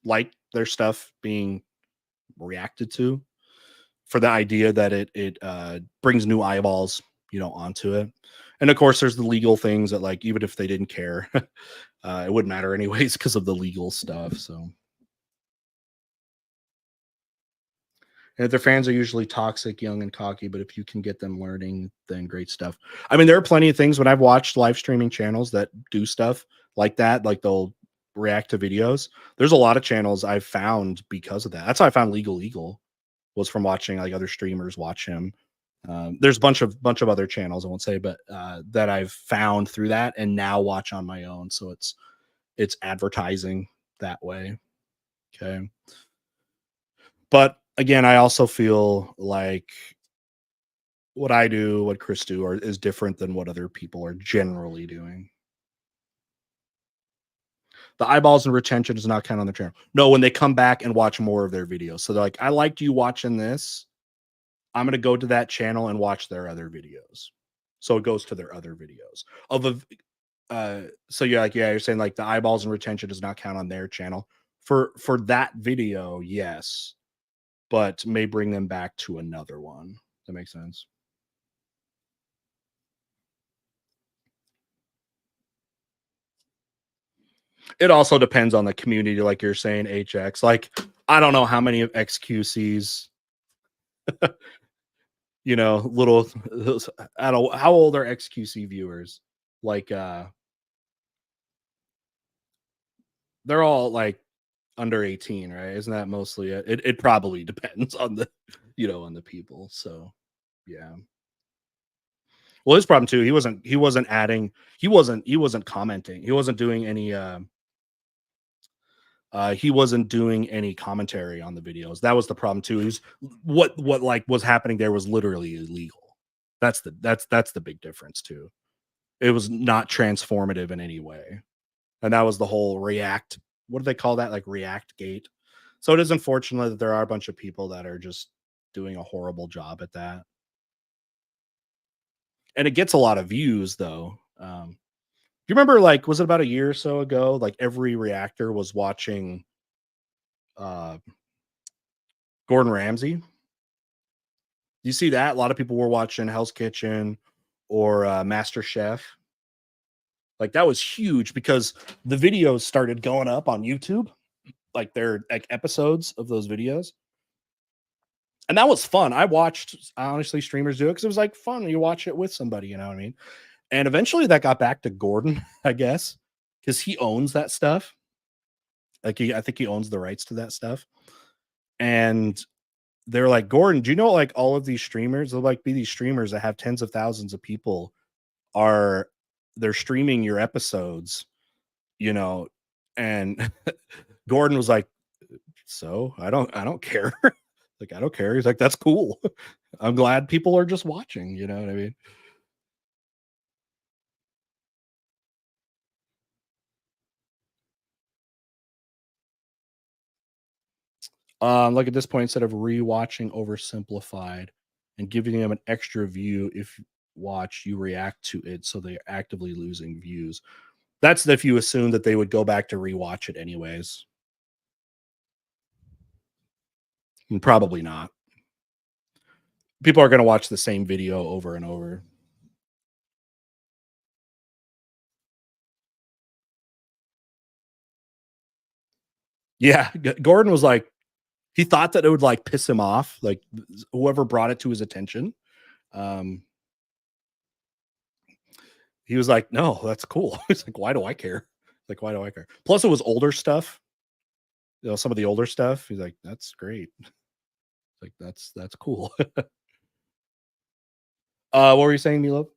[SPEAKER 3] like their stuff being reacted to for the idea that it brings new eyeballs, onto it. And of course, there's the legal things that like even if they didn't care, it wouldn't matter anyways because of the legal stuff. So, and if their fans are usually toxic, young, and cocky, but if you can get them learning, then great stuff. I mean, there are plenty of things when I've watched live streaming channels that do stuff like that, like they'll react to videos. There's a lot of channels I've found because of that. That's how I found Legal Eagle, was from watching like other streamers watch him. There's a bunch of other channels I won't say, but that I've found through that and now watch on my own. So it's advertising that way. Okay. But again, I also feel like what I do, what Chris do, is different than what other people are generally doing. The eyeballs and retention does not count on the channel. No, when they come back and watch more of their videos. So they're like, I liked you watching this. I'm going to go to that channel and watch their other videos. So it goes to their other videos. So you're like, yeah, you're saying like the eyeballs and retention does not count on their channel. For that video, yes, but may bring them back to another one. That makes sense. It also depends on the community, like you're saying, HX. Like, I don't know how many of XQC's, little I don't how old are XQC viewers? Like they're all like under 18, right? Isn't that mostly it? It probably depends on the on the people. So yeah. Well, his problem too, he wasn't adding, he wasn't commenting. He wasn't doing any commentary on the videos. That was the problem too. He's what like was happening there was literally illegal. That's the big difference too. It was not transformative in any way. And that was the whole React. What do they call that? Like React Gate. So it is unfortunate that there are a bunch of people that are just doing a horrible job at that. And it gets a lot of views though. You remember, like, was it about a year or so ago? Like every reactor was watching uh Gordon Ramsay. You see that? A lot of people were watching Hell's Kitchen or Master Chef. Like that was huge because the videos started going up on YouTube, like they're like episodes of those videos. And that was fun. I watched honestly streamers do it because it was like fun. You watch it with somebody, you know what I mean? And eventually that got back to Gordon, I guess, because he owns that stuff. Like I think he owns the rights to that stuff. And they're like, Gordon, do you know like all of these streamers? They'll like be these streamers that have tens of thousands of people are they're streaming your episodes, you know, and Gordon was like, so I don't care. Like, I don't care. He's like, that's cool. I'm glad people are just watching, you know what I mean? Like at this point, instead of rewatching oversimplified and giving them an extra view, if watch, you react to it, so they're actively losing views. That's if you assume that they would go back to rewatch it anyways. Probably not. People are going to watch the same video over and over. Yeah, Gordon was like, he thought that it would like piss him off, like whoever brought it to his attention. Um, he was like, "No, that's cool." He's like, "Why do I care?" Like, why do I care? Plus, it was older stuff. You know, some of the older stuff. He's like, "That's great." Like, that's cool. What were you saying, Milo?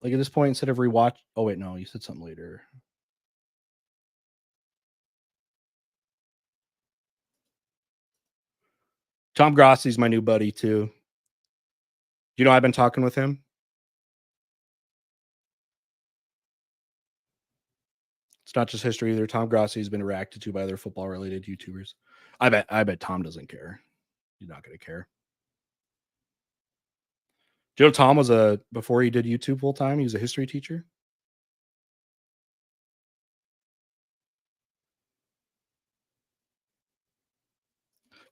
[SPEAKER 3] Like at this point, instead of rewatch. Oh wait, no, you said something later. Tom Grossi's my new buddy too. You know, I've been talking with him. It's not just history either. Tom Grossi has been reacted to by other football related YouTubers. I bet Tom doesn't care. He's not gonna care. Do you know Tom was a before he did YouTube full time, he was a history teacher?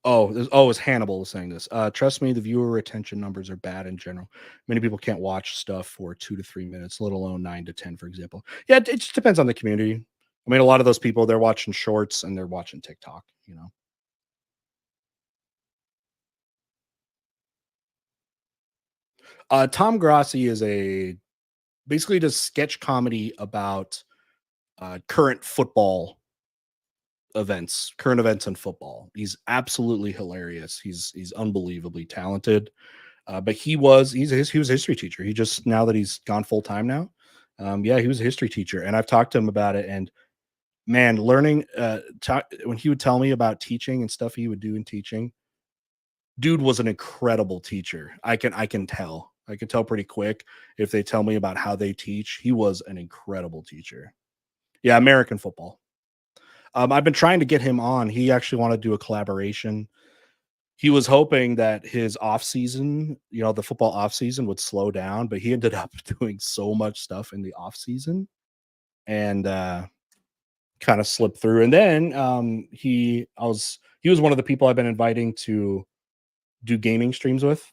[SPEAKER 3] It's Hannibal was saying this. Trust me, the viewer retention numbers are bad in general. Many people can't watch stuff for 2 to 3 minutes, let alone 9 to 10, for example. Yeah, it just depends on the community. I mean, a lot of those people they're watching shorts and they're watching TikTok. You know, Tom Grossi is a basically does sketch comedy about current football events, current events in football. He's absolutely hilarious. He's unbelievably talented. But he was a history teacher. He just now that he's gone full time now. Yeah, he was a history teacher, and I've talked to him about it. And man, learning when he would tell me about teaching and stuff he would do in teaching, dude was an incredible teacher. I can tell pretty quick if they tell me about how they teach. He was an incredible teacher. Yeah, American football. I've been trying to get him on. He actually wanted to do a collaboration. He was hoping that his off season, you know, the football off season would slow down, but he ended up doing so much stuff in the off season and kind of slipped through. And then he was one of the people I've been inviting to do gaming streams with.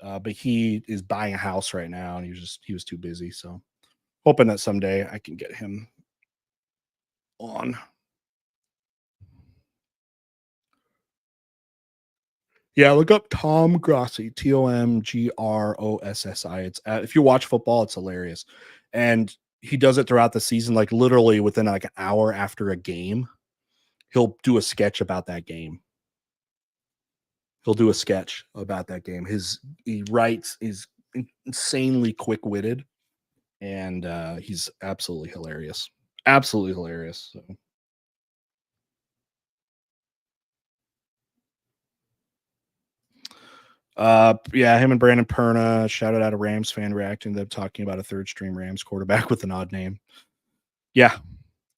[SPEAKER 3] But he is buying a house right now and he was too busy. So hoping that someday I can get him on. Yeah, look up Tom Grossi, Tomgrossi. It's if you watch football, it's hilarious, and he does it throughout the season. Like literally within like an hour after a game, he'll do a sketch about that game. He'll do a sketch about that game. He writes is insanely quick witted, and he's absolutely hilarious. Absolutely hilarious. So. Yeah, him and Brandon Perna shouted out a Rams fan reacting to them talking about a third string Rams quarterback with an odd name. Yeah.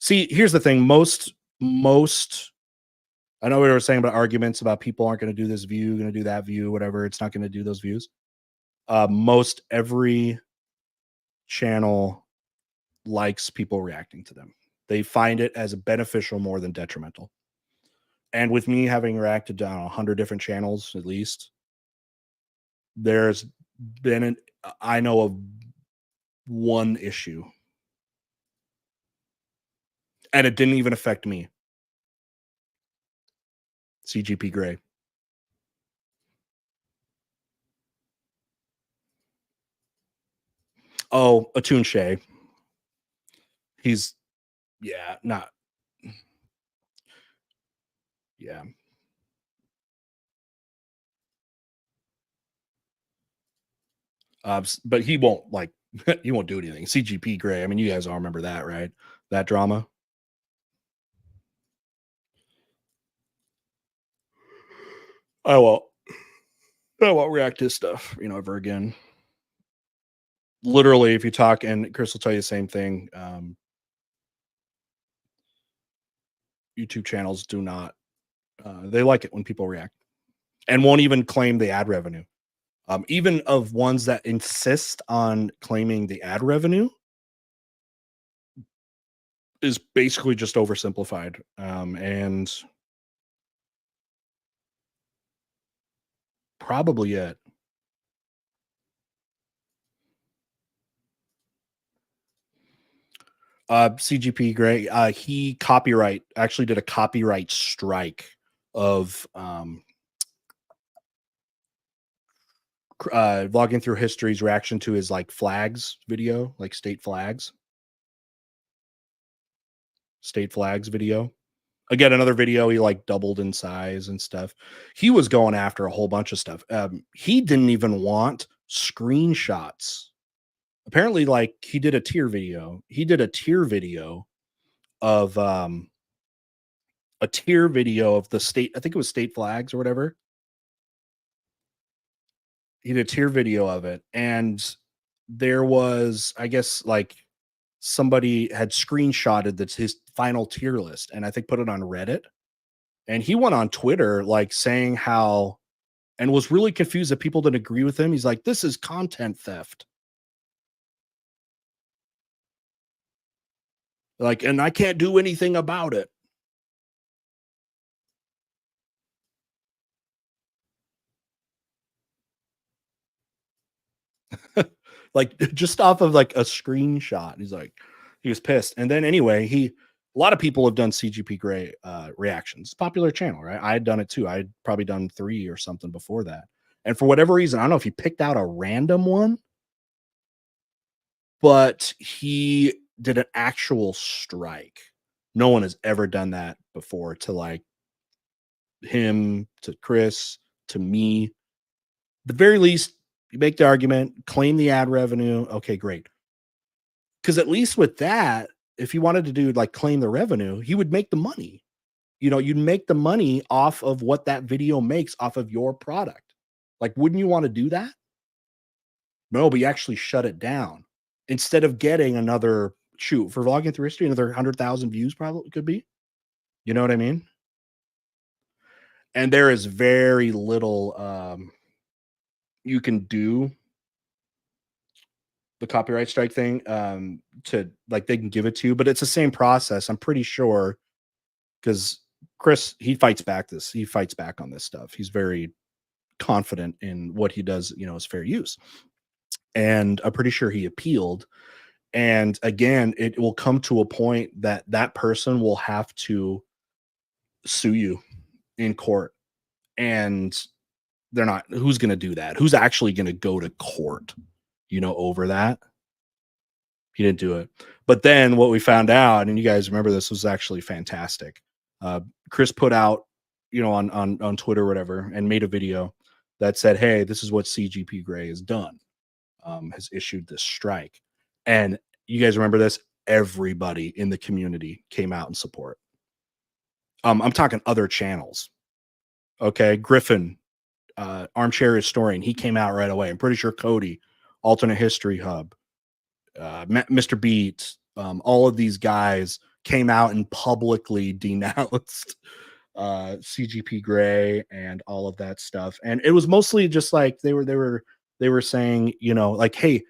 [SPEAKER 3] See, here's the thing. Most I know we were saying about arguments about people aren't going to do this view, going to do that view, whatever. It's not going to do those views. Most every channel likes people reacting to them. They find it as beneficial more than detrimental. And with me having reacted to 100 different channels at least, there's been I know of one issue, and it didn't even affect me. CGP Grey. Oh, Atun Shea. He's yeah, not yeah. But he won't like he won't do anything. CGP Grey. I mean, you guys all remember that, right? That drama. I won't. I won't react to his stuff, ever again. Literally, if you talk, and Chris will tell you the same thing. YouTube channels do not. They like it when people react, and won't even claim the ad revenue. Even of ones that insist on claiming the ad revenue is basically just oversimplified. And probably it. CGP Grey, he actually did a copyright strike of vlogging through history's reaction to his like flags video, like state flags video. Again, another video he like doubled in size and stuff. He was going after a whole bunch of stuff. He didn't even want screenshots. Apparently, like he did a tier video. He did a tier video of the state, I think it was state flags or whatever. He did a tier video of it, and there was, I guess, like somebody had screenshotted that's his final tier list, and I think put it on Reddit. And he went on Twitter like saying how, and was really confused that people didn't agree with him. He's like, this is content theft. Like, and I can't do anything about it. Like just off of like a screenshot. He's like, he was pissed. And then anyway, a lot of people have done CGP Grey reactions. Popular channel, right? I had done it too. I had probably done 3 or something before that. And for whatever reason, I don't know if he picked out a random one, but he did an actual strike. No one has ever done that before to like him, to Chris, to me. The very least, you make the argument, claim the ad revenue. Okay, great. Because at least with that, if you wanted to do like claim the revenue, he would make the money. You know, you'd make the money off of what that video makes off of your product. Like, wouldn't you want to do that? No, but you actually shut it down instead of getting another shoot for vlogging through history, another 100,000 views, probably could be. You know what I mean? And there is very little you can do the copyright strike thing to like they can give it to you, but it's the same process. I'm pretty sure because Chris, he fights back on this stuff. He's very confident in what he does, you know, as fair use. And I'm pretty sure he appealed. And again, it will come to a point that that person will have to sue you in court. And they're not, who's going to do that? Who's actually going to go to court, you know, over that? He didn't do it. But then what we found out, and you guys remember this was actually fantastic. Chris put out, you know, on Twitter or whatever, and made a video that said, hey, this is what CGP Grey has done. Has issued this strike. And you guys remember this? Everybody in the community came out in support. I'm talking other channels. Okay. Griffin, Armchair Historian, he came out right away. I'm pretty sure Cody, Alternate History Hub, Mr. Beat, all of these guys came out and publicly denounced CGP Grey and all of that stuff. And it was mostly just like they were saying, you know, like, hey,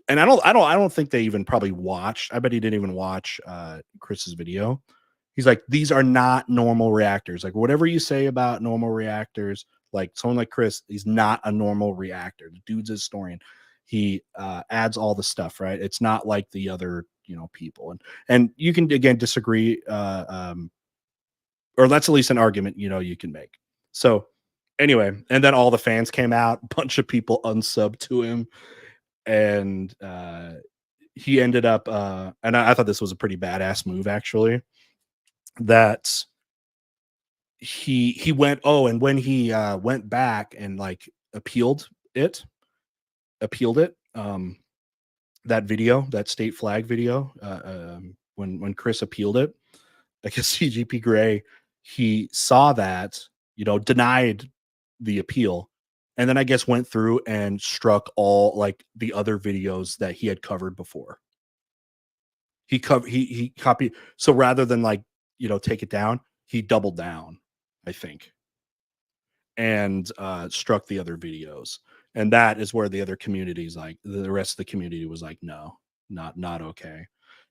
[SPEAKER 3] and I don't think they even probably watched. I bet he didn't even watch Chris's video. He's like, these are not normal reactors. Like, whatever you say about normal reactors, like someone like Chris, he's not a normal reactor. The dude's a historian. He adds all the stuff, right? It's not like the other, you know, people. And you can again disagree, or that's at least an argument, you know, you can make. So anyway, and then all the fans came out, a bunch of people unsubbed to him, and he ended up and I thought this was a pretty badass move actually, that he went, oh, and when he went back and like appealed it, that video, that state flag video, when Chris appealed it, I guess CGP Grey, he saw that, you know, denied the appeal, and then I guess went through and struck all like the other videos that he had covered before. He copied. So rather than like, you know, take it down, he doubled down, I think, and struck the other videos. And that is where the other communities, like the rest of the community, was like, no, not okay.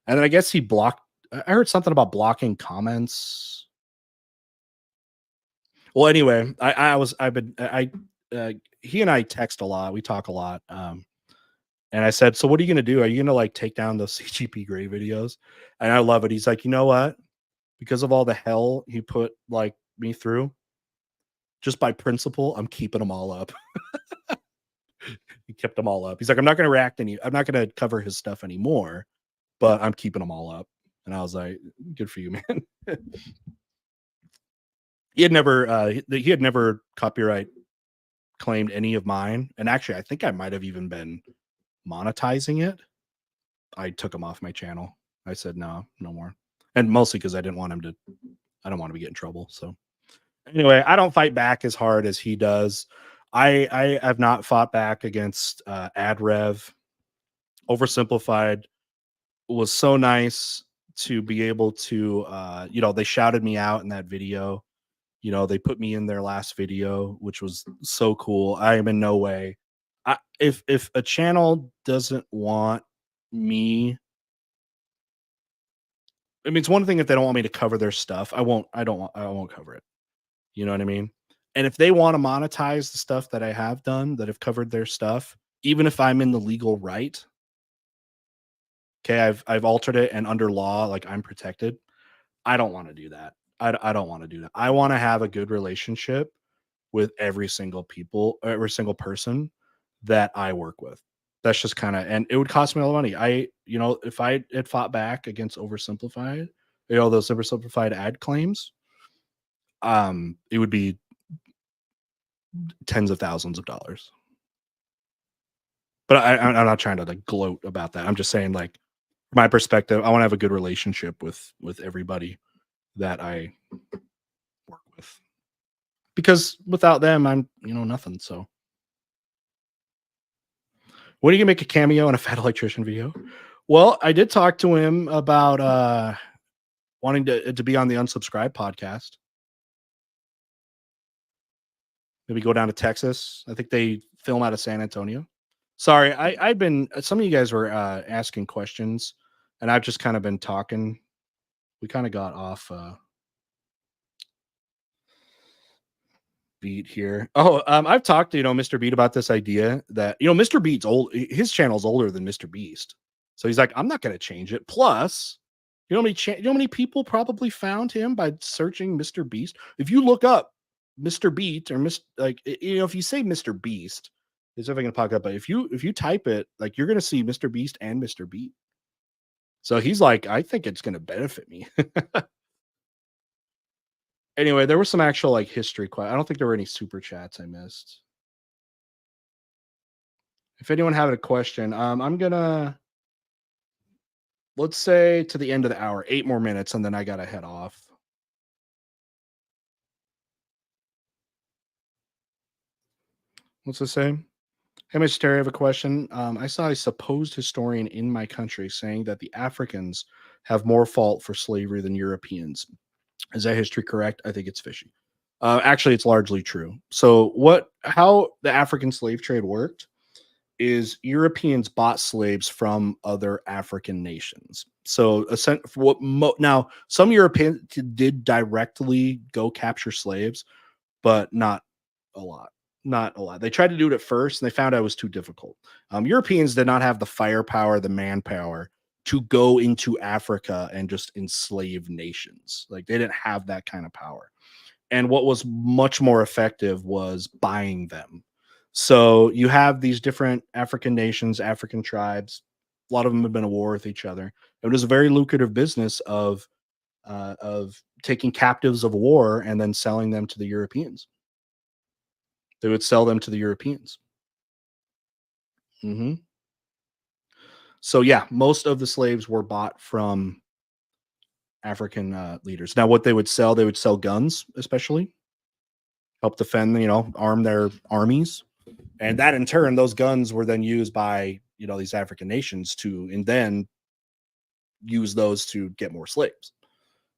[SPEAKER 3] And then I guess he blocked. I heard something about blocking comments. Well, anyway, he and I text a lot. We talk a lot. And I said, "So what are you gonna do? Are you gonna like take down those CGP Grey videos?" And I love it. He's like, "You know what? Because of all the hell he put like me through, just by principle, I'm keeping them all up." He kept them all up. He's like, "I'm not gonna I'm not gonna cover his stuff anymore, but I'm keeping them all up." And I was like, "Good for you, man." He had never copyright claimed any of mine. And actually, I think I might have even been monetizing it. I took him off my channel. I said, no, no more. And mostly because I don't want to get in trouble. So anyway, I don't fight back as hard as he does. I have not fought back against AdRev. Oversimplified was so nice to be able to, they shouted me out in that video. They put me in their last video, which was so cool. I am in no way. If a channel doesn't want me, I mean, it's one thing if they don't want me to cover their stuff. I won't cover it. You know what I mean? And if they want to monetize the stuff that I have done that have covered their stuff, even if I'm in the legal right, okay, I've altered it and under law, like I'm protected. I don't want to do that. I don't want to do that. I want to have a good relationship with every single person that I work with. That's just kind of, and it would cost me a lot of money. If I had fought back against oversimplified, those oversimplified ad claims, it would be tens of thousands of dollars. But I'm not trying to like gloat about that. I'm just saying, like, from my perspective, I want to have a good relationship with everybody that I work with, because without them, I'm nothing. So, when are you gonna make a cameo in a fat electrician video? Well, I did talk to him about wanting to be on the Unsubscribe podcast. Maybe go down to Texas. I think they film out of San Antonio. Sorry, I've been. Some of you guys were asking questions, and I've just kind of been talking. We kind of got off beat here. Oh, I've talked to Mr. Beat about this idea that Mr. Beat's old. His channel's older than Mr. Beast, so he's like, I'm not going to change it. Plus, you know how many people probably found him by searching Mr. Beast. If you look up Mr. Beat or if you say Mr. Beast, it's definitely going to pop up. But if you type it, like, you're going to see Mr. Beast and Mr. Beat. So he's like, I think it's going to benefit me. Anyway, there was some actual like history. I don't think there were any super chats I missed. If anyone had a question, I'm gonna, let's say, to the end of the hour, 8 more minutes, and then I gotta head off. What's the same? Hey, Mr. Terry, I have a question. I saw a supposed historian in my country saying that the Africans have more fault for slavery than Europeans. Is that history correct? I think it's fishy. Actually, it's largely true. So, how the African slave trade worked is Europeans bought slaves from other African nations. So, now some Europeans did directly go capture slaves, but not a lot. Not a lot. They tried to do it at first, and they found out it was too difficult. Europeans did not have the firepower, the manpower to go into Africa and just enslave nations. Like, they didn't have that kind of power. And what was much more effective was buying them. So you have these different African nations, African tribes. A lot of them have been at war with each other. It was a very lucrative business of taking captives of war and then selling them to the Europeans. They would sell them to the Europeans. hmm So yeah, most of the slaves were bought from African leaders. Now, what they would sell guns, especially help defend, arm their armies. And that in turn, those guns were then used by, these African nations and then use those to get more slaves.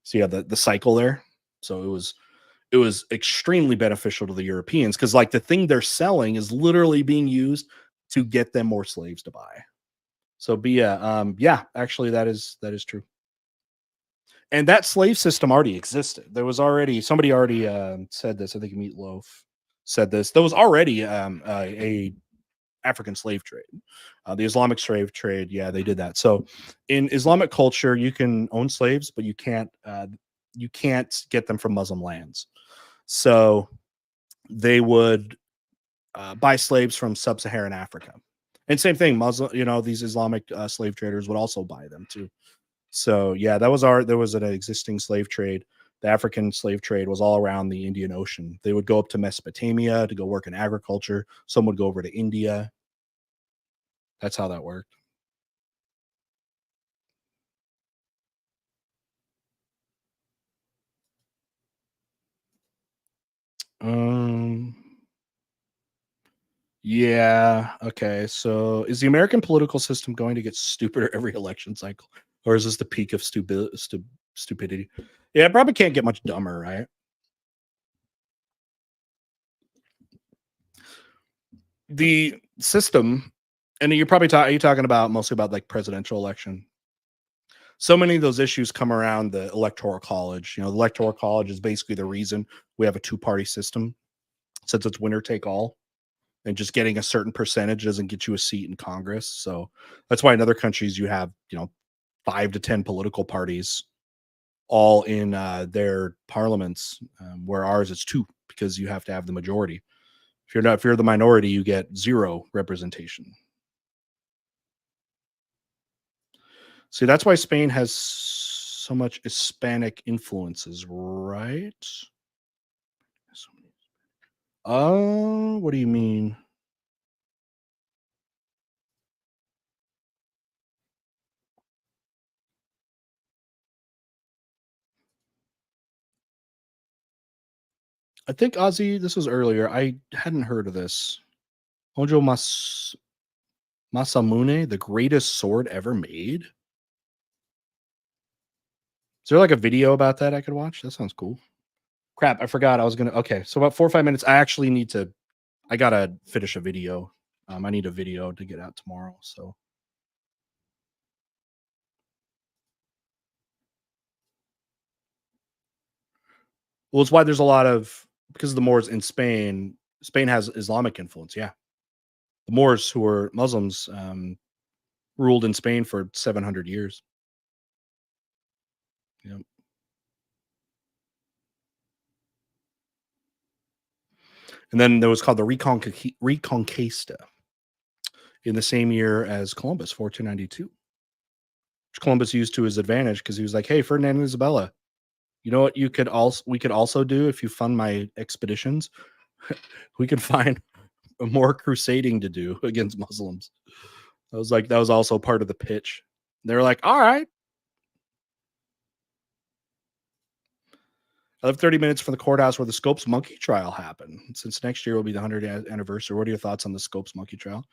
[SPEAKER 3] So yeah, the cycle there. So it was extremely beneficial to the Europeans, because like the thing they're selling is literally being used to get them more slaves to buy. So yeah, actually that is true. And that slave system already existed. There was already somebody already said this. I think Meatloaf. said this. There was already a African slave trade. The Islamic slave trade, yeah, they did that. So in Islamic culture, you can own slaves, but you can't get them from Muslim lands. So they would buy slaves from sub-Saharan Africa. And same thing, Muslim, these Islamic slave traders would also buy them too. So yeah, there was an existing slave trade. The African slave trade was all around the Indian Ocean. They would go up to Mesopotamia to go work in agriculture. Some would go over to India. That's how that worked. Um, yeah. Okay. So is the American political system going to get stupider every election cycle? Or is this the peak of stupidity? Yeah, it probably can't get much dumber, right? The system, and you're probably are you talking about mostly about like presidential election? So many of those issues come around the electoral college. The electoral college is basically the reason we have a two-party system, since it's winner take all, and just getting a certain percentage doesn't get you a seat in Congress. So that's why in other countries you have 5 to 10 political parties all in their parliaments, where ours it's 2, because you have to have the majority. If you're the minority, you get 0 representation. See, that's why Spain has so much Hispanic influences, right? Oh, what do you mean? I think Ozzy, this was earlier. I hadn't heard of this. Hojo Masamune, the greatest sword ever made. Is there like a video about that I could watch? That sounds cool. Crap, I forgot. I was gonna. Okay, so about 4 or 5 minutes. I actually need to. I gotta finish a video. I need a video to get out tomorrow. So well, it's why there's a lot of, because of the Moors in Spain. Spain has Islamic influence. Yeah, the Moors, who were Muslims, ruled in Spain for 700 years. Yeah. And then there was called the Reconquista in the same year as Columbus, 1492, which Columbus used to his advantage because he was like, "Hey, Ferdinand and Isabella, you know what? We could also do if you fund my expeditions. We could find more crusading to do against Muslims." That was also part of the pitch. They were like, "All right." I live 30 minutes from the courthouse where the Scopes monkey trial happened. Since next year will be the 100th anniversary, what are your thoughts on the Scopes monkey trial?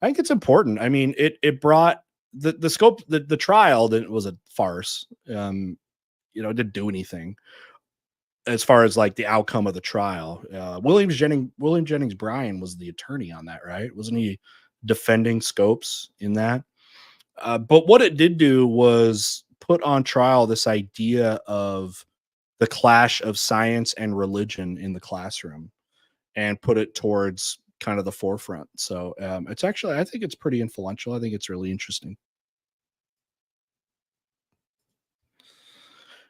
[SPEAKER 3] I think it's important. I mean, it brought the scope the trial that was a farce. It didn't do anything as far as like the outcome of the trial. William Jennings Bryan was the attorney on that, right? Wasn't he defending Scopes in that? But what it did do was put on trial this idea of the clash of science and religion in the classroom, and put it towards kind of the forefront. So it's actually, I think it's pretty influential. I think it's really interesting.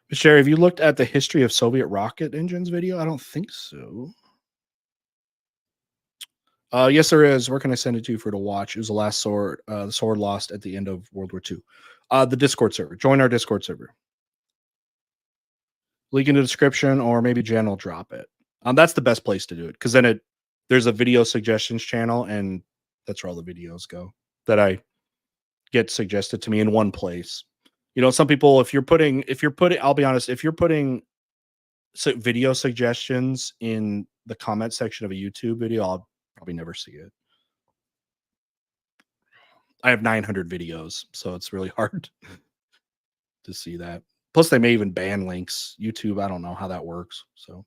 [SPEAKER 3] But Sherry, have you looked at the history of Soviet rocket engines video? I don't think so. Yes, there is. Where can I send it to you for to watch? It was the sword lost at the end of World War II. The Discord server. Join our Discord server. Link in the description, or maybe Jen will drop it. That's the best place to do it, because then there's a video suggestions channel, and that's where all the videos go that I get suggested to me in one place. Some people, if you're putting, I'll be honest, if you're putting video suggestions in the comment section of a YouTube video, I'll probably never see it. I have 900 videos, so it's really hard to see that. Plus, they may even ban links. YouTube, I don't know how that works. So,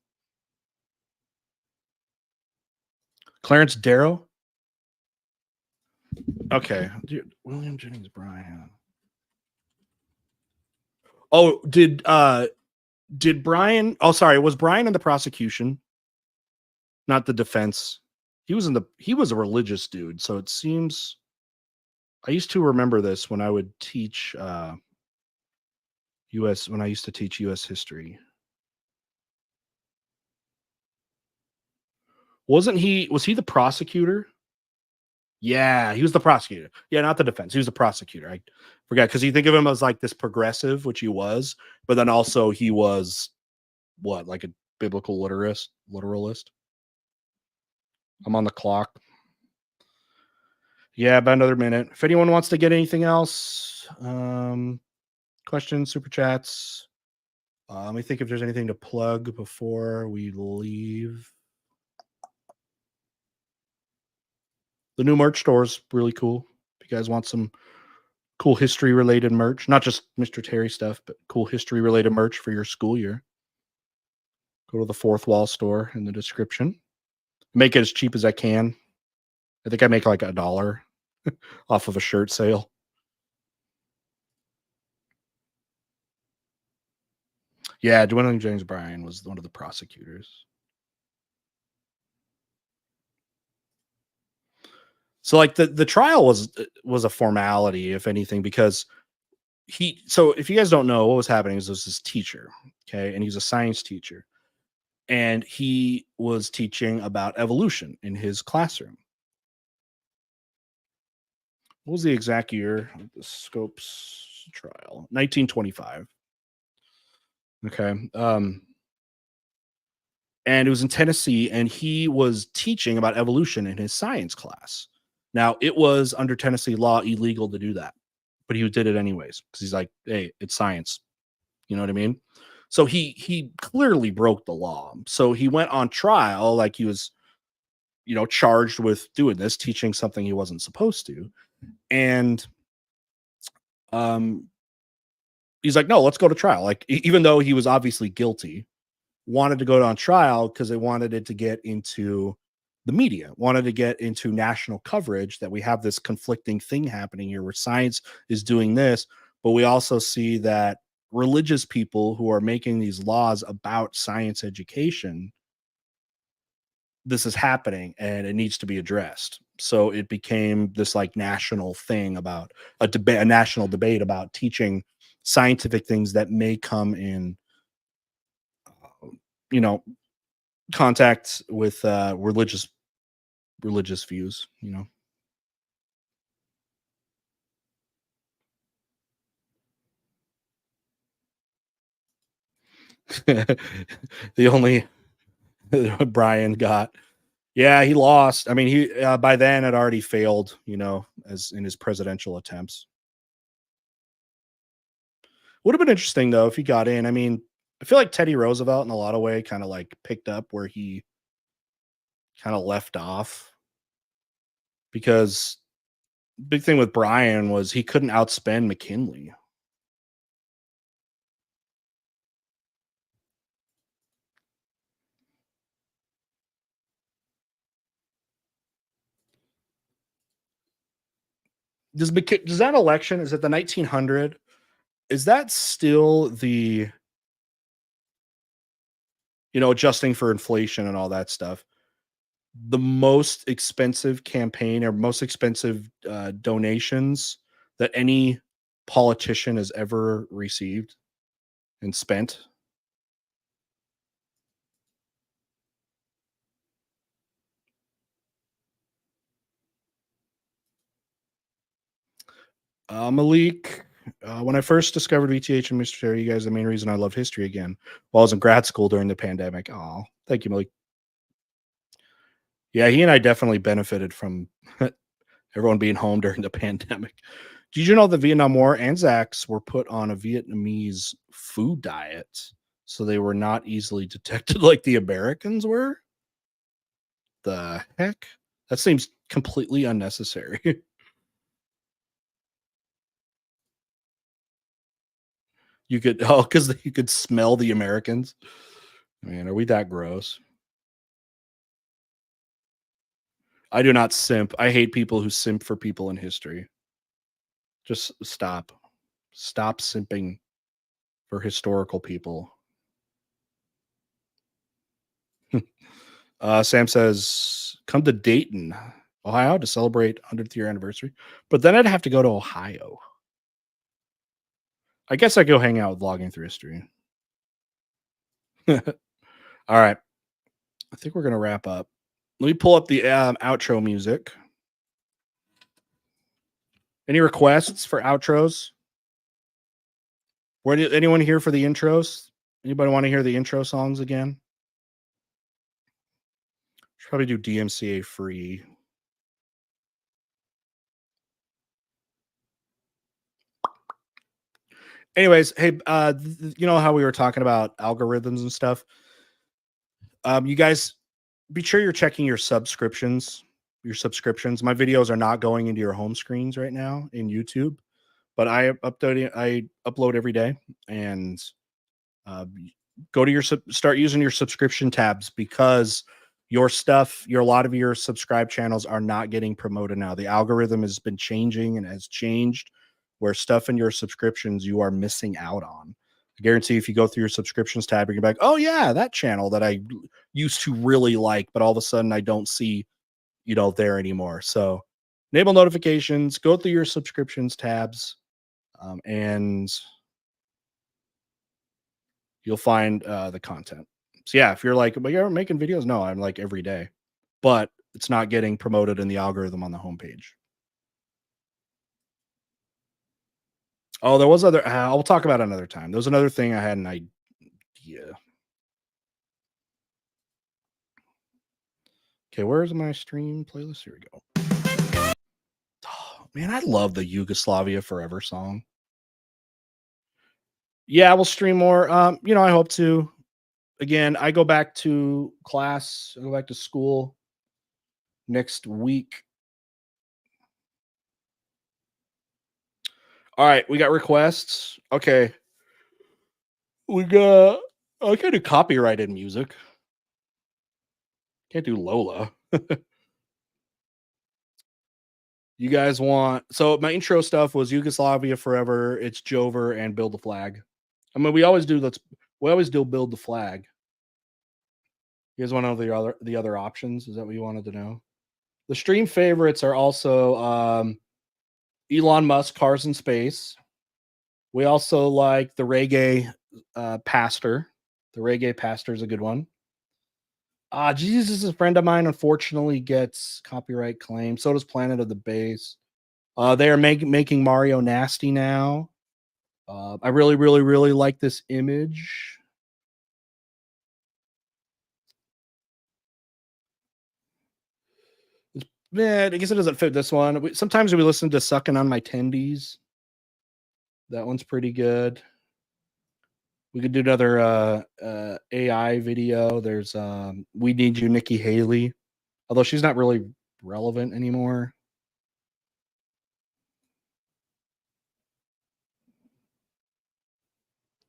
[SPEAKER 3] Clarence Darrow. Okay, dude, William Jennings Bryan. Oh, did Brian? Oh, sorry, was Brian in the prosecution? not the defense. He was a religious dude, so it seems I used to remember this when I would teach US when I used to teach US history. Was he the prosecutor? Yeah, he was the prosecutor. Yeah, not the defense. He was the prosecutor. I forgot because you think of him as like this progressive, which he was, but then also he was what, like a biblical literalist. I'm on the clock. Yeah, about another minute. If anyone wants to get anything else, questions, super chats. Let me think if there's anything to plug before we leave. The new merch store is really cool. If you guys want some cool history related merch, not just Mr. Terry stuff, but cool history related merch for your school year, go to the Fourth Wall store in the description. Make it as cheap as I can. I think I make like $1 off of a shirt sale. Yeah, Dwindling James Bryan was one of the prosecutors. So like the trial was a formality, if anything, because so if you guys don't know what was happening is there's this teacher, okay, and he's a science teacher, and he was teaching about evolution in his classroom. What was the exact year of the Scopes trial? 1925. Okay. And it was in Tennessee, and he was teaching about evolution in his science class. Now, it was under Tennessee law illegal to do that, but he did it anyways because he's like, "Hey, it's science." You know what I mean? So he clearly broke the law. So he went on trial, like he was, charged with doing this, teaching something he wasn't supposed to, and um, he's like, "No, let's go to trial." Like, even though he was obviously guilty, wanted to go on trial because they wanted it to get into the media, wanted to get into national coverage that we have this conflicting thing happening here where science is doing this, but we also see that religious people who are making these laws about science education, this is happening and it needs to be addressed. So it became this like national thing about a national debate about teaching scientific things that may come in, you know, contact with religious views, the only Brian got. Yeah, he lost. I mean, he by then had already failed, as in his presidential attempts. Would have been interesting though if he got in. I mean, I feel like Teddy Roosevelt in a lot of way kind of like picked up where he kind of left off, because big thing with Brian was he couldn't outspend McKinley. Does that election, is it the 1900, is that still the, adjusting for inflation and all that stuff, the most expensive campaign or most expensive donations that any politician has ever received and spent? Malik, when I first discovered VTH and Mr. Terry, you guys, the main reason I loved history again while I was in grad school during the pandemic. Oh, thank you, Malik. Yeah, he and I definitely benefited from everyone being home during the pandemic. Did you know the Vietnam War Anzacs were put on a Vietnamese food diet so they were not easily detected like the Americans were? The heck? That seems completely unnecessary. You could, because you could smell the Americans. Man, are we that gross? I do not simp. I hate people who simp for people in history. Just stop. Stop simping for historical people. Sam says, come to Dayton, Ohio to celebrate 100th year anniversary. But then I'd have to go to Ohio. I guess I go hang out with Vlogging Through History. All right. I think we're going to wrap up. Let me pull up the outro music. Any requests for outros? Anyone here for the intros? Anybody want to hear the intro songs again? Should probably do DMCA free. Anyways, hey, you know how we were talking about algorithms and stuff? You guys, be sure you're checking your subscriptions. My videos are not going into your home screens right now in YouTube, but I upload every day, and go to start using your subscription tabs, because a lot of your subscribe channels are not getting promoted now. The algorithm has been changing and has changed where stuff in your subscriptions you are missing out on. I guarantee if you go through your subscriptions tab, you're gonna be like, oh yeah, that channel that I used to really like, but all of a sudden I don't see, there anymore. So enable notifications, go through your subscriptions tabs, and you'll find the content. So yeah, if you're like, but you're making videos, no, I'm like every day, but it's not getting promoted in the algorithm on the homepage. Oh, there was other. I'll talk about it another time. There was another thing I had an idea. Okay, where's my stream playlist? Here we go. Oh, man, I love the Yugoslavia Forever song. Yeah, we'll stream more. I hope to. Again, I go back to class. I go back to school next week. All right, we got requests. Okay. I can't do copyrighted music. Can't do Lola. You guys want, so my intro stuff was Yugoslavia Forever, It's Jover, and Build the Flag. I mean, we always do Build the Flag. You guys want to know the other options? Is that what you wanted to know? The stream favorites are also Elon Musk, Cars in Space. We also like the Reggae Pastor. The Reggae Pastor is a good one. Jesus is a friend of mine. Unfortunately, gets copyright claim. So does Planet of the Base. They are making Mario Nasty now. I really, really, really like this image. Man, I guess it doesn't fit this one. Sometimes we listen to Sucking on My Tendies. That one's pretty good. We could do another AI video. There's We Need You, Nikki Haley. Although she's not really relevant anymore.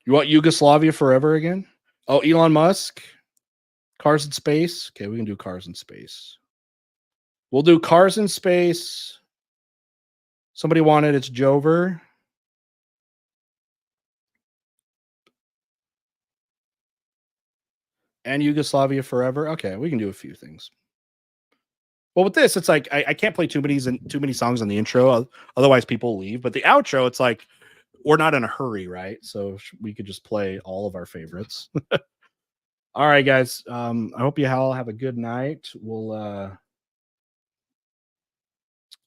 [SPEAKER 3] You want Yugoslavia Forever again? Oh, Elon Musk? Cars in Space? Okay, we can do Cars in Space. We'll do Cars in Space. Somebody wanted It's Jover. And Yugoslavia Forever. Okay, we can do a few things. Well, with this, it's like I can't play too many songs on the intro, otherwise people leave. But the outro, it's like we're not in a hurry, right? So we could just play all of our favorites. All right, guys. I hope you all have a good night.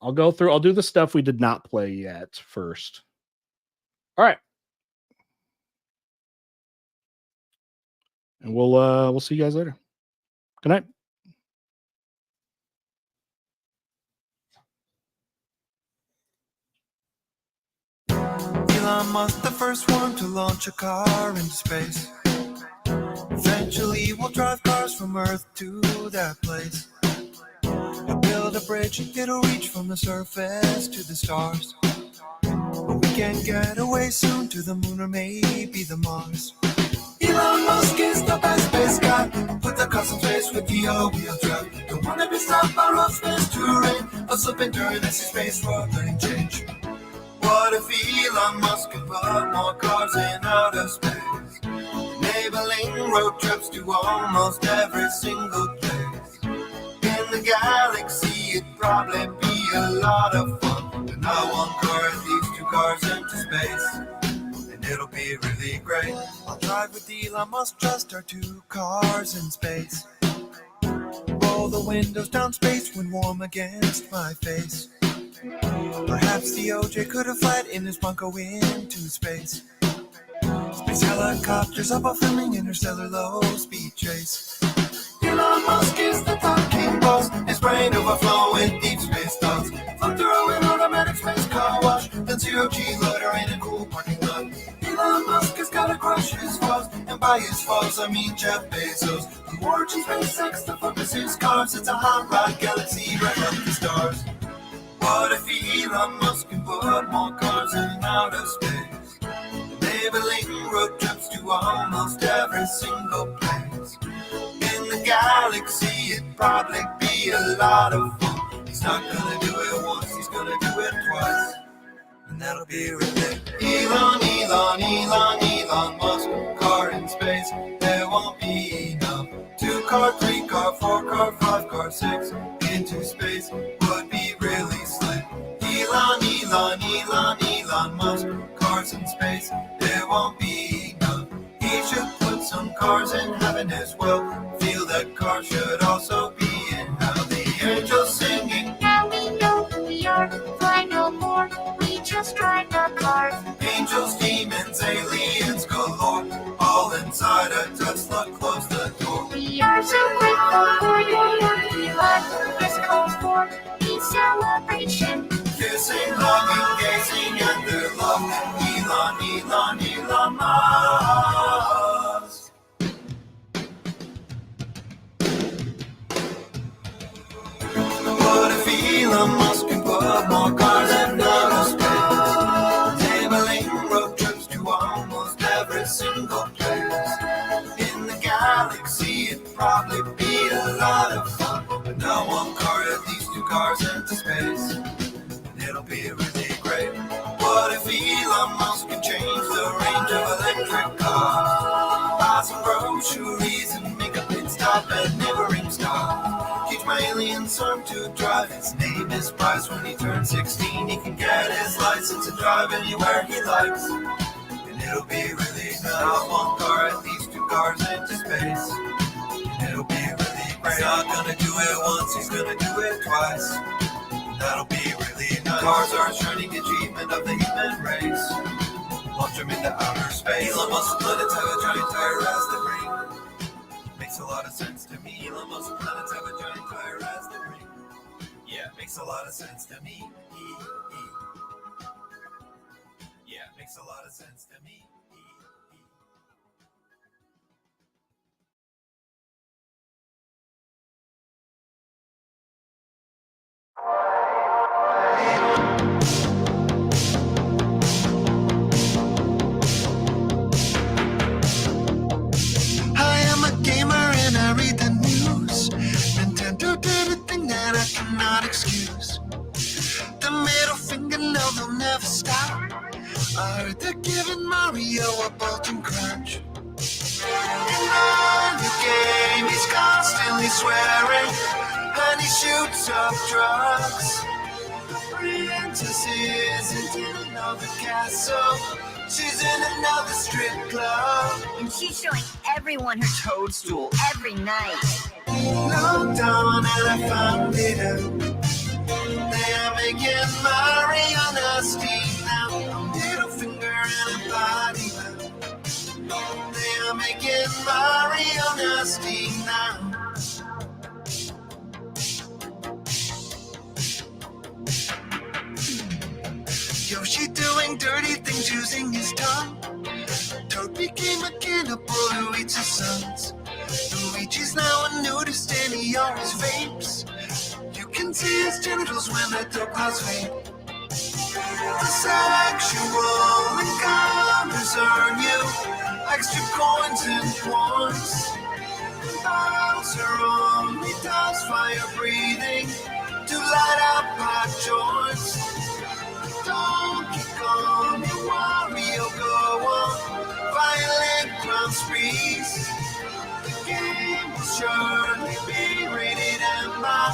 [SPEAKER 3] I'll do the stuff we did not play yet first. All right. And we'll see you guys later. Good night.
[SPEAKER 1] Elon Musk, the first one to launch a car into space. Eventually, we'll drive cars from Earth to that place. He'll build a bridge, it'll reach from the surface to the stars. But we can get away soon to the moon or maybe the Mars. Elon Musk is the best space guy. Put the cars in space with the all-wheel drive. Don't wanna be stopped by rough space terrain. A slipping during this space road lane change. What if Elon Musk could put more cars in outer space, enabling road trips to almost every single place? In the galaxy, it'd probably be a lot of fun. But not one car, at least 2 cars into space. And it'll be really great. I'll drive with Elon Musk, just our 2 cars in space. Roll the windows down, space wind warm against my face. Perhaps the OJ could have fled in his Bronco into space. Space helicopters up off filming interstellar low speed chase. Elon Musk is the talking boss, his brain overflowing deep space thoughts. Float through an automatic space car wash, then zero-G loader in a cool parking lot. Elon Musk has gotta crush his foes, and by his foes I mean Jeff Bezos, who origins SpaceX to focus his cars. It's a hot rod galaxy right up the stars. What if Elon Musk can put more cars in outer space, enabling road trips to almost every single place? In the galaxy, it'd probably be a lot of fun. He's not gonna do it once, he's gonna do it twice. And that'll be really Elon Musk, car in space, there won't be enough. 2 car, 3 car, 4 car, 5 car, 6 into space would be really slick. Elon Musk, cars in space, there won't be enough. He should put some cars in heaven as well. Feel that cars should also be in hell. The angels singing,
[SPEAKER 4] Now we know who we are, fly no more, we just drive the cars.
[SPEAKER 1] angels, demons, aliens galore, all inside a Tesla, close the door.
[SPEAKER 4] We are so grateful for your work, Elon. This calls for a celebration.
[SPEAKER 1] Kissing, hugging, gazing at their love. Elon Musk. What if Elon Musk can put more cars in outer space, enabling road trips to almost every single place? In the galaxy, it'd probably be a lot of fun. But not 1 car, at least 2 cars into space. It'll be really great. What if Elon Musk can change the range of electric cars? Buy some groceries and make a pit stop at neighboring stars. Teach my alien son to drive. His name is Bryce. When he turns 16, he can get his license and drive anywhere he likes. And it'll be really not 1 car, at least 2 cars into space. And it'll be really great. He's not gonna do it once, he's gonna do it twice. That'll be really nice. Cars are a shining achievement of the human race. Launch them into outer space. Elon Musk planets have a giant tire as the ring. Makes a lot of sense to me. Elon Musk planets have a giant tire as the ring. Yeah, makes a lot of sense to me. Yeah, makes a lot of sense to me. I am a gamer and I read the news. Nintendo did a thing that I cannot excuse. The middle finger, no, they'll never stop. I heard they're giving Mario a bulging crunch. In our new game, he's constantly swearing, and he shoots up drugs. The princess isn't in another castle, she's in another strip club.
[SPEAKER 5] And she's showing everyone her toadstool every night.
[SPEAKER 1] Looked on and I found it out. They are making Mario nasty now. A middle finger and a body now. They are making Mario nasty now. Yoshi doing dirty things using his tongue. Toad became a cannibal who eats his sons. Luigi's now a nudist and he always vapes. You can see his genitals when the dog clouds vape. The sexual encounters earn you extra coins and points. Bowser only does fire breathing to light up hot joints. Donkey Kong and Wario go on violent crime sprees. The game will surely be rated M by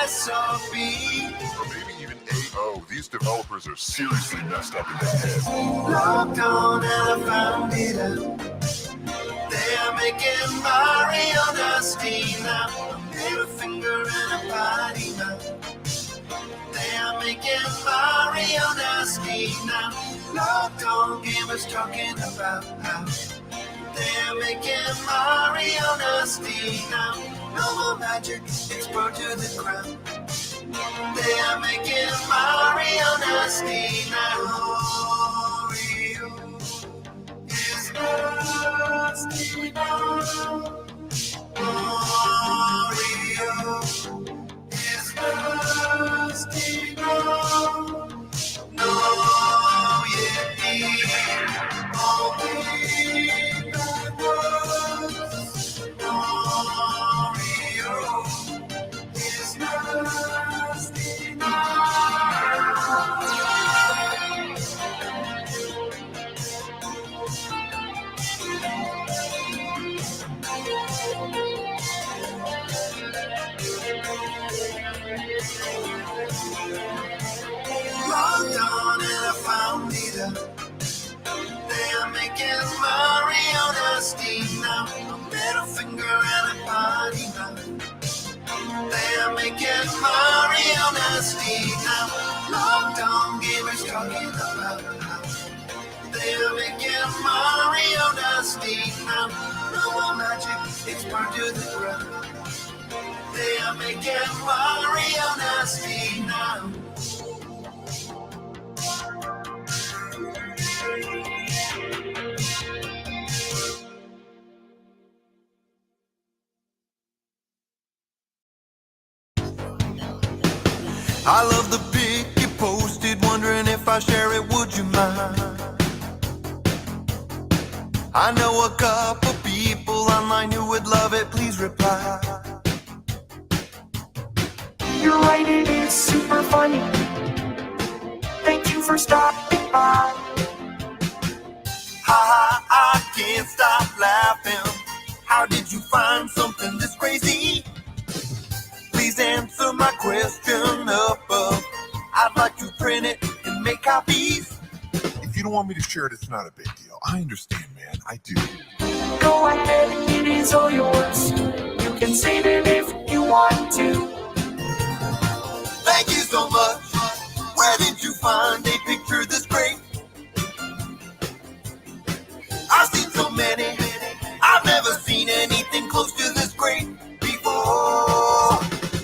[SPEAKER 1] S or B.
[SPEAKER 6] Or maybe even AO. These developers are seriously messed up in the head.
[SPEAKER 1] Logged on and I found it out. They are making Mario nasty now. Middle finger and a potty mouth. They are making Mario nasty now. Logged on gamers talking about how they are making Mario nasty now. No more magic, it's brought to the ground. They are making Mario nasty now. Mario is nasty now. Mario is nasty now. No, yeah, all we Mario is nasty now. Logged on and I found it out. They are making Mario nasty now. A middle finger and a potty mouth. They are making Mario nasty now. Logged on gamers talking about how they are making Mario nasty now. No more magic, it's part of the ground. They are making Mario nasty now. I love the pic you posted, wondering if I share it, would you mind? I know a couple people online who would love it, please reply.
[SPEAKER 7] You're right, it is super funny. Thank you for stopping by.
[SPEAKER 1] Ha ha, I can't stop laughing. How did you find something this crazy? Please answer my question above. I'd like to print it and make copies.
[SPEAKER 6] If you don't want me to share it, it's not a big deal. I understand, man. I do.
[SPEAKER 7] Go ahead, it is all yours. You can save it if you want to.
[SPEAKER 1] Thank you so much. Where did you find a picture this great? I've seen so many. I've never seen anything close to this great before.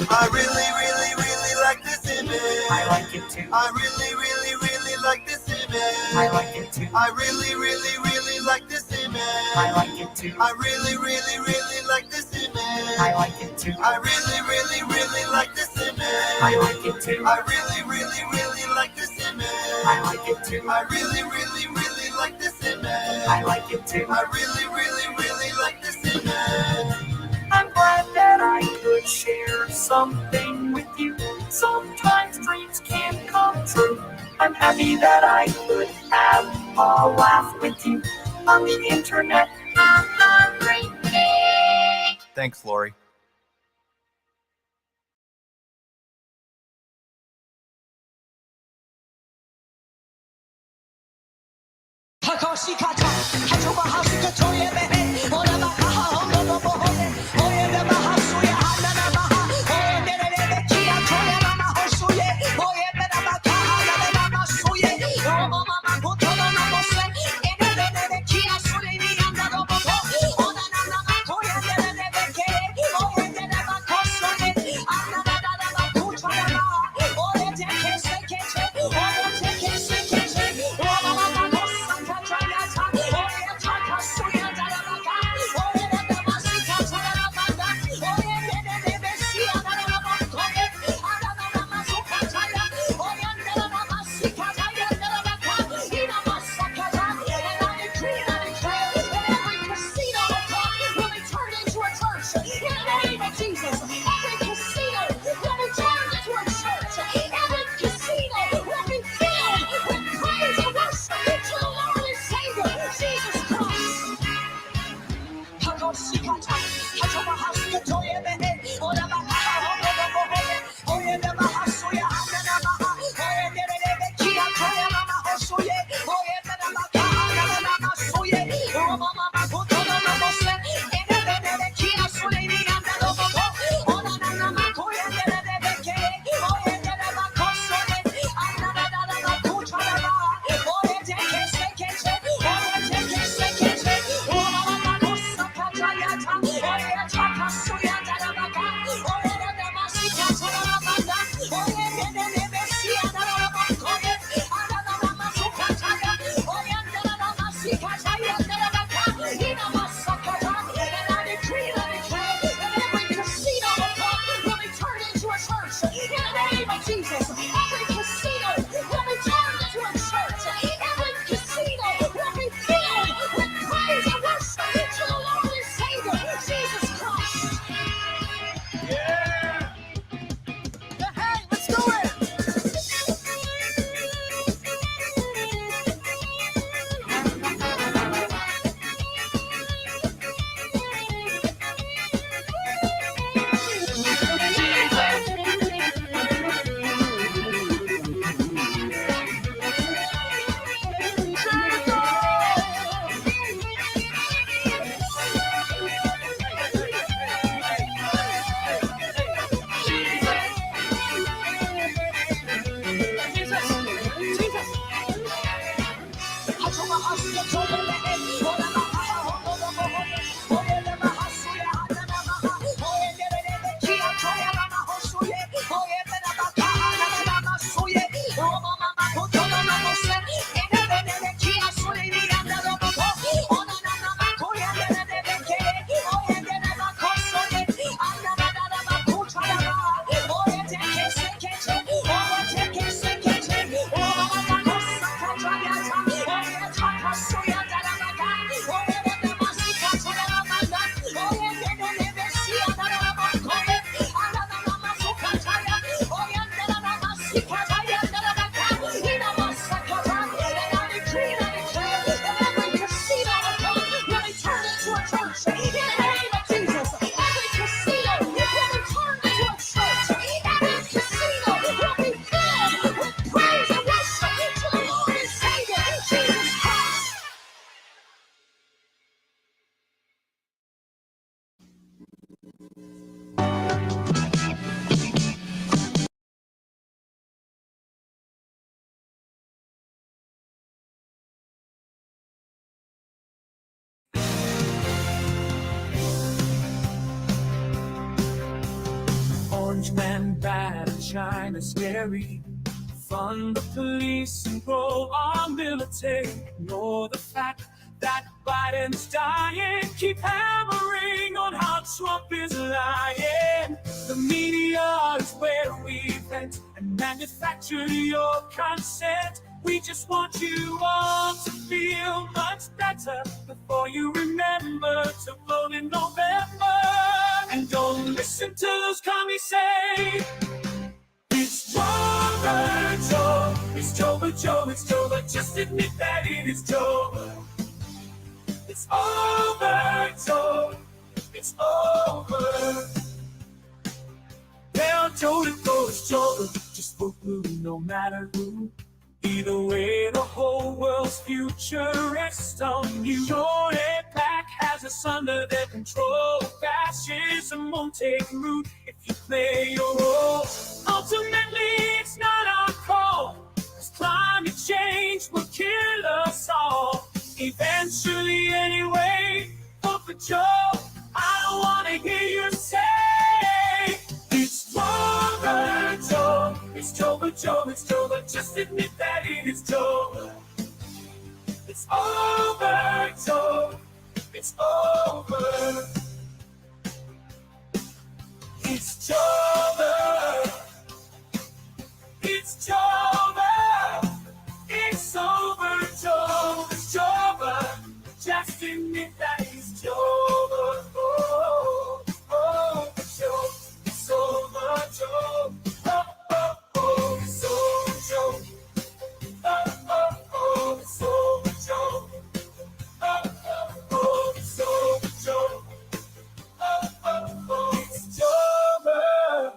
[SPEAKER 1] I really, really, really like this image.
[SPEAKER 7] I like it too.
[SPEAKER 1] I really, really, really like this image.
[SPEAKER 7] I like it too.
[SPEAKER 1] I really, really, really like this image.
[SPEAKER 7] I like it too.
[SPEAKER 1] I really, really, really like this image.
[SPEAKER 7] I like it too.
[SPEAKER 1] I really, really, really like this image.
[SPEAKER 7] I like it too.
[SPEAKER 1] I really, really, really like this image.
[SPEAKER 7] I like it too.
[SPEAKER 1] I really, really, really like this image.
[SPEAKER 7] I like it too.
[SPEAKER 1] I really, really, really like this image.
[SPEAKER 7] I'm glad that I could share something with you. Sometimes dreams can come true. I'm happy that I could have a laugh with you on the internet.
[SPEAKER 1] Thanks, Lori.
[SPEAKER 4] In the name of Jesus, every casino will be turned into a church. Every casino will be filled with praise and worship to the Lord and Savior, Jesus Christ.
[SPEAKER 1] Orange man bad and China scary. Fund the police and grow our military. Ignore the fact that Biden's dying. Keep hammering on how Trump is lying. The media is where we vent and manufacture your consent. We just want you all to feel much better before you remember to vote in November. And don't listen to those commies say it's Joe, Joe. It's Joe, it's Joe, but just admit that it is Joe. It's over, Joe. It's over. Tell Joe to go, it's Joe. Just vote blue, no matter who. Either way, the whole world's future rests on you. Your APAC has us under their control. Fascism won't take root if you play your role. Ultimately, it's not our call, 'cause climate change will kill us all. Eventually, anyway, vote for Joe. I don't wanna hear you say it's over, Joe. It's Joe, it's Joe, but just admit that it is Joe. It's over, Joe. It's over. It's Joe. It's Joe. It's over, Joe. It's Joe. Just admit that it's Joe. Oh, oh, Joe. It's over, Joe. Oh, oh, oh, it's over, Joe. Oh, oh, oh, it's over, Joe. Oh, oh, oh, it's over, Joe. Oh, oh, oh, it's over.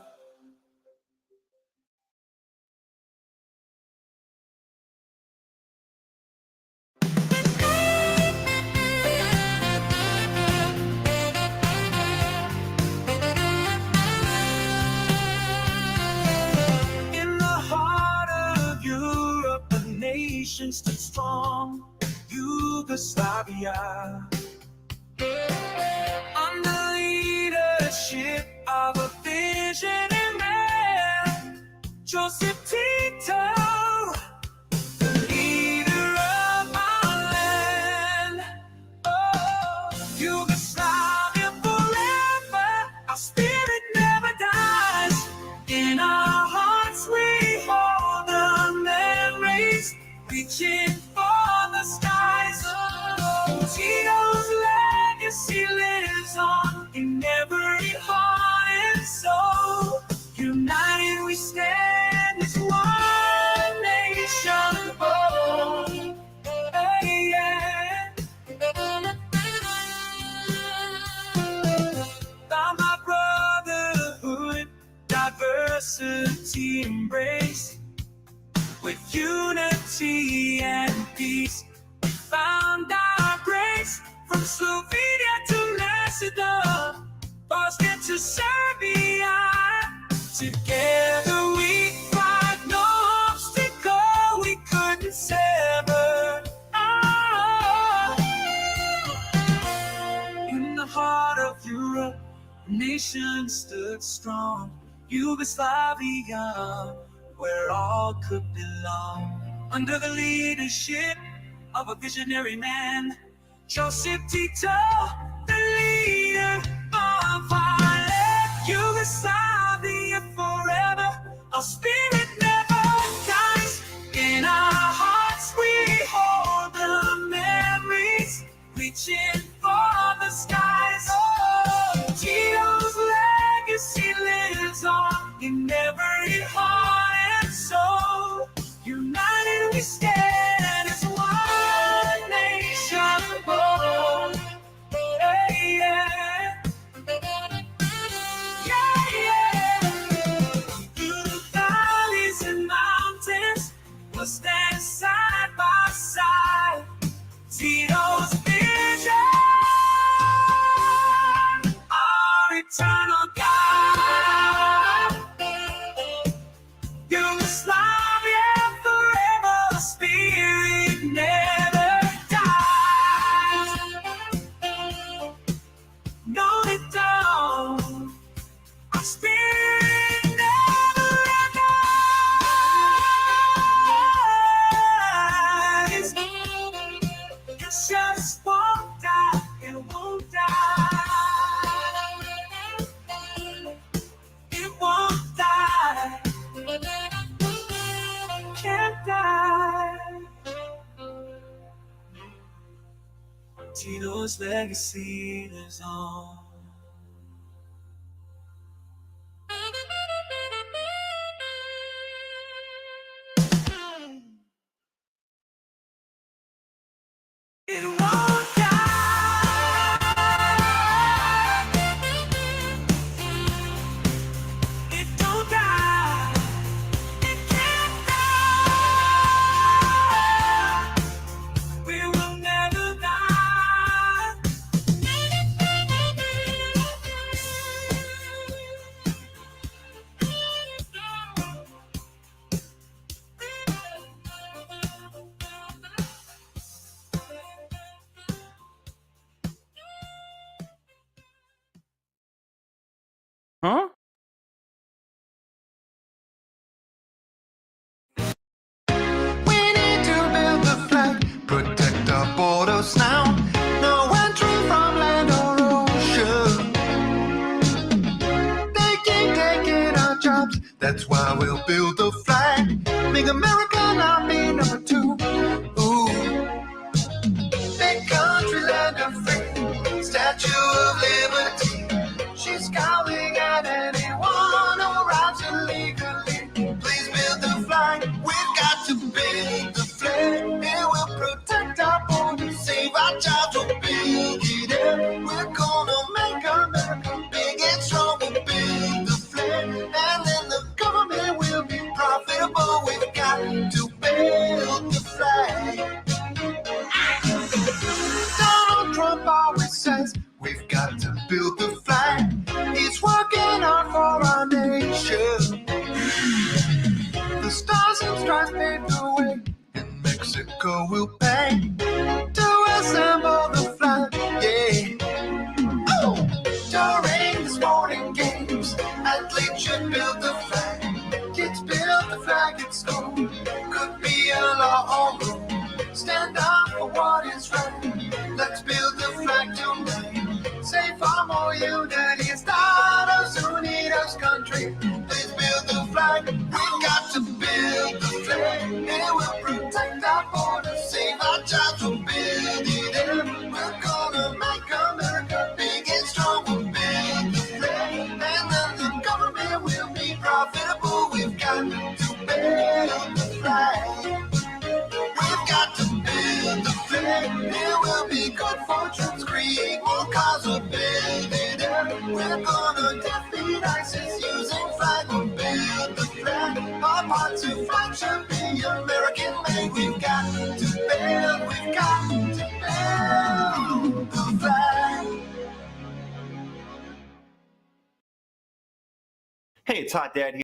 [SPEAKER 1] In the heart of Europe, a nation stood strong, Yugoslavia. Under leadership of a visionary man, Joseph Tito, the leader of our land. Oh, Yugoslavia forever, our spirit never dies. In our hearts we hold the memories, reaching for the skies. Oh, Tito's legacy lives on in every heart and soul. United we stand as one nation born. Hey, yeah. By my brotherhood, diversity embrace, with unity and peace, we found our grace. From Slovenia to Macedon, Bosnia to Serbia, together we fight, no obstacle we couldn't sever. Ah. In the heart of Europe, a nation stood strong, Yugoslavia, where all could belong. Under the leadership of a visionary man, Joseph Tito, the leader of our land. Yugoslavia forever, our spirit never dies. In our hearts we hold the memories, reaching for the skies. Oh, Tito's legacy lives on in every heart and soul. United we stand as one nation born. Hey, yeah. legacy lives on. It won't die. It don't die. It can't die. We will never die.
[SPEAKER 3] Huh?
[SPEAKER 8] We need to build the flag, protect our borders now. No entry from land or ocean. They keep taking our jobs, that's why we'll build the flag. Make America army number 2. Ooh, big country, land of free, Statue of Liberty. She's scowling at anyone who arrives illegally. Please build the flag. We've got to build the flag. It will protect our borders, save our jobs. We'll build it up. We're gonna make America big and strong. We'll build the flag, and then the government will be profitable. We've got to build the flag. Donald Trump always says we've got to build the flag. He's working hard for our nation. The stars and stripes pave the way, and Mexico will pay to assemble the flag. Yeah. Oh! During the sporting games, athletes should build the flag. Kids build the flag at school. Could be a law or rule. Stand up for what is right. Let's build the flag tonight. Say for more unity, Estados Unidos country. Please build the flag. We've got to build the flag. It will protect our borders, save our jobs. We'll build it up. We're gonna make America big and strong. We'll build the flag, and then the government will be profitable. We've got to build the flag. We've got to build the flag. It will be good for troops, create more cars. We'll build it up. We're gonna defeat ISIS using flag. We'll build the flag. Our part to flag should be American made. We've got to build the flag.
[SPEAKER 2] Hey, it's Hot Dad here.